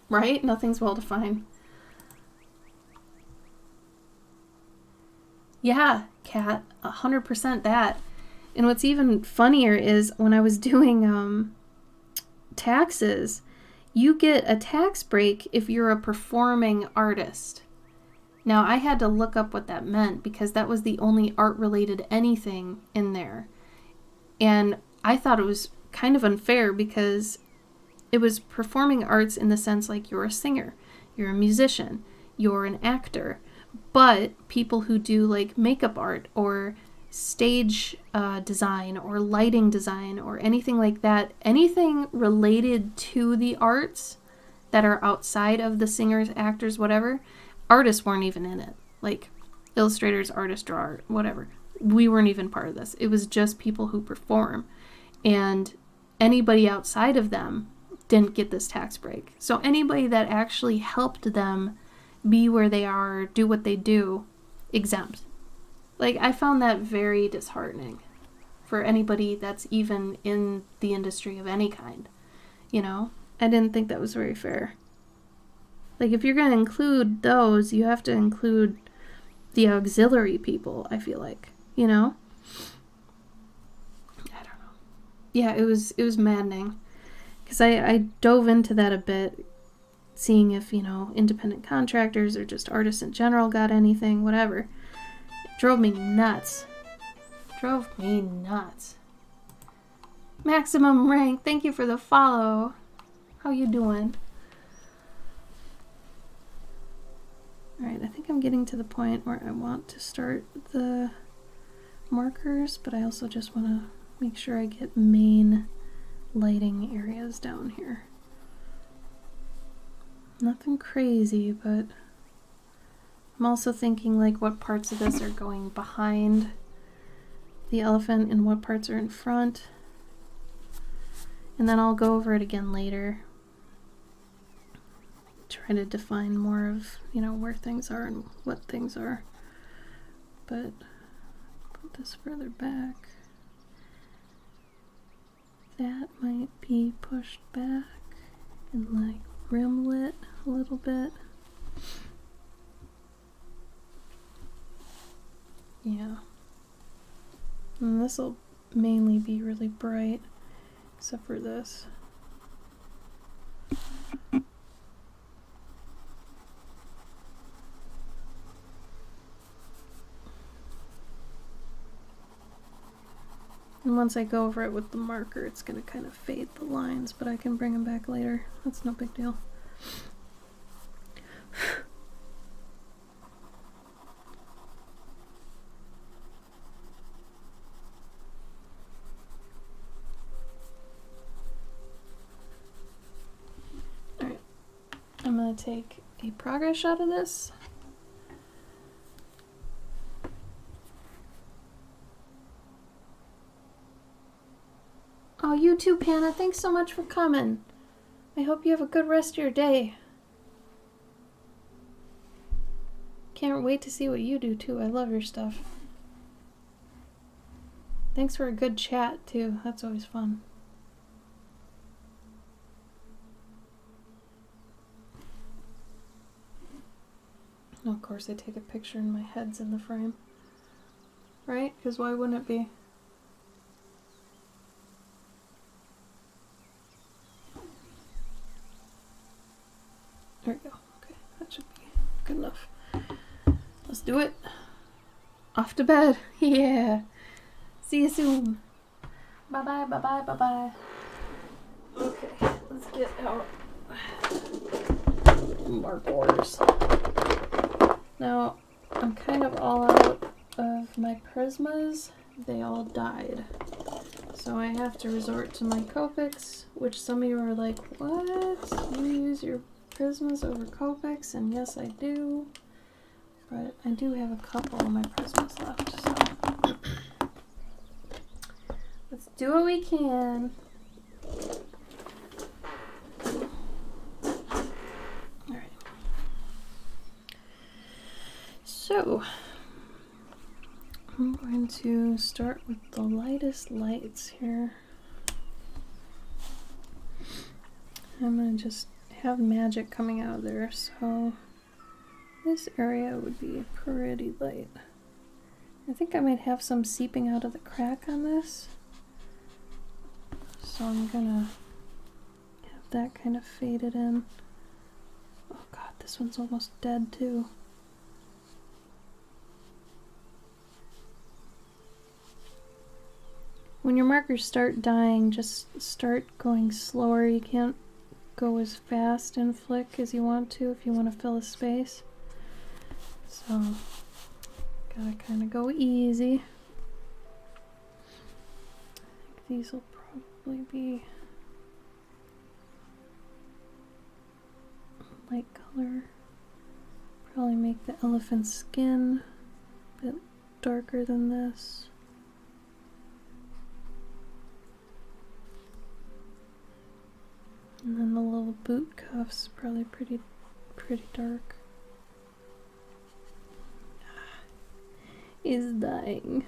Right? Nothing's well defined. Yeah, Kat, 100% that. And what's even funnier is when I was doing taxes, you get a tax break if you're a performing artist. Now, I had to look up what that meant because that was the only art-related anything in there. And I thought it was kind of unfair because it was performing arts in the sense like you're a singer, you're a musician, you're an actor. But people who do like makeup art or stage design or lighting design or anything like that, anything related to the arts that are outside of the singers, actors, whatever, artists weren't even in it. Like illustrators, artists, draw art, whatever. We weren't even part of this. It was just people who perform. And anybody outside of them didn't get this tax break. So anybody that actually helped them be where they are, do what they do, exempt. Like, I found that very disheartening for anybody that's even in the industry of any kind. You know? I didn't think that was very fair. Like, if you're going to include those, you have to include the auxiliary people, I feel like. You know? yeah, it was maddening. Because I dove into that a bit, seeing if, independent contractors or just artists in general got anything, whatever. It drove me nuts. Maximum rank, thank you for the follow. How you doing? Alright, I think I'm getting to the point where I want to start the markers, but I also just want to make sure I get main lighting areas down here. Nothing crazy, but I'm also thinking like what parts of this are going behind the elephant and what parts are in front. And then I'll go over it again later. Try to define more of, where things are and what things are. But put this further back. That might be pushed back and like rim lit a little bit. Yeah. And this will mainly be really bright, except for this. And once I go over it with the marker, it's going to kind of fade the lines, but I can bring them back later. That's no big deal. Alright, I'm going to take a progress shot of this. Oh, you too, Panna. Thanks so much for coming. I hope you have a good rest of your day. Can't wait to see what you do, too. I love your stuff. Thanks for a good chat, too. That's always fun. Oh, of course, I take a picture and my head's in the frame. Right? Because why wouldn't it be? There we go. Okay, that should be good enough. Let's do it. Off to bed. Yeah. See you soon. Bye-bye, bye-bye, bye-bye. Okay, let's get our markers. Now, I'm kind of all out of my prismas. They all died. So I have to resort to my Copics, which some of you are like, what? You use your prismas over Copics? And yes, I do. But I do have a couple of my prismas left, so let's do what we can. Alright. So, I'm going to start with the lightest lights here. I'm going to just have magic coming out of there, so this area would be pretty light. I think I might have some seeping out of the crack on this, so I'm gonna have that kind of faded in. Oh god, this one's almost dead too. When your markers start dying, just start going slower. You can't go as fast in flick as you want to if you want to fill a space. So, gotta kind of go easy. I think these will probably be light color. Probably make the elephant's skin a bit darker than this. And then the little boot cuffs, probably pretty dark. Is dying.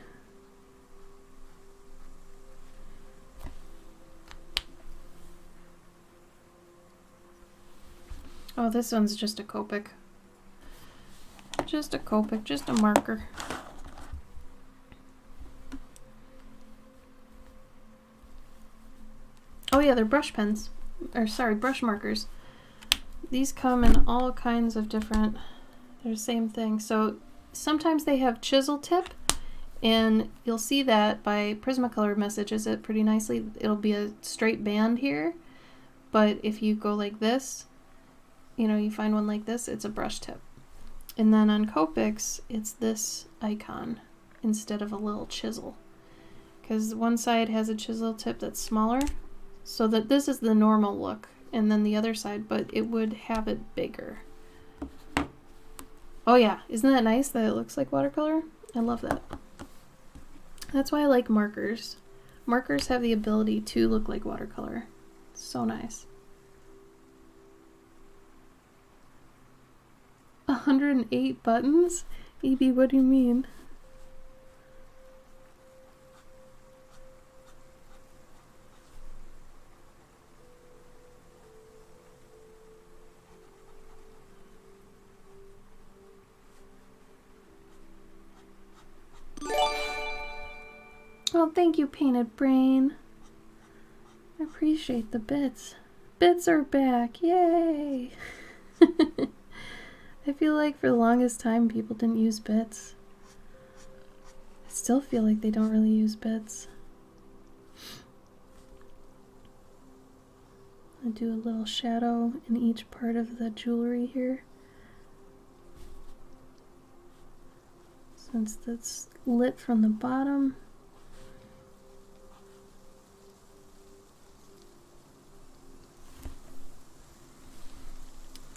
Oh, this one's just a Copic. Just a Copic, just a marker. yeah, they're brush pens. Or sorry, brush markers. These come in all kinds of different, they're the same thing. So sometimes they have chisel tip, and you'll see that by Prismacolor messages it pretty nicely. It'll be a straight band here, but if you go like this, you know, you find one like this, it's a brush tip. And then on Copics, it's this icon instead of a little chisel. Because one side has a chisel tip that's smaller, so that this is the normal look, and then the other side, but it would have it bigger. Oh yeah, isn't that nice that it looks like watercolor? I love that. That's why I like markers. Markers have the ability to look like watercolor. It's so nice. 108 buttons? EB, what do you mean? Oh, thank you, Painted Brain. I appreciate the bits. Bits are back. Yay! I feel like for the longest time people didn't use bits. I still feel like they don't really use bits. I do a little shadow in each part of the jewelry here. Since that's lit from the bottom.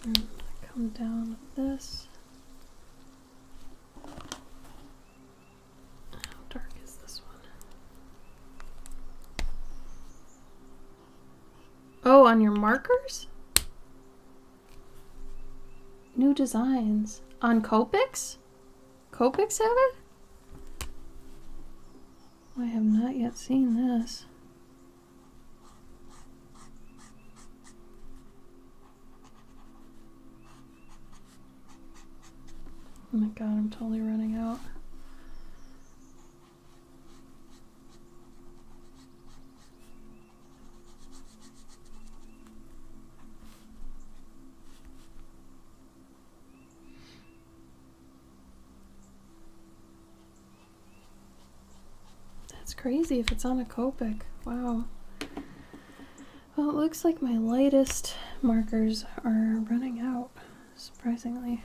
And come down with this. How dark is this one? Oh, on your markers? New designs. On Copics? Copics have it? I have not yet seen this. Oh my god, I'm totally running out. That's crazy if it's on a Copic. Wow. Well, it looks like my lightest markers are running out, surprisingly.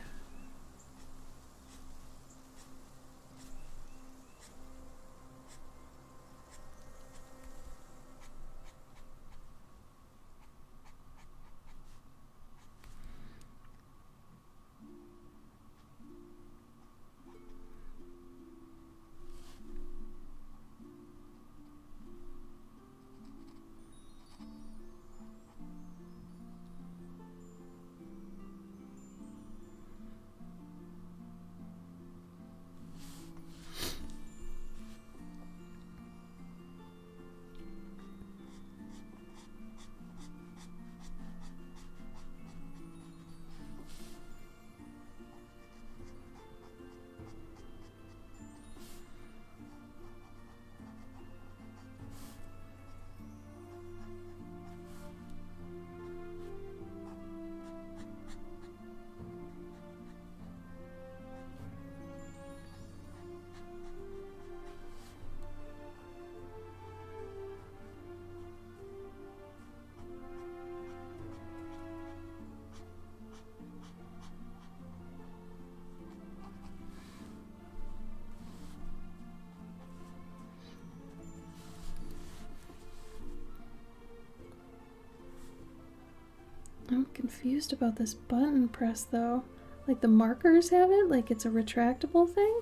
I'm confused about this button press though. Like the markers have it? Like it's a retractable thing?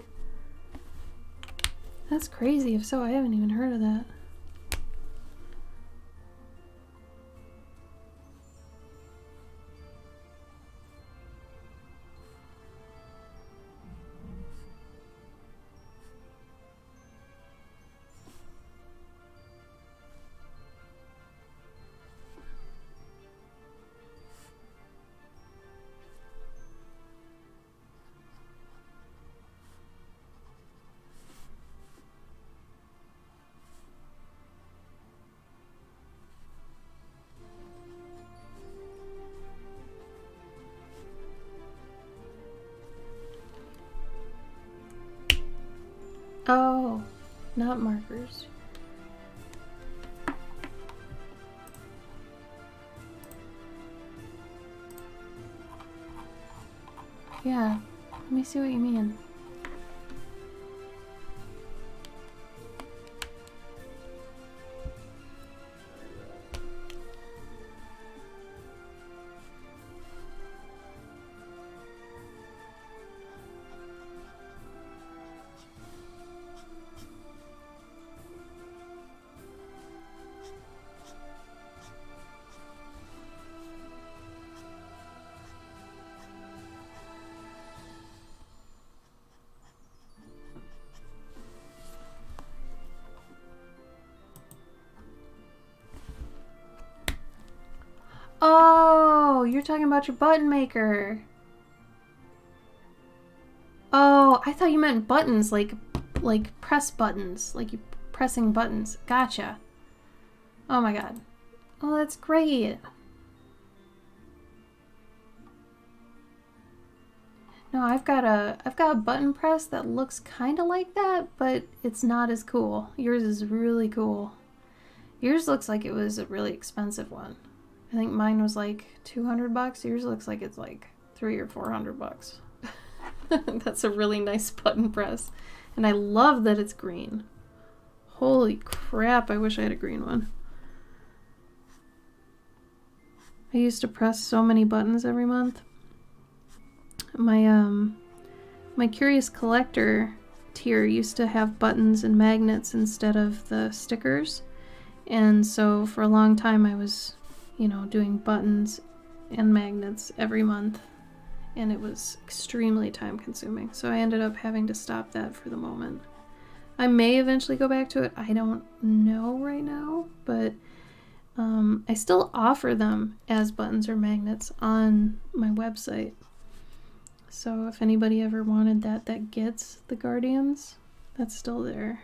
That's crazy. If so, I haven't even heard of that. Oh, not markers. Yeah, let me see what you mean. Oh, you're talking about your button maker. Oh, I thought you meant buttons, like press buttons, like you pressing buttons. Gotcha. Oh my god. Oh, that's great. No, I've got a button press that looks kind of like that, but it's not as cool. Yours is really cool. Yours looks like it was a really expensive one. I think mine was like $200. Yours looks like it's like $300 or $400. That's a really nice button press. And I love that it's green. Holy crap, I wish I had a green one. I used to press so many buttons every month. My Curious Collector tier used to have buttons and magnets instead of the stickers. And so for a long time I was, you know, doing buttons and magnets every month. And it was extremely time consuming. So I ended up having to stop that for the moment. I may eventually go back to it. I don't know right now, but I still offer them as buttons or magnets on my website. So if anybody ever wanted that gets the Guardians, that's still there.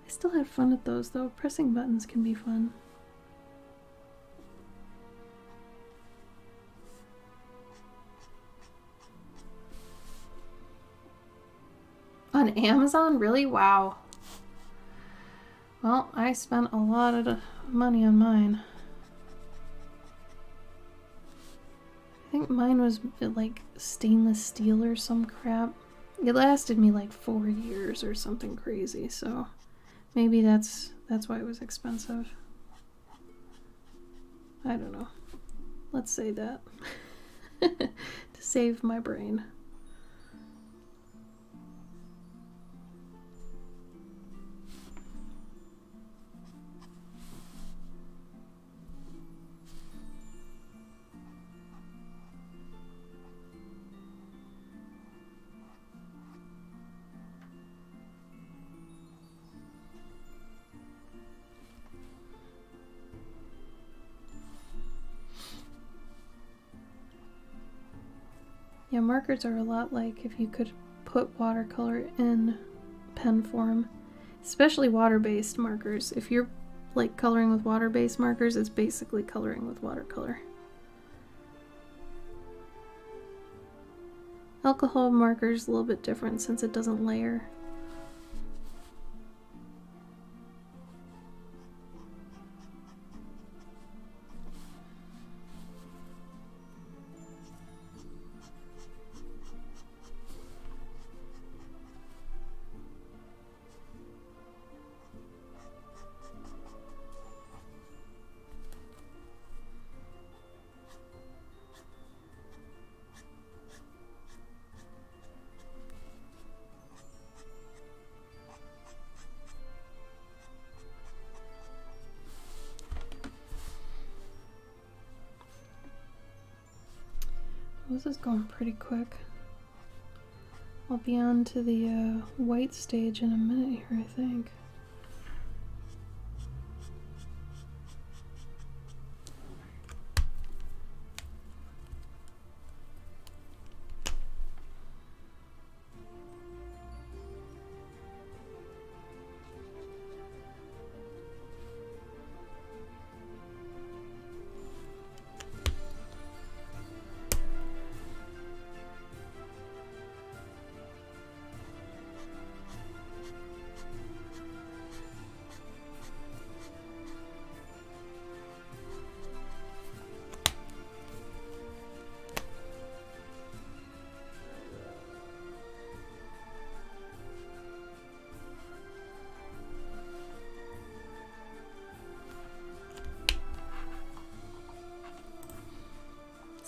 I still had fun with those though. Pressing buttons can be fun. On Amazon? Really? Wow. Well, I spent a lot of money on mine. I think mine was like stainless steel or some crap. It lasted me like 4 years or something crazy, so maybe that's why it was expensive. I don't know. Let's say that. To save my brain. Yeah, markers are a lot like if you could put watercolor in pen form, especially water-based markers. If you're like coloring with water-based markers, it's basically coloring with watercolor. Alcohol marker is a little bit different since it doesn't layer. This is going pretty quick. I'll be on to the white stage in a minute here, I think.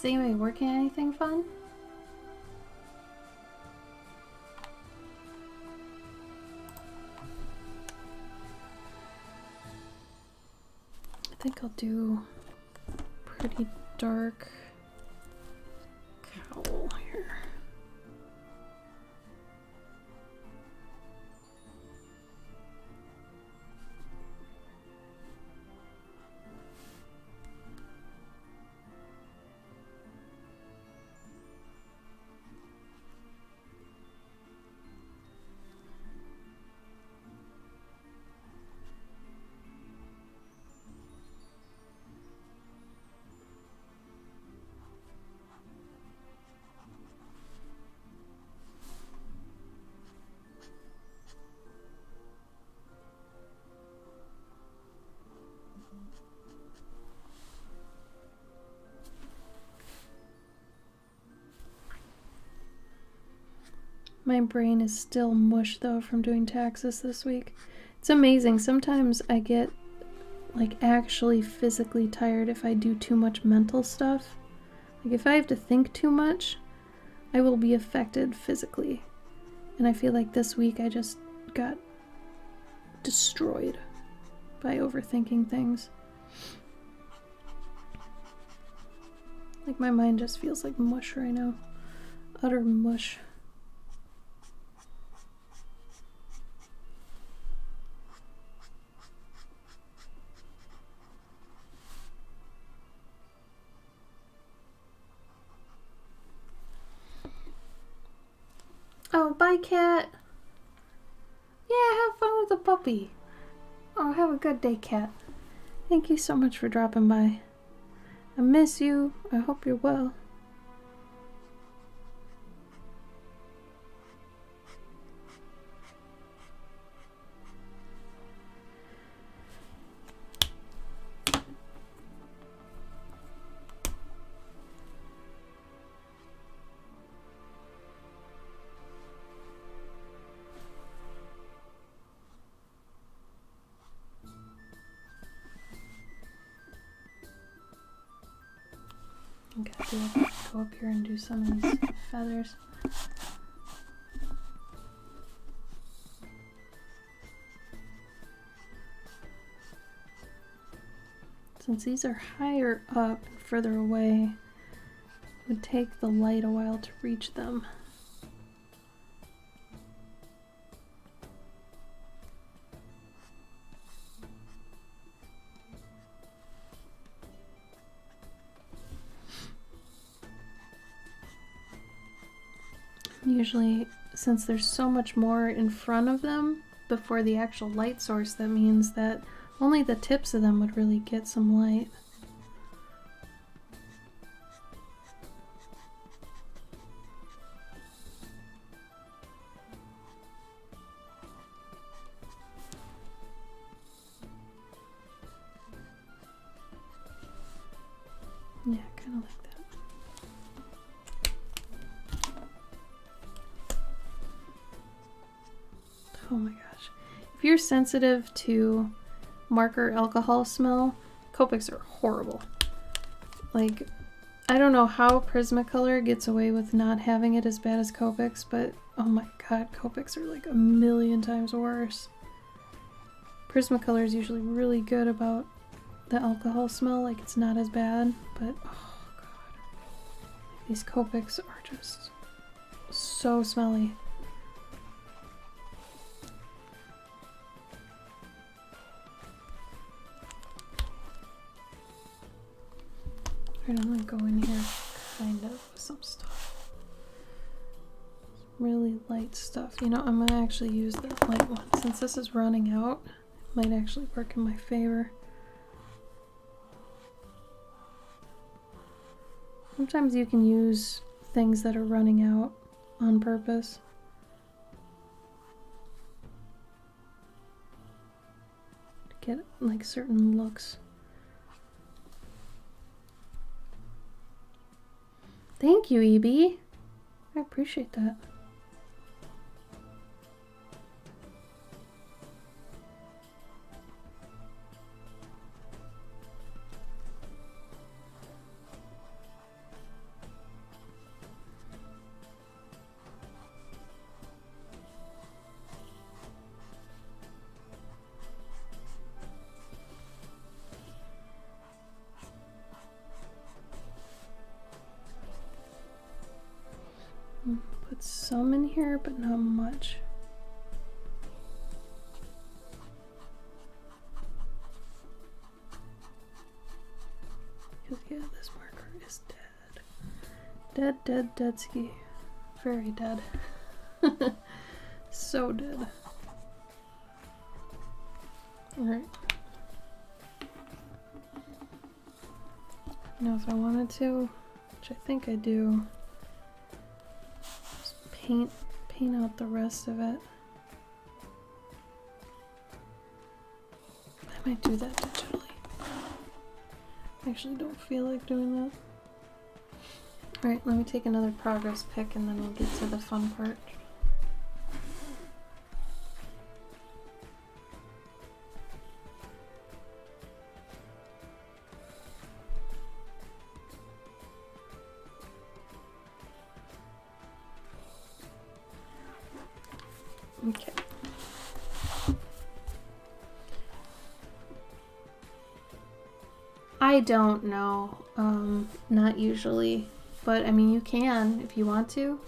Is anybody working on anything fun? I think I'll do pretty dark cowl here. My brain is still mush though from doing taxes this week. It's amazing. Sometimes I get like actually physically tired if I do too much mental stuff. Like if I have to think too much, I will be affected physically. And I feel like this week I just got destroyed by overthinking things. Like my mind just feels like mush right now. Utter mush. Oh, bye, cat. Yeah, have fun with the puppy. Oh, have a good day, cat. Thank you so much for dropping by. I miss you. I hope you're well. Okay, go up here and do some of these feathers. Since these are higher up and further away, it would take the light a while to reach them. Usually, since there's so much more in front of them before the actual light source, that means that only the tips of them would really get some light. Yeah, kind of like that. Oh my gosh. If you're sensitive to marker alcohol smell, Copics are horrible. Like, I don't know how Prismacolor gets away with not having it as bad as Copics, but oh my god, Copics are like a million times worse. Prismacolor is usually really good about the alcohol smell, like it's not as bad, but oh god. These Copics are just so smelly. Alright, I'm gonna go in here kind of with some stuff. Really light stuff. You know, I'm gonna actually use the light one. Since this is running out, it might actually work in my favor. Sometimes you can use things that are running out on purpose. To get like certain looks. Thank you, EB. I appreciate that. put some in here, but not much. Because, yeah, this marker is dead. Dead, dead, dead ski. Very dead. So dead. Alright. Now if I wanted to, which I think I do, just paint out the rest of it. I might do that digitally. I actually don't feel like doing that. Alright, let me take another progress pick and then we'll get to the fun part. Okay. I don't know. Not usually. But I mean, you can if you want to.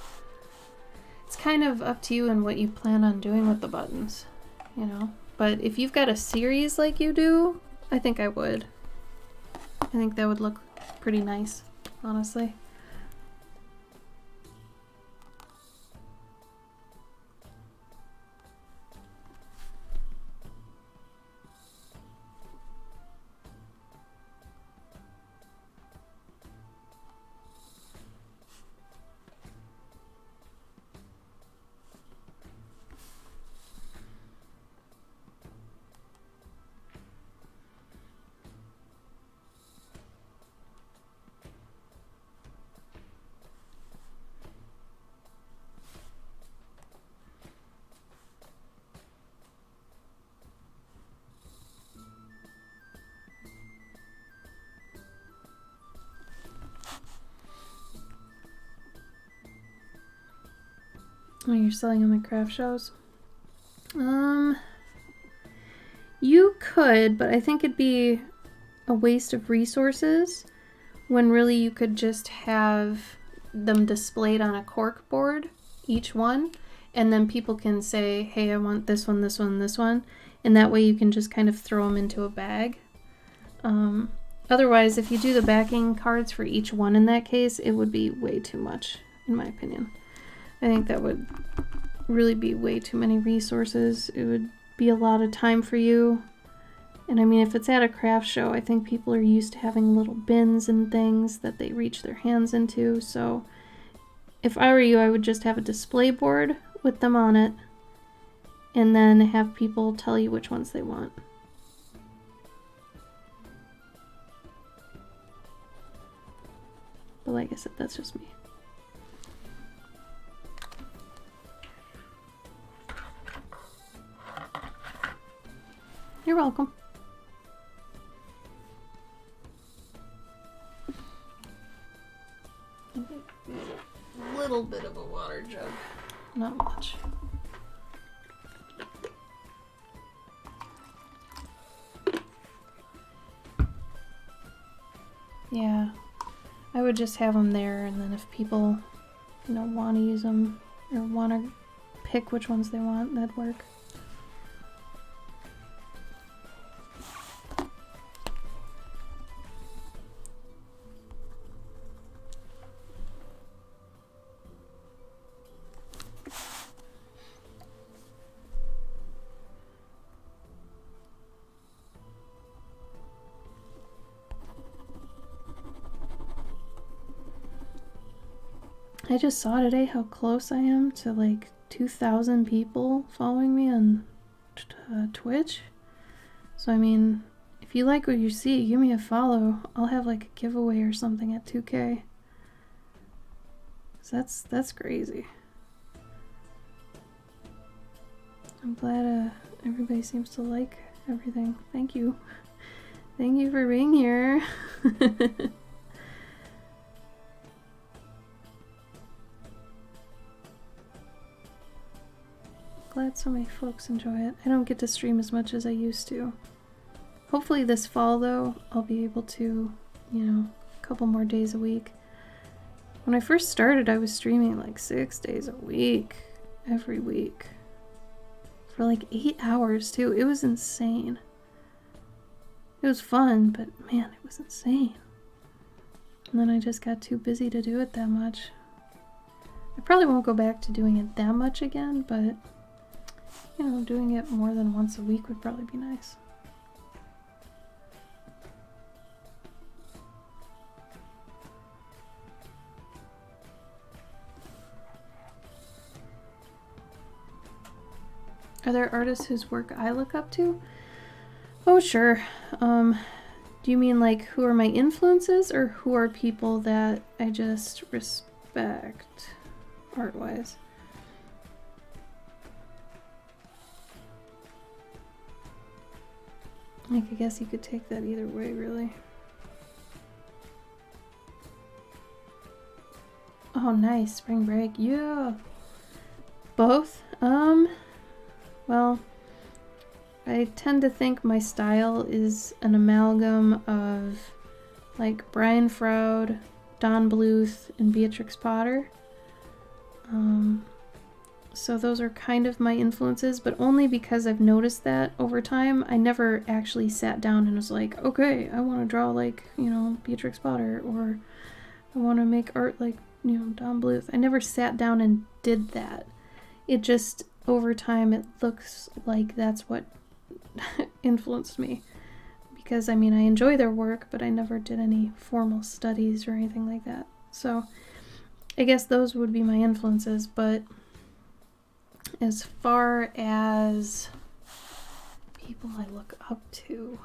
It's kind of up to you and what you plan on doing with the buttons, you know? But if you've got a series like you do, I think I would. I think that would look pretty nice, honestly. Oh, you're selling them at craft shows? You could, but I think it'd be a waste of resources when really you could just have them displayed on a cork board, each one, and then people can say, hey, I want this one, this one, this one, and that way you can just kind of throw them into a bag. Otherwise, if you do the backing cards for each one in that case, it would be way too much, in my opinion. I think that would really be way too many resources. It would be a lot of time for you. And I mean, if it's at a craft show, I think people are used to having little bins and things that they reach their hands into. So if I were you, I would just have a display board with them on it and then have people tell you which ones they want. But like I said, that's just me. You're welcome. A little bit of a water jug, not much. Yeah, I would just have them there, and then if people, you know, want to use them or want to pick which ones they want, that'd work. I just saw today how close I am to like 2,000 people following me on Twitch. So I mean, if you like what you see, give me a follow. I'll have like a giveaway or something at 2K. So that's crazy. I'm glad everybody seems to like everything. Thank you. Thank you for being here. Glad so many folks enjoy it. I don't get to stream as much as I used to. Hopefully this fall though, I'll be able to, you know, a couple more days a week. When I first started, I was streaming like 6 days a week, every week, for like 8 hours too. It was insane. It was fun, but man, it was insane. And then I just got too busy to do it that much. I probably won't go back to doing it that much again, but you know, doing it more than once a week would probably be nice. Are there artists whose work I look up to? Oh, sure. Do you mean like who are my influences, or who are people that I just respect art-wise? Like, I guess you could take that either way, really. Oh, nice. Spring break. Yeah. Both? Well, I tend to think my style is an amalgam of like Brian Froud, Don Bluth, and Beatrix Potter. So those are kind of my influences, but only because I've noticed that over time. I never actually sat down and was like, okay, I want to draw like, you know, Beatrix Potter, or I want to make art like, you know, Don Bluth. I never sat down and did that. It just, over time, it looks like that's what influenced me. Because, I mean, I enjoy their work, but I never did any formal studies or anything like that. So, I guess those would be my influences, but as far as people I look up to,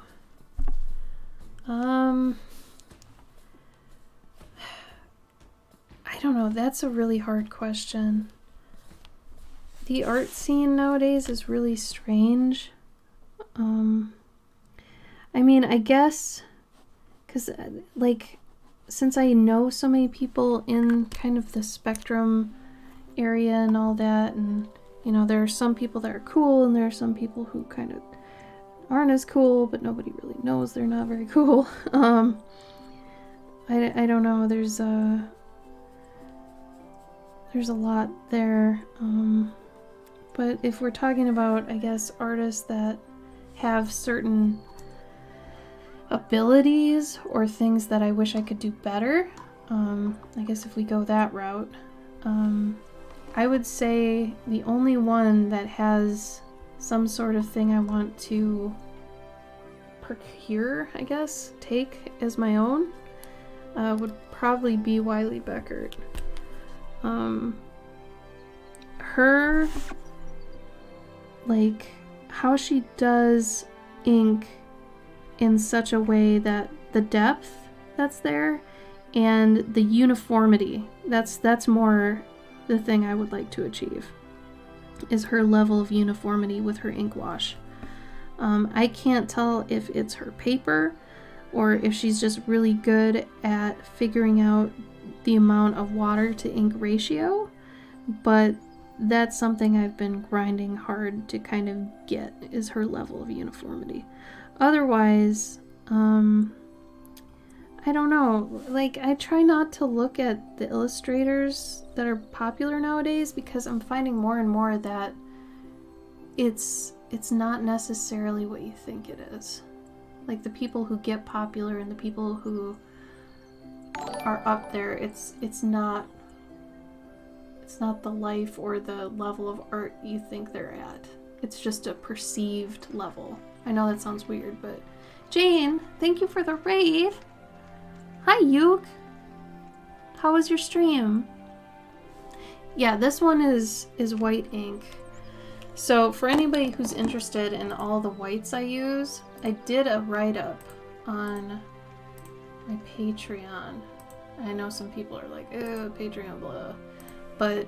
I don't know. That's a really hard question. The art scene nowadays is really strange. I mean, I guess, because, like, since I know so many people in kind of the spectrum area and all that, and, you know, there are some people that are cool, and there are some people who kind of aren't as cool, but nobody really knows they're not very cool. I don't know. There's a lot there. But if we're talking about, I guess, artists that have certain abilities or things that I wish I could do better, I guess if we go that route, I would say the only one that has some sort of thing I want to procure, I guess, take as my own, would probably be Wiley Beckert. Her, like, how she does ink in such a way that the depth that's there and the uniformity, that's more the thing I would like to achieve, is her level of uniformity with her ink wash. I can't tell if it's her paper or if she's just really good at figuring out the amount of water to ink ratio, but that's something I've been grinding hard to kind of get, is her level of uniformity. Otherwise, I don't know. Like, I try not to look at the illustrators that are popular nowadays, because I'm finding more and more that it's not necessarily what you think it is. Like, the people who get popular and the people who are up there, it's not the life or the level of art you think they're at. It's just a perceived level. I know that sounds weird, but Jane, thank you for the raid. Hi, Yuke. How was your stream? Yeah, this one is white ink. So for anybody who's interested in all the whites I use, I did a write-up on my Patreon. I know some people are like, oh, Patreon, blah. But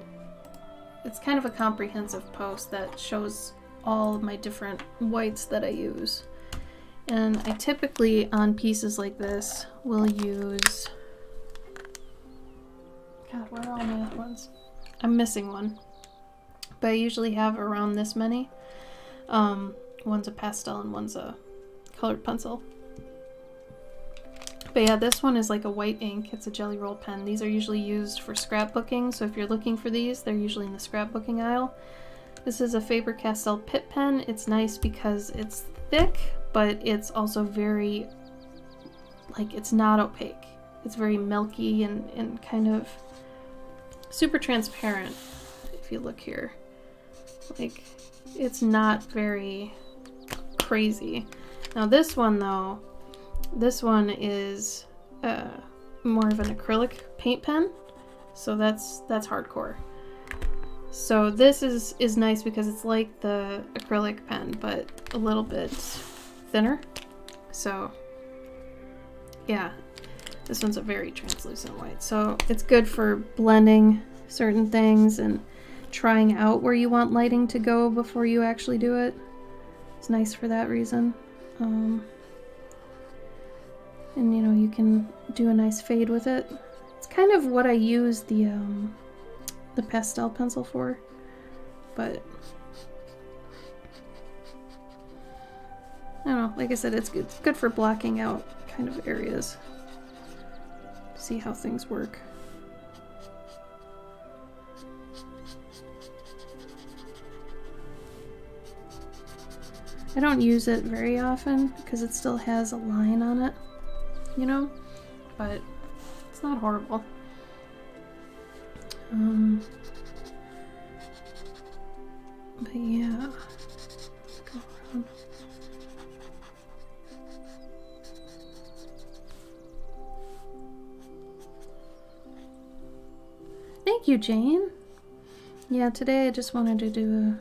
it's kind of a comprehensive post that shows all of my different whites that I use. And I typically, on pieces like this, will use... God, where are all my other ones? I'm missing one. But I usually have around this many. One's a pastel and one's a colored pencil. But yeah, this one is like a white ink. It's a Jelly Roll pen. These are usually used for scrapbooking, so if you're looking for these, they're usually in the scrapbooking aisle. This is a Faber-Castell Pitt pen. It's nice because it's thick, but it's also very, like, it's not opaque. It's very milky and kind of super transparent, if you look here. Like, it's not very crazy. Now this one, though, this one is more of an acrylic paint pen, so that's hardcore. So this is nice because it's like the acrylic pen, but a little bit thinner. So yeah, this one's a very translucent white. So it's good for blending certain things and trying out where you want lighting to go before you actually do it. It's nice for that reason. And you know, you can do a nice fade with it. It's kind of what I use the pastel pencil for, but I don't know, like I said, it's good for blocking out kind of areas. See how things work. I don't use it very often because it still has a line on it, you know, but it's not horrible. But yeah, let's go around. Thank you, Jane. Yeah, today I just wanted to do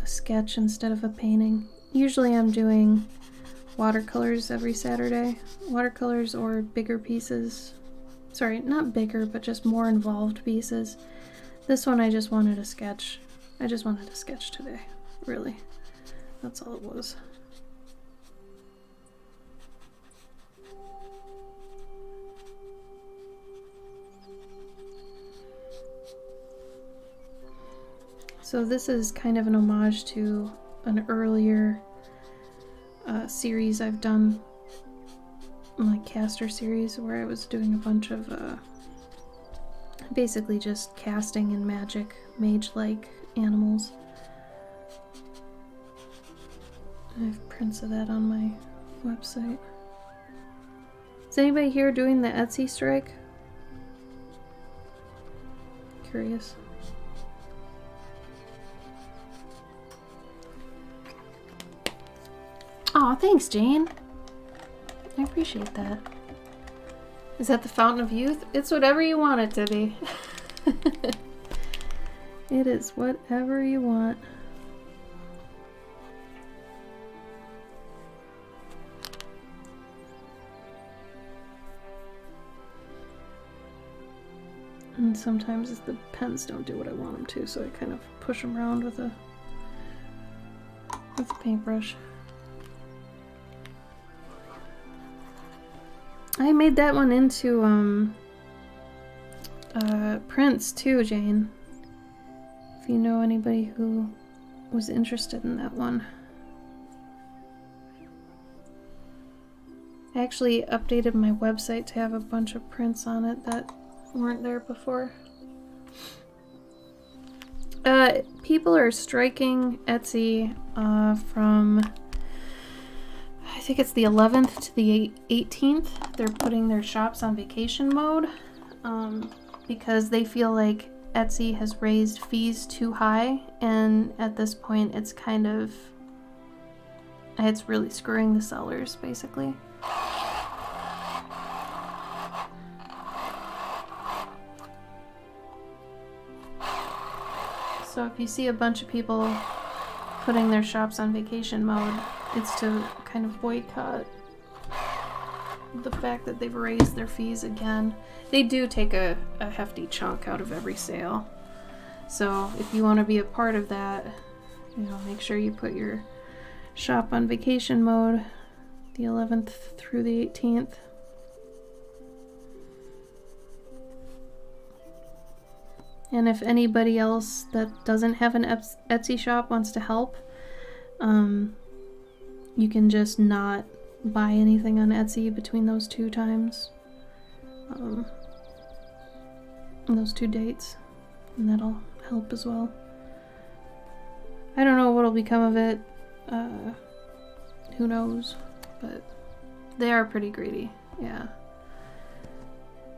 a sketch instead of a painting. Usually I'm doing watercolors every Saturday. Watercolors or bigger pieces. Sorry, not bigger, but just more involved pieces. This one I just wanted to sketch. I just wanted to sketch today, really. That's all it was. So this is kind of an homage to an earlier series I've done, my caster series, where I was doing a bunch of basically just casting and magic, mage-like animals. I have prints of that on my website. Is anybody here doing the Etsy strike? Curious. Aw, thanks, Jane. I appreciate that. Is that the Fountain of Youth? It's whatever you want it to be. It is whatever you want. And sometimes the pens don't do what I want them to, so I kind of push them around with a paintbrush. I made that one into prints too, Jane. If you know anybody who was interested in that one. I actually updated my website to have a bunch of prints on it that weren't there before. People are striking Etsy from, I think it's the 11th to the 18th. They're putting their shops on vacation mode because they feel like Etsy has raised fees too high, and at this point it's really screwing the sellers, basically. So if you see a bunch of people putting their shops on vacation mode, it's to kind of boycott the fact that they've raised their fees again. They do take a hefty chunk out of every sale. So if you want to be a part of that, you know, make sure you put your shop on vacation mode the 11th through the 18th. And if anybody else that doesn't have an Etsy shop wants to help, you can just not buy anything on Etsy between those 2 times. Those 2 dates. And that'll help as well. I don't know what'll become of it. Who knows? But they are pretty greedy. Yeah.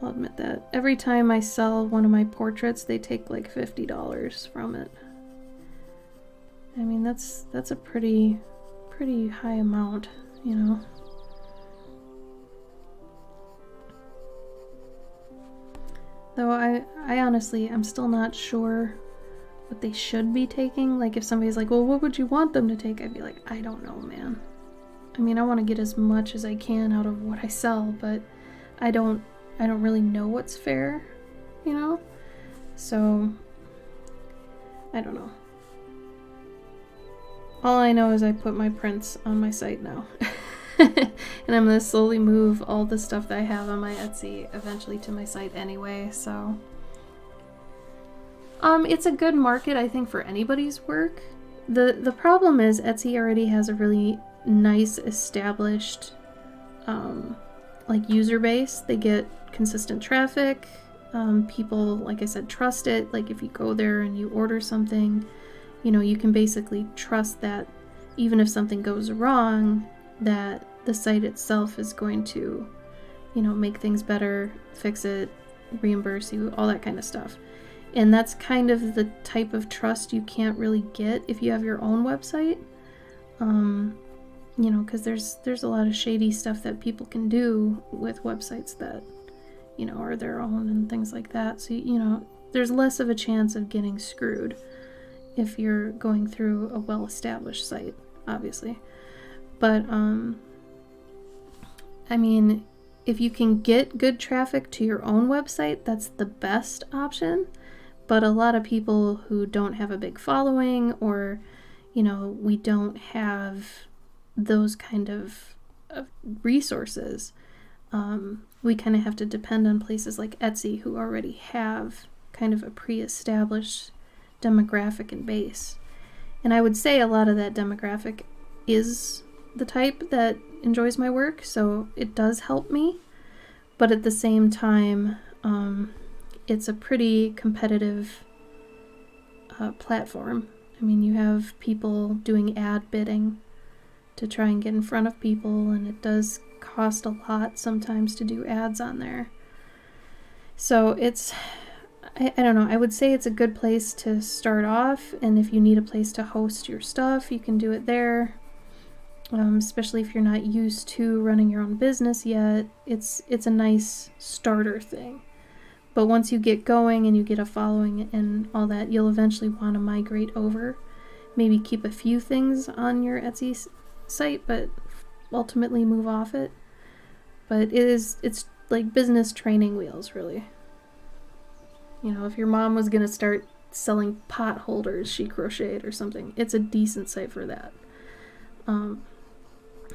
I'll admit that. Every time I sell one of my portraits, they take like $50 from it. I mean, that's a pretty high amount, you know. Though I honestly, I'm still not sure what they should be taking. Like if somebody's like, well, what would you want them to take? I'd be like, I don't know, man. I mean, I want to get as much as I can out of what I sell, but I don't really know what's fair, you know? So, I don't know. All I know is I put my prints on my site now. And I'm going to slowly move all the stuff that I have on my Etsy eventually to my site anyway, so. It's a good market, I think, for anybody's work. The problem is Etsy already has a really nice established like user base. They get consistent traffic. People, like I said, trust it. Like if you go there and you order something, you know, you can basically trust that even if something goes wrong, that the site itself is going to, you know, make things better, fix it, reimburse you, all that kind of stuff. And that's kind of the type of trust you can't really get if you have your own website. You know, because there's a lot of shady stuff that people can do with websites that, you know, are their own and things like that. So, you know, there's less of a chance of getting screwed if you're going through a well-established site, obviously. But, I mean, if you can get good traffic to your own website, that's the best option. But a lot of people who don't have a big following, or, you know, we don't have those kind of resources, we kind of have to depend on places like Etsy, who already have kind of a pre-established demographic and base. And I would say a lot of that demographic is the type that enjoys my work, so it does help me. But at the same time, it's a pretty competitive platform. I mean, you have people doing ad bidding to try and get in front of people, and it does cost a lot sometimes to do ads on there. So it's, I don't know, I would say it's a good place to start off, and if you need a place to host your stuff, you can do it there. Especially if you're not used to running your own business yet, it's a nice starter thing. But once you get going and you get a following and all that, you'll eventually want to migrate over. Maybe keep a few things on your Etsy site, but ultimately move off it. But it's like business training wheels, really. You know, if your mom was going to start selling pot holders she crocheted or something, it's a decent site for that.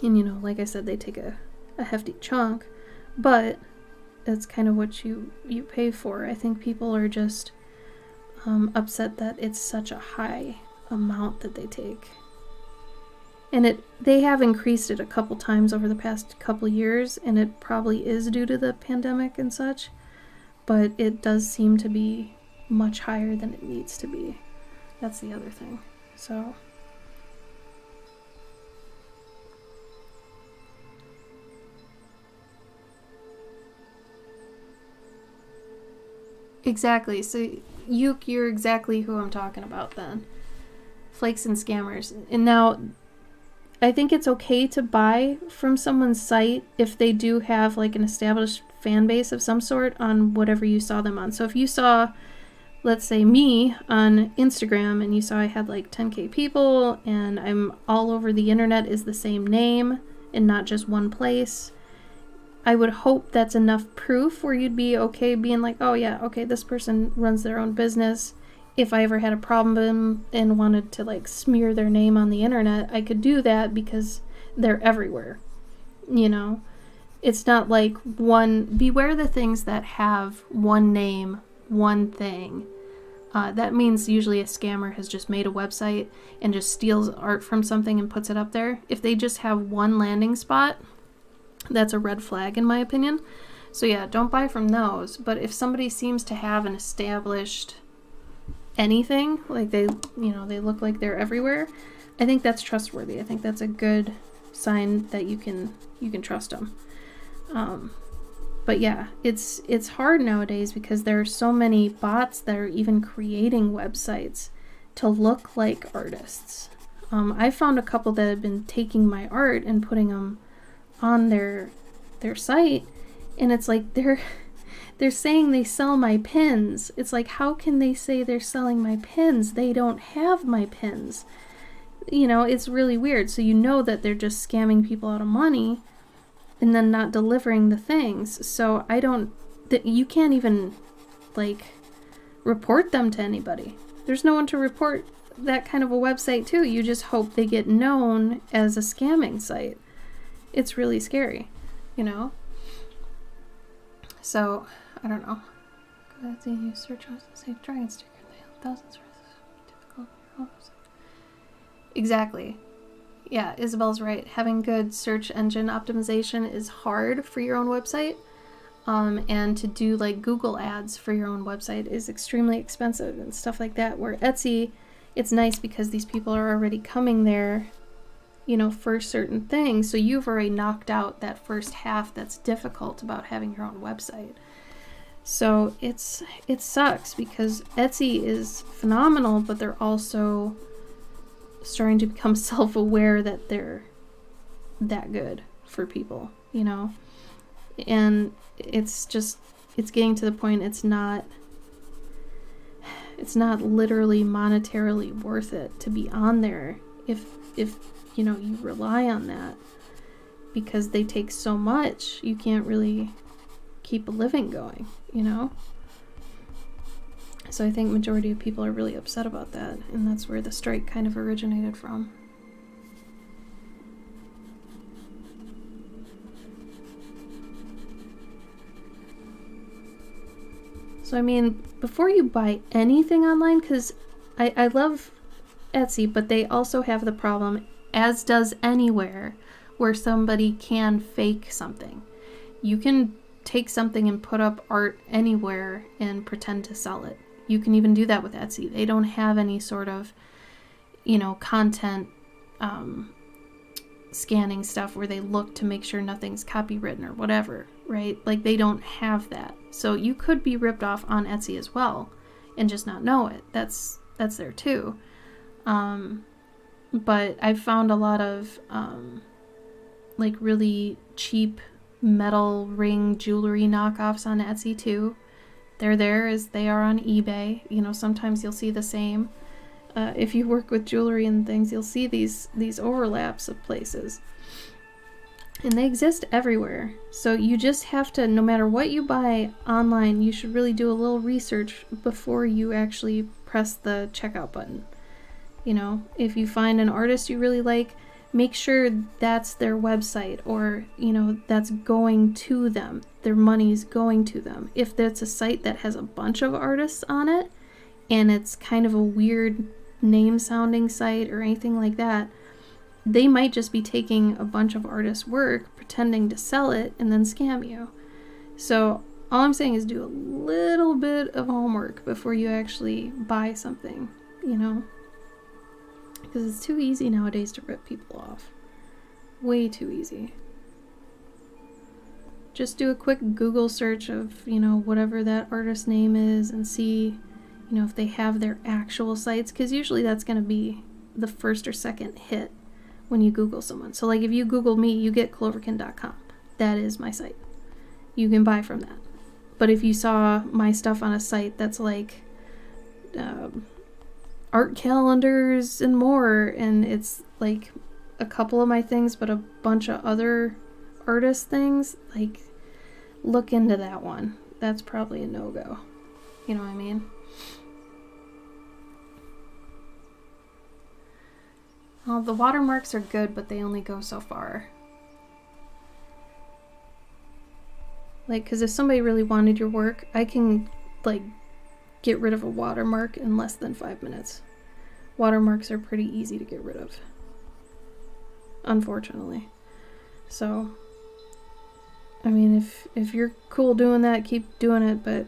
And, you know, like I said, they take a hefty chunk, but that's kind of what you pay for. I think people are just upset that it's such a high amount that they take. And they have increased it a couple times over the past couple years, and it probably is due to the pandemic and such, but it does seem to be much higher than it needs to be. That's the other thing. So exactly. So you're exactly who I'm talking about then. Flakes and scammers. And now, I think it's okay to buy from someone's site if they do have like an established fan base of some sort on whatever you saw them on. So if you saw, let's say, me on Instagram, and you saw I had like 10K people and I'm all over the internet is the same name and not just one place, I would hope that's enough proof where you'd be okay being like, oh yeah, okay, this person runs their own business. If I ever had a problem and wanted to like smear their name on the internet, I could do that because they're everywhere. You know, it's not like beware the things that have one name, one thing. That means usually a scammer has just made a website and just steals art from something and puts it up there. If they just have one landing spot, That's a red flag in my opinion. So yeah, don't buy from those. But if somebody seems to have an established anything, like they look like they're everywhere, I think that's trustworthy. I think that's a good sign that you can trust them. But yeah, it's hard nowadays because there are so many bots that are even creating websites to look like artists. I found a couple that have been taking my art and putting them on their site, and it's like they're saying they sell my pins. It's like, how can they say they're selling my pins? They don't have my pins. It's really weird. So that they're just scamming people out of money and then not delivering the things. So you can't even report them to anybody. There's no one to report that kind of a website to. You just hope they get known as a scamming site. It's really scary, So, I don't know. Search save dragon sticker. Thousands of exactly. Yeah, Isabel's right. Having good search engine optimization is hard for your own website. And to do Google ads for your own website is extremely expensive and stuff like that. Where Etsy, it's nice because these people are already coming there, for certain things. So you've already knocked out that first half that's difficult about having your own website. So it sucks because Etsy is phenomenal, but they're also starting to become self-aware that they're that good for people, and it's getting to the point it's not literally monetarily worth it to be on there if you rely on that, because they take so much. You can't really keep a living going, So I think majority of people are really upset about that, and that's where the strike kind of originated from. So I mean, before you buy anything online, because I love Etsy, but they also have the problem, as does anywhere, where somebody can fake something. You can take something and put up art anywhere and pretend to sell it. You can even do that with Etsy. They don't have any sort of, content scanning stuff where they look to make sure nothing's copywritten or whatever, right? They don't have that. So you could be ripped off on Etsy as well and just not know it. That's there too. But I've found a lot of really cheap metal ring jewelry knockoffs on Etsy too. They're there as they are on eBay. Sometimes you'll see the same. If you work with jewelry and things, you'll see these overlaps of places. And they exist everywhere. So you just have to, no matter what you buy online, you should really do a little research before you actually press the checkout button. If you find an artist you really like, make sure that's their website, or that's going to them. Their money's going to them. If that's a site that has a bunch of artists on it and it's kind of a weird name sounding site or anything like that, they might just be taking a bunch of artists' work, pretending to sell it, and then scam you. So all I'm saying is do a little bit of homework before you actually buy something, because it's too easy nowadays to rip people off. Way too easy. Just do a quick Google search of, whatever that artist name is and see, if they have their actual sites, because usually that's going to be the first or second hit when you Google someone. So if you Google me, you get cloverkin.com. That is my site. You can buy from that. But if you saw my stuff on a site that's art calendars and more, and it's a couple of my things but a bunch of other artist things, look into that one. That's probably a no-go. You know what I mean? Well, the watermarks are good, but they only go so far. Because if somebody really wanted your work, I can get rid of a watermark in less than 5 minutes. Watermarks are pretty easy to get rid of, unfortunately. So I mean, if you're cool doing that, keep doing it, but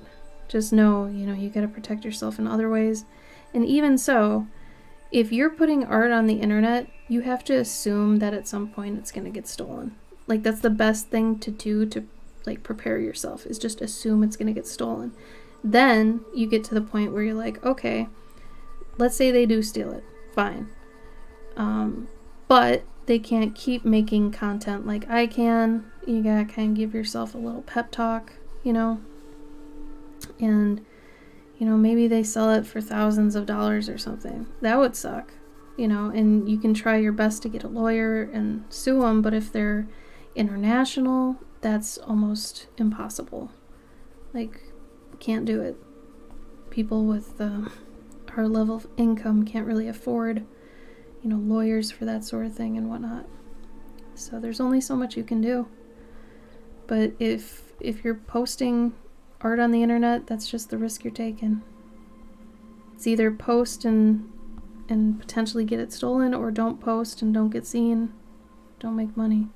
just know, you gotta protect yourself in other ways. And even so, if you're putting art on the internet, you have to assume that at some point it's gonna get stolen. Like, that's the best thing to do to, like, prepare yourself, is just assume it's gonna get stolen. Then you get to the point where you're like, okay, let's say they do steal it. Fine. But they can't keep making content like I can. You gotta kind of give yourself a little pep talk, and maybe they sell it for thousands of dollars or something. That would suck, and you can try your best to get a lawyer and sue them, but if they're international, that's almost impossible. Like, can't do it. People with our level of income can't really afford lawyers for that sort of thing and whatnot. So there's only so much you can do. But if you're posting art on the internet, that's just the risk you're taking. It's either post and potentially get it stolen, or don't post and don't get seen, don't make money.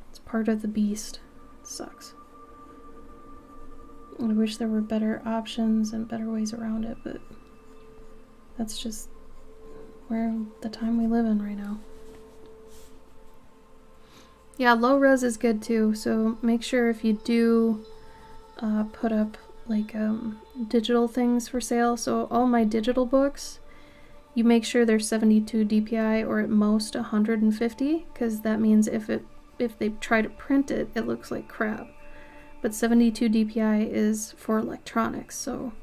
It's part of the beast. It sucks. I wish there were better options and better ways around it, but that's just where the time we live in right now. Yeah, low res is good too, so make sure if you do put up like digital things for sale, so all my digital books, you make sure they're 72 DPI or at most 150, because that means if they try to print it, it looks like crap. But 72 DPI is for electronics, so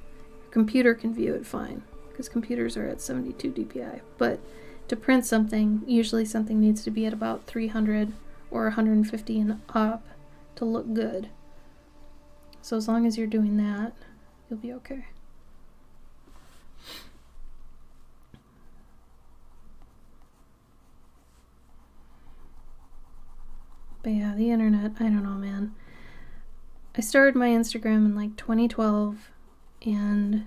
your computer can view it fine, because computers are at 72 DPI. But to print something, usually something needs to be at about 300 or 150 and up to look good. So as long as you're doing that, you'll be okay. But yeah, the internet, I don't know, man. I started my Instagram in like 2012, and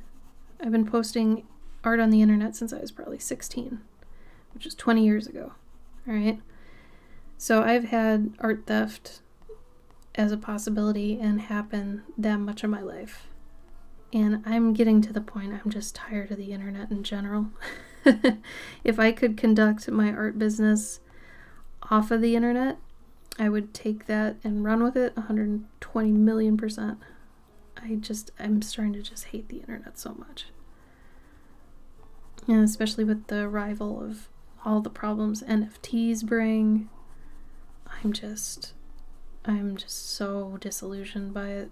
I've been posting art on the internet since I was probably 16, which is 20 years ago. All right. So I've had art theft as a possibility and happen that much of my life. And I'm getting to the point I'm just tired of the internet in general. If I could conduct my art business off of the internet, I would take that and run with it 120 million %. I'm starting to just hate the internet so much. And especially with the arrival of all the problems NFTs bring, I'm just so disillusioned by it.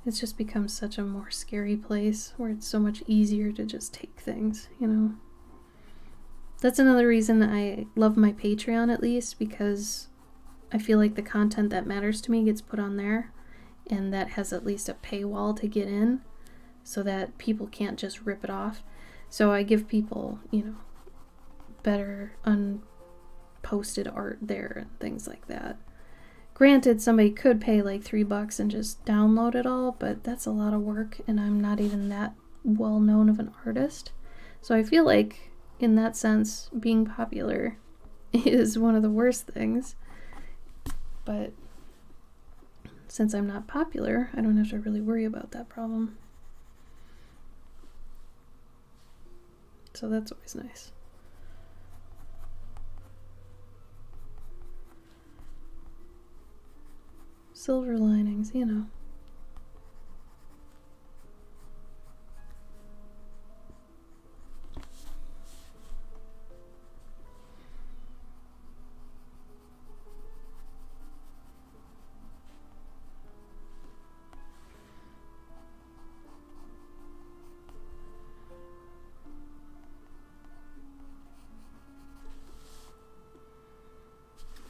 It's just become such a more scary place where it's so much easier to just take things, That's another reason I love my Patreon, at least, because I feel like the content that matters to me gets put on there, and that has at least a paywall to get in, so that people can't just rip it off. So I give people, better unposted art there and things like that. Granted, somebody could pay like $3 and just download it all, but that's a lot of work, and I'm not even that well known of an artist. So I feel like, in that sense, being popular is one of the worst things. But since I'm not popular, I don't have to really worry about that problem. So that's always nice. Silver linings, I'm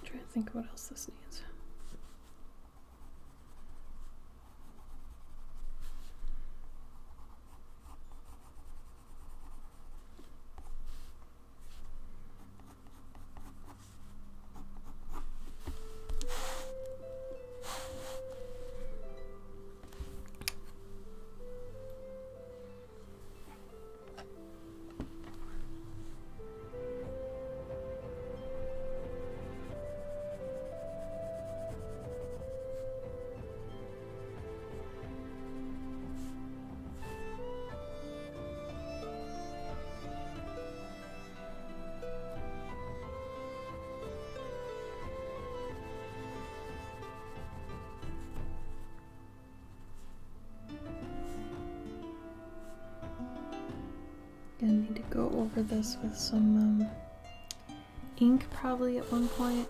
trying to think what else this needs. over this with some ink probably at one point.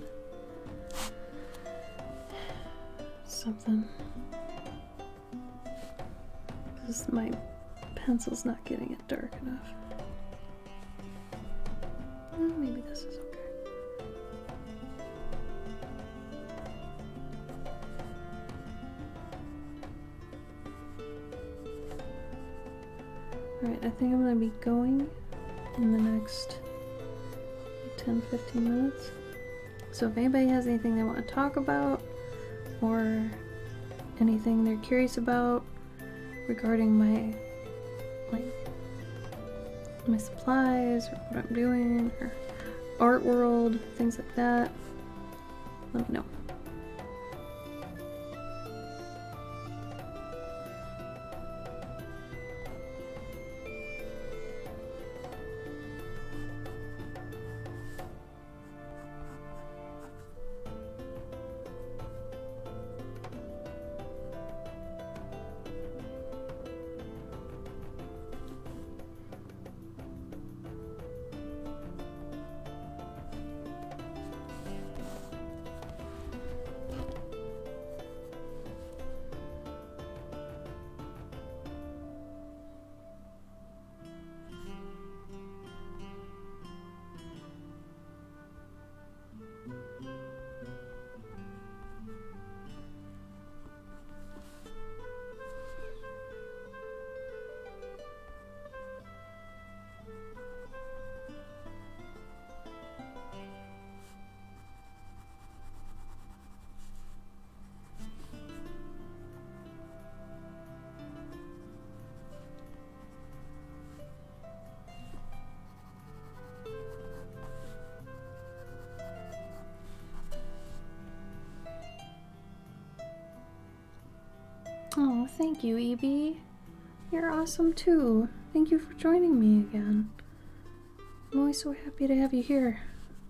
Something. Because my pencil's not getting it dark enough. Maybe this is okay. Alright, I think I'm going to be going in the next 10-15 minutes. So if anybody has anything they want to talk about or anything they're curious about regarding my my supplies or what I'm doing or art world, things like that, let me know. Oh, thank you, Evie. You're awesome too. Thank you for joining me again. I'm always so happy to have you here.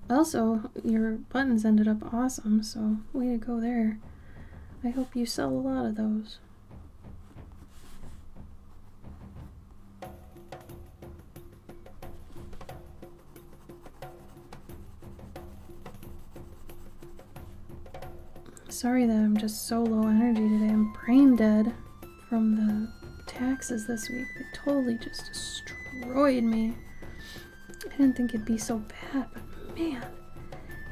Also, your buttons ended up awesome, so way to go there. I hope you sell a lot of those. Sorry that I'm just so low energy today. I'm brain dead from the taxes this week. They totally just destroyed me. I didn't think it'd be so bad, but man,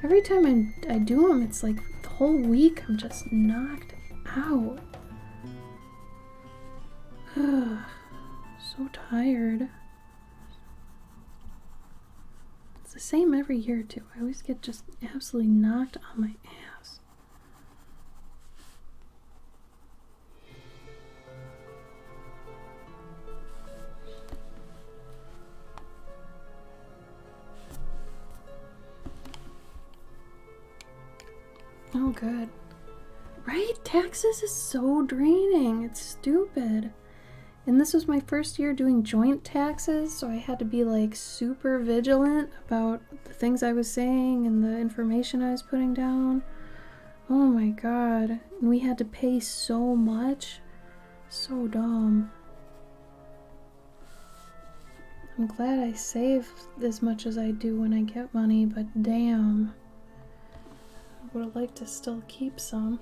every time I do them, it's like the whole week I'm just knocked out. So tired. It's the same every year too. I always get just absolutely knocked on my ass. Oh, good. Right? Taxes is so draining. It's stupid. And this was my first year doing joint taxes, so I had to be like super vigilant about the things I was saying and the information I was putting down. Oh my god. And we had to pay so much. So dumb. I'm glad I save as much as I do when I get money, but damn. I would have liked to still keep some.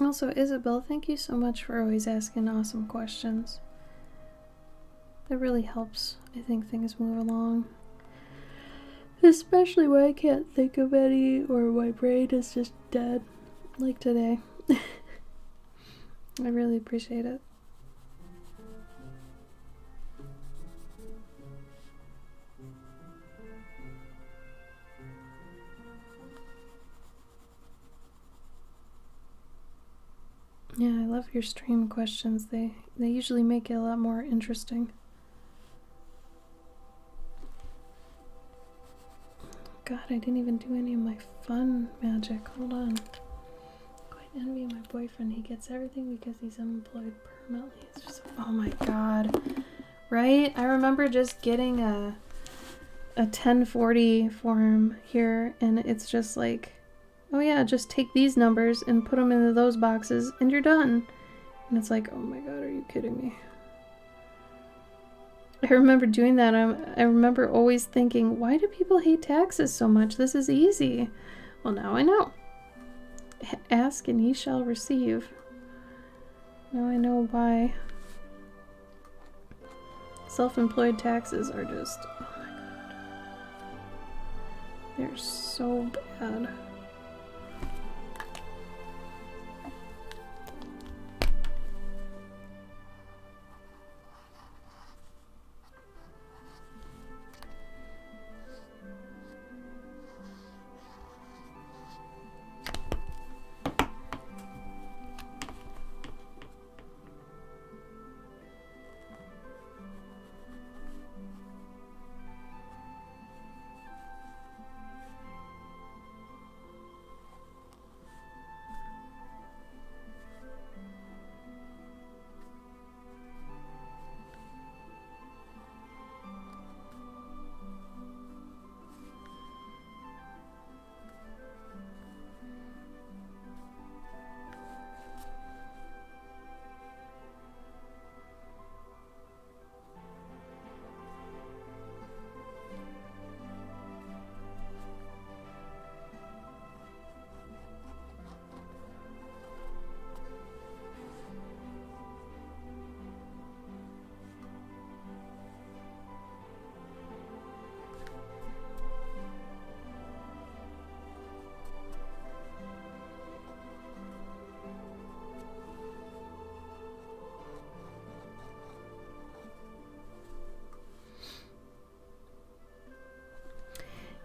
Also, Isabel, thank you so much for always asking awesome questions. That really helps, I think, things move along. Especially when I can't think of any, or my brain is just dead, like today. I really appreciate it. Yeah, I love your stream questions. They usually make it a lot more interesting. God, I didn't even do any of my fun magic. Hold on. Quite envy my boyfriend. He gets everything because he's unemployed permanently. It's just, oh my god. Right? I remember just getting a 1040 form here, and it's just like, oh yeah, just take these numbers and put them into those boxes and you're done. And it's like, oh my god, are you kidding me? I remember doing that. I remember always thinking, why do people hate taxes so much? This is easy. Well, now I know. Ask and ye shall receive. Now I know why. Self-employed taxes are just, oh my god. They're so bad.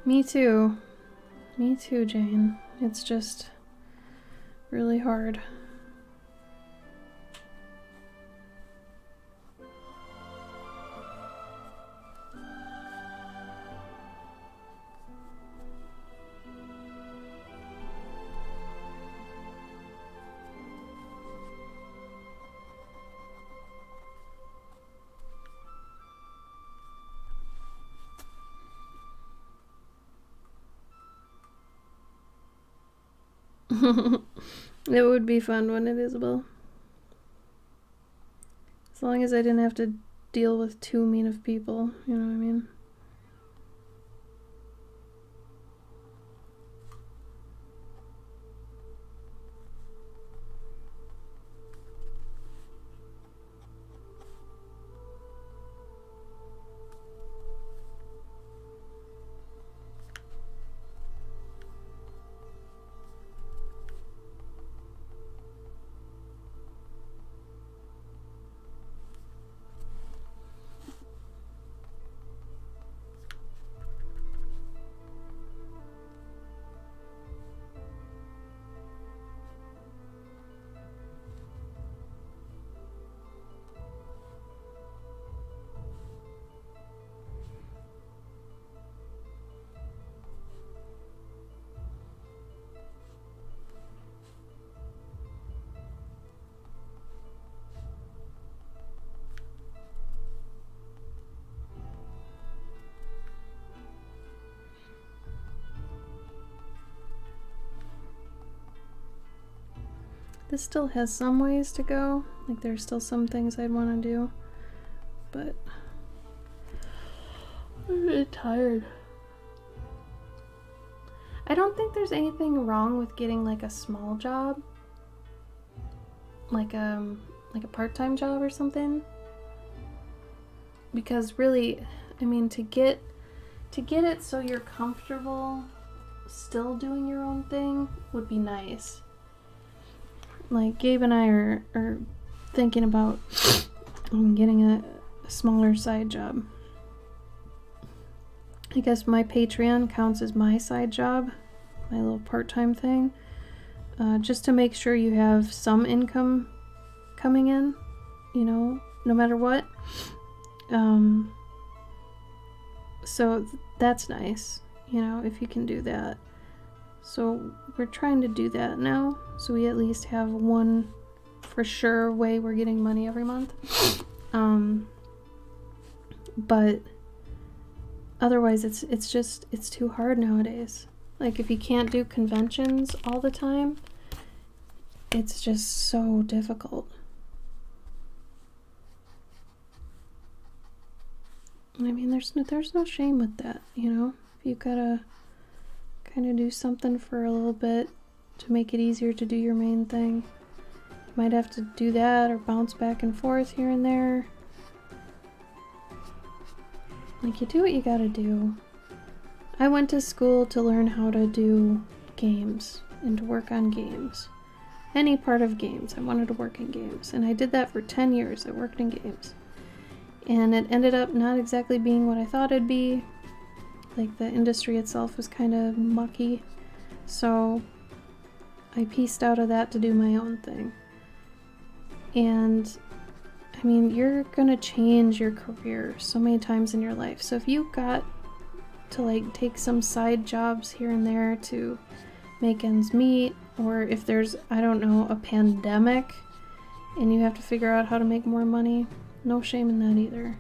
Me too. Me too, Jane. It's just really hard. It would be fun, wouldn't it, Isabel? As long as I didn't have to deal with too mean of people, you know what I mean? This still has some ways to go. Like, there's still some things I'd want to do. But I'm really tired. I don't think there's anything wrong with getting like a small job. Like a part-time job or something. because really, I mean, to get it so you're comfortable still doing your own thing would be nice. Like Gabe and I are thinking about getting a smaller side job. I guess my Patreon counts as my side job, my little part-time thing, just to make sure you have some income coming in, you know, no matter what. So that's nice, you know, if you can do that. So we're trying to do that now, so we at least have one for sure way we're getting money every month. But otherwise it's too hard nowadays. Like if you can't do conventions all the time, it's just so difficult. I mean, there's no shame with that, you know? If you've gotta kind of do something for a little bit to make it easier to do your main thing, you might have to do that or bounce back and forth here and there. Like, you do what you gotta do. I went to school to learn how to do games and to work on games. Any part of games. I wanted to work in games. And I did that for 10 years. I worked in games. And it ended up not exactly being what I thought it'd be. Like, the industry itself was kind of mucky. So I pieced out of that to do my own thing. And I mean, you're gonna change your career so many times in your life. So if you got to like take some side jobs here and there to make ends meet, or if there's, I don't know, a pandemic and you have to figure out how to make more money, no shame in that either.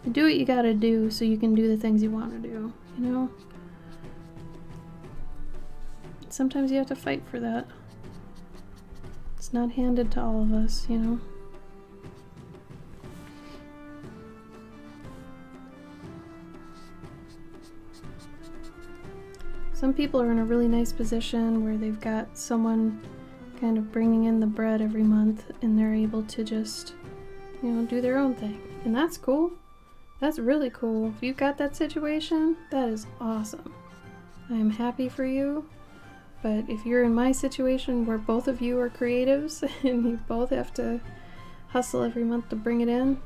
You do what you gotta do so you can do the things you want to do, you know? Sometimes you have to fight for that. It's not handed to all of us, you know? Some people are in a really nice position where they've got someone kind of bringing in the bread every month and they're able to just, you know, do their own thing. And that's cool. That's really cool. If you've got that situation, that is awesome. I am happy for you. But if you're in my situation where both of you are creatives and you both have to hustle every month to bring it in,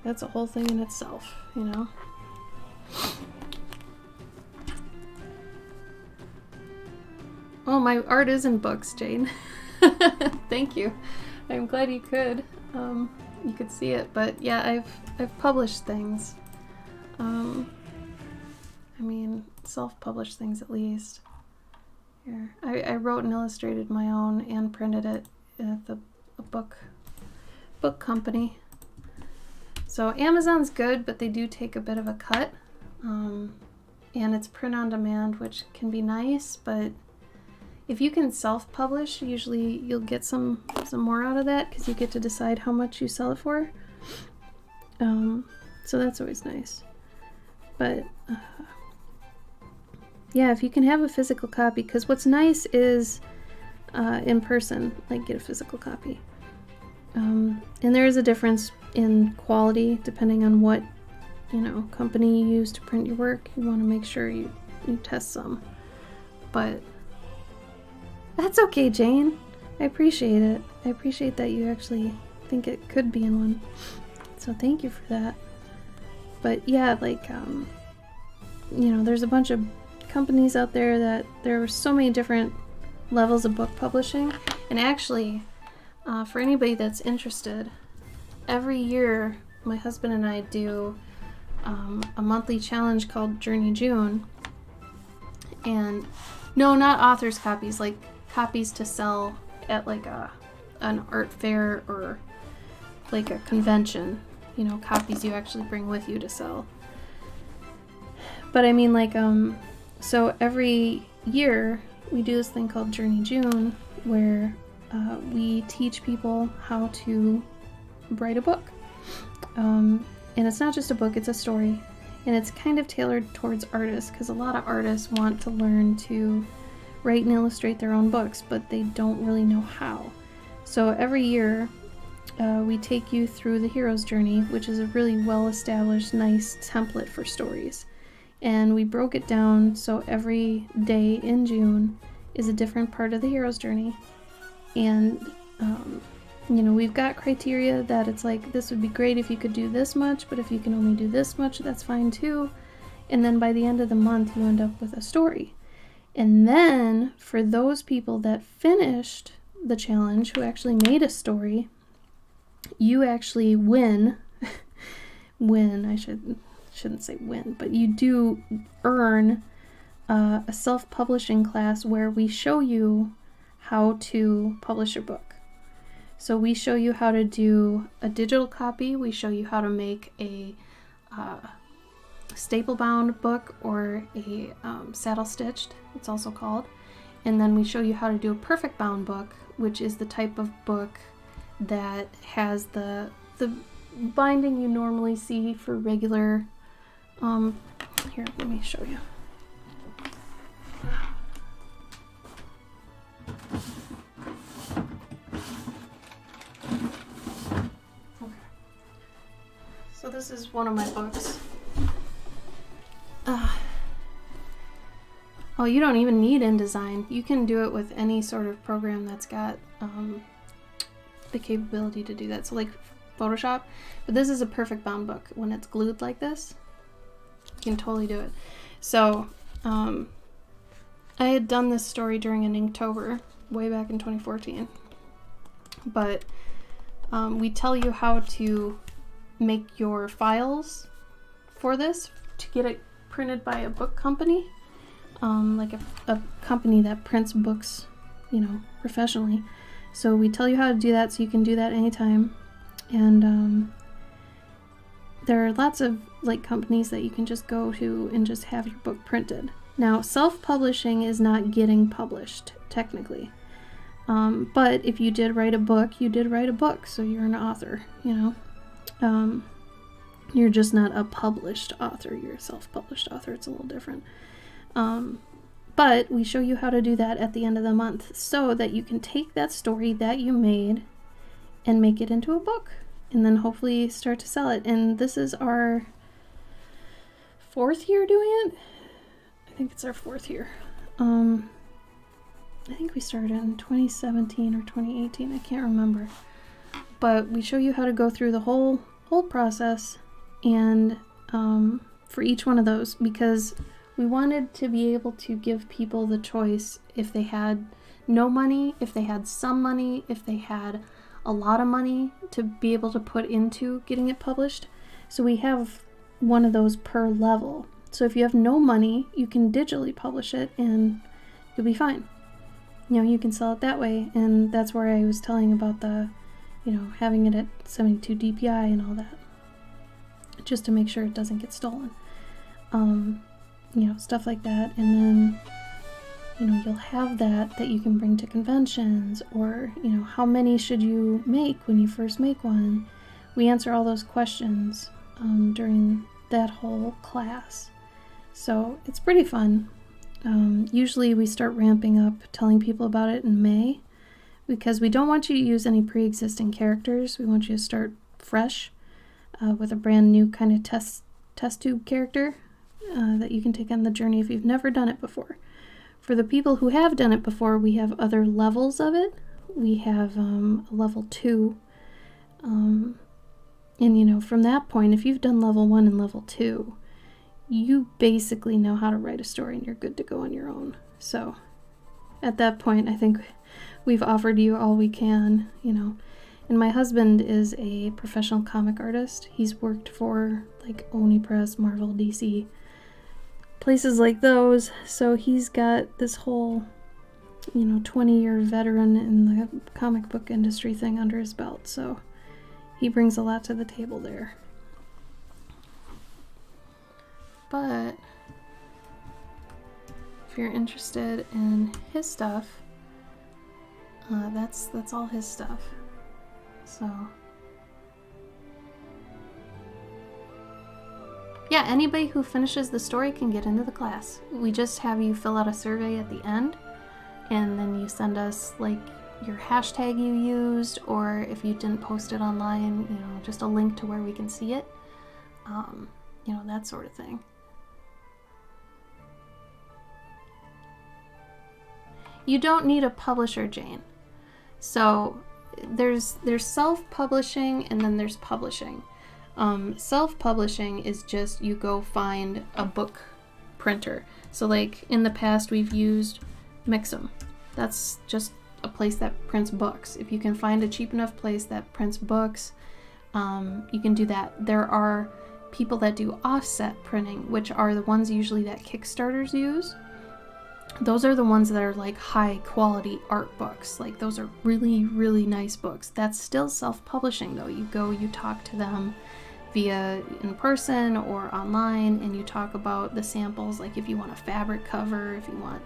that's a whole thing in itself, you know? Oh, my art is in books, Jane. Thank you. I'm glad you could. You could see it, but yeah, I've published things. I mean, self-published things at least. Here, I wrote and illustrated my own and printed it at a book company. So Amazon's good, but they do take a bit of a cut. And it's print on demand, which can be nice, but if you can self-publish, usually you'll get some more out of that because you get to decide how much you sell it for. So that's always nice. But yeah, if you can have a physical copy, because what's nice is in person, like get a physical copy. And there is a difference in quality depending on what, you know, company you use to print your work. You want to make sure you test some. But that's okay, Jane. I appreciate it. I appreciate that you actually think it could be in one. So thank you for that. But yeah, like, you know, there's a bunch of companies out there that there are so many different levels of book publishing. And actually, for anybody that's interested, every year my husband and I do a monthly challenge called Journey June. And no, not author's copies, like copies to sell at like an art fair or like a convention, you know, copies you actually bring with you to sell. But I mean, like, so every year we do this thing called Journey June where we teach people how to write a book. And it's not just a book, it's a story. And it's kind of tailored towards artists because a lot of artists want to learn to write and illustrate their own books, but they don't really know how. So every year we take you through the hero's journey, which is a really well-established, nice template for stories. And we broke it down so every day in June is a different part of the hero's journey. And, you know, we've got criteria that it's like, this would be great if you could do this much, but if you can only do this much, that's fine too. And then by the end of the month, you end up with a story. And then for those people that finished the challenge, who actually made a story, you actually win. I shouldn't say win, but you do earn a self-publishing class where we show you how to publish your book. So we show you how to do a digital copy, we show you how to make a staple bound book, or a saddle stitched, it's also called. And then we show you how to do a perfect bound book, which is the type of book that has the binding you normally see for regular. Here, let me show you. Okay. So this is one of my books. Oh, you don't even need InDesign. You can do it with any sort of program that's got the capability to do that. So like Photoshop, but this is a perfect bound book. When it's glued like this, you can totally do it. So I had done this story during an Inktober way back in 2014, but we tell you how to make your files for this to get it printed by a book company, like a company that prints books, you know, professionally. So we tell you how to do that, so you can do that anytime. And there are lots of like companies that you can just go to and just have your book printed. Now, self-publishing is not getting published technically, but if you did write a book, you did write a book, so you're an author, you know. You're just not a published author, you're a self-published author. It's a little different. But we show you how to do that at the end of the month so that you can take that story that you made and make it into a book, and then hopefully start to sell it. And this is our 4th year doing it. I think it's our 4th year. I think we started in 2017 or 2018. I can't remember. But we show you how to go through the whole process, and for each one of those, because we wanted to be able to give people the choice if they had no money, if they had some money, if they had a lot of money to be able to put into getting it published. So we have one of those per level. So if you have no money, you can digitally publish it and you'll be fine. You know, you can sell it that way. And that's where I was telling about the, you know, having it at 72 DPI and all that, just to make sure it doesn't get stolen. You know, stuff like that. And then, you know, you'll have that you can bring to conventions, or, you know, how many should you make when you first make one? We answer all those questions during that whole class. So it's pretty fun. Usually we start ramping up telling people about it in May, because we don't want you to use any pre-existing characters. We want you to start fresh with a brand new kind of test tube character that you can take on the journey if you've never done it before. For the people who have done it before, we have other levels of it. We have a level 2. And, you know, from that point, if you've done level 1 and level 2, you basically know how to write a story and you're good to go on your own. So at that point, I think we've offered you all we can, you know. And my husband is a professional comic artist. He's worked for like Oni Press, Marvel, DC, places like those. So he's got this whole, you know, 20-year veteran in the comic book industry thing under his belt. So he brings a lot to the table there. But if you're interested in his stuff, that's all his stuff. So yeah, anybody who finishes the story can get into the class. We just have you fill out a survey at the end, and then you send us like your hashtag you used, or if you didn't post it online, you know, just a link to where we can see it. You know, that sort of thing. You don't need a publisher, Jane. So there's self-publishing and then there's publishing. Self-publishing is just you go find a book printer. So like in the past we've used Mix'em. That's just a place that prints books. If you can find a cheap enough place that prints books, you can do that. There are people that do offset printing, which are the ones usually that Kickstarters use. Those are the ones that are like high quality art books. Like those are really, really nice books. That's still self-publishing though. You go, you talk to them via in person or online, and you talk about the samples, like if you want a fabric cover, if you want,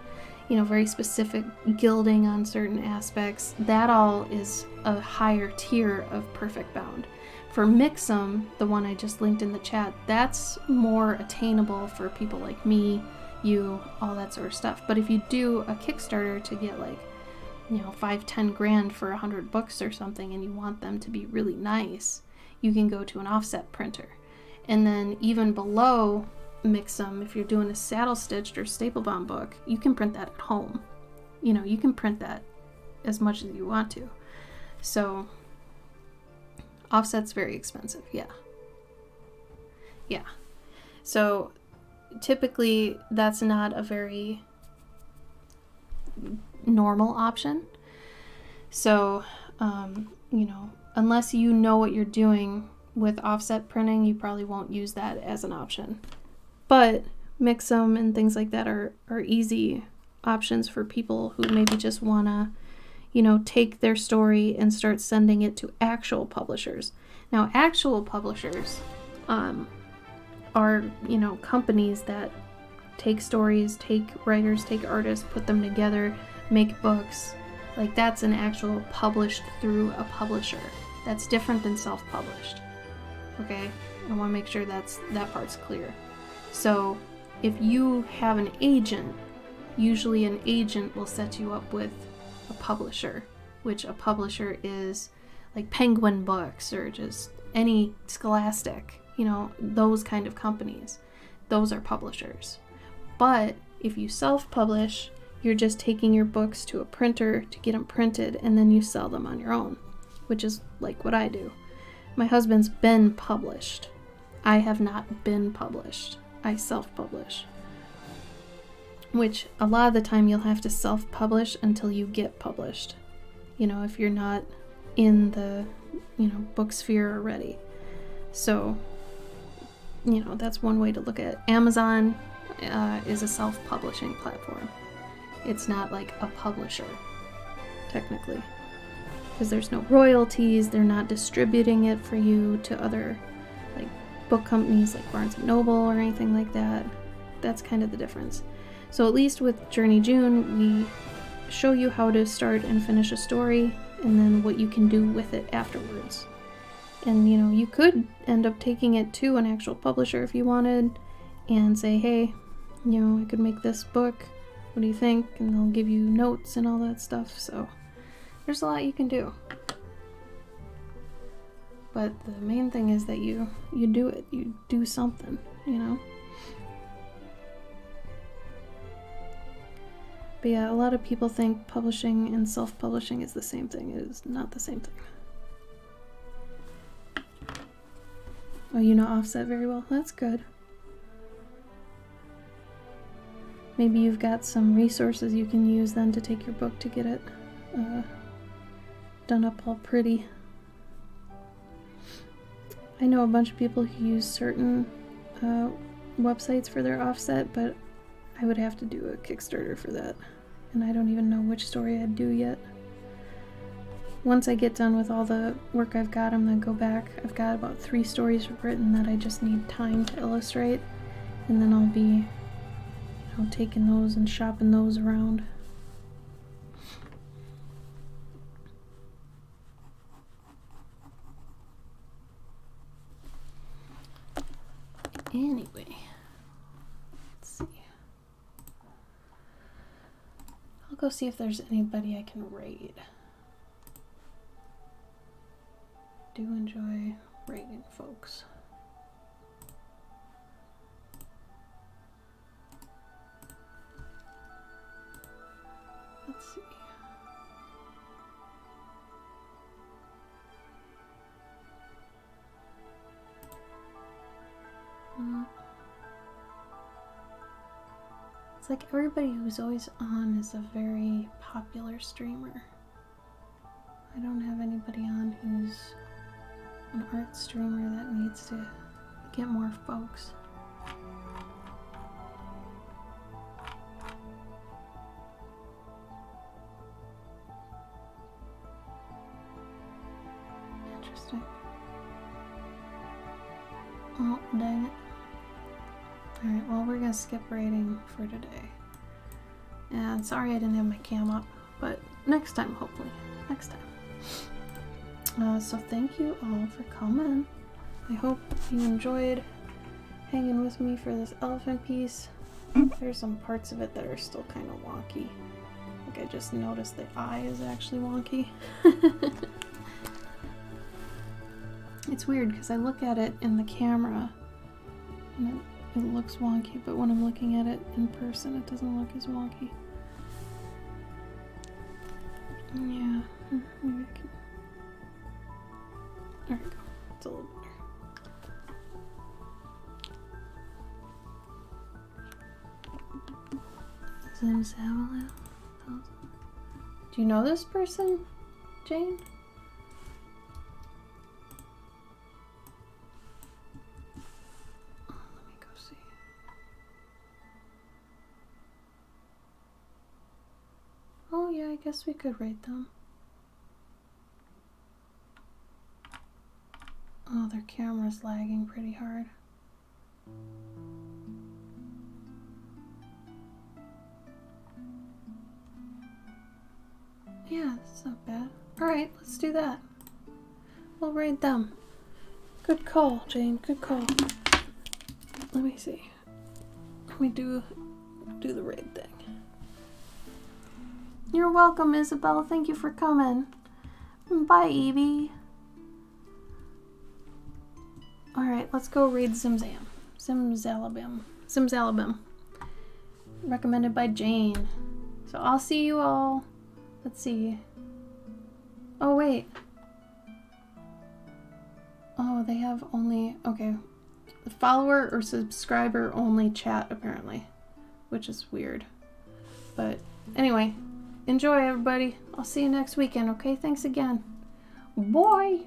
you know, very specific gilding on certain aspects. That all is a higher tier of perfect bound. For Mix'em, the one I just linked in the chat, that's more attainable for people like me, you, all that sort of stuff. But if you do a Kickstarter to get like, you know, 5-10 grand for 100 books or something, and you want them to be really nice, you can go to an offset printer. And then even below Mix'em, if you're doing a saddle stitched or staple bound book, you can print that at home. You know, you can print that as much as you want to. So offset's very expensive, yeah. So typically that's not a very normal option. So, you know, unless you know what you're doing with offset printing, you probably won't use that as an option. But Mix'em and things like that are easy options for people who maybe just want to, you know, take their story and start sending it to actual publishers. Now, actual publishers are, you know, companies that take stories, take writers, take artists, put them together, make books. Like that's an actual published through a publisher. That's different than self-published. Okay? I want to make sure that part's clear. So if you have an agent, usually an agent will set you up with a publisher, which a publisher is like Penguin Books or just any Scholastic, you know, those kind of companies. Those are publishers. But if you self-publish, you're just taking your books to a printer to get them printed, and then you sell them on your own, which is like what I do. My husband's been published. I have not been published. I self-publish. Which a lot of the time you'll have to self-publish until you get published. You know, if you're not in the, you know, book sphere already. So, you know, that's one way to look at it. Amazon is a self-publishing platform. It's not like a publisher, technically. Because there's no royalties, they're not distributing it for you to other like book companies like Barnes & Noble or anything like that. That's kind of the difference. So at least with Journey June, we show you how to start and finish a story, and then what you can do with it afterwards. And, you know, you could end up taking it to an actual publisher if you wanted, and say, hey, you know, I could make this book. What do you think? And they'll give you notes and all that stuff. So there's a lot you can do. But the main thing is that you do it. You do something, you know? But yeah, a lot of people think publishing and self-publishing is the same thing. It is not the same thing. Oh, you know offset very well? That's good. Maybe you've got some resources you can use then to take your book to get it done up all pretty. I know a bunch of people who use certain websites for their offset, but I would have to do a Kickstarter for that. And I don't even know which story I'd do yet. Once I get done with all the work I've got, I'm going to go back. I've got about 3 stories written that I just need time to illustrate. And then I'll be, you know, taking those and shopping those around. Anyway, let's see. I'll go see if there's anybody I can raid. do enjoy raiding folks. Let's see. It's like everybody who's always on is a very popular streamer. I don't have anybody on who's an art streamer that needs to get more folks. Interesting. Oh, dang it. Alright, well, we're gonna skip raiding for today. And sorry I didn't have my cam up, but next time, hopefully. Next time. So thank you all for coming. I hope you enjoyed hanging with me for this elephant piece. There's some parts of it that are still kind of wonky. Like I just noticed the eye is actually wonky. It's weird because I look at it in the camera and it looks wonky, but when I'm looking at it in person, it doesn't look as wonky. Yeah, maybe I can. There we go. It's a little better. Do you know this person, Jane? Oh yeah, I guess we could rate them. Oh, their camera's lagging pretty hard. Yeah, that's not bad. Alright, let's do that. We'll raid them. Good call, Jane, good call. Let me see. Let me do the raid thing. You're welcome, Isabel. Thank you for coming. Bye, Evie. Alright, let's go read Zimzam. Zimzalabim. Recommended by Jane. So I'll see you all. Let's see. Oh, wait. Oh, they have only... Okay. The follower or subscriber only chat, apparently. Which is weird. But anyway... Enjoy, everybody. I'll see you next weekend, okay? Thanks again. Bye!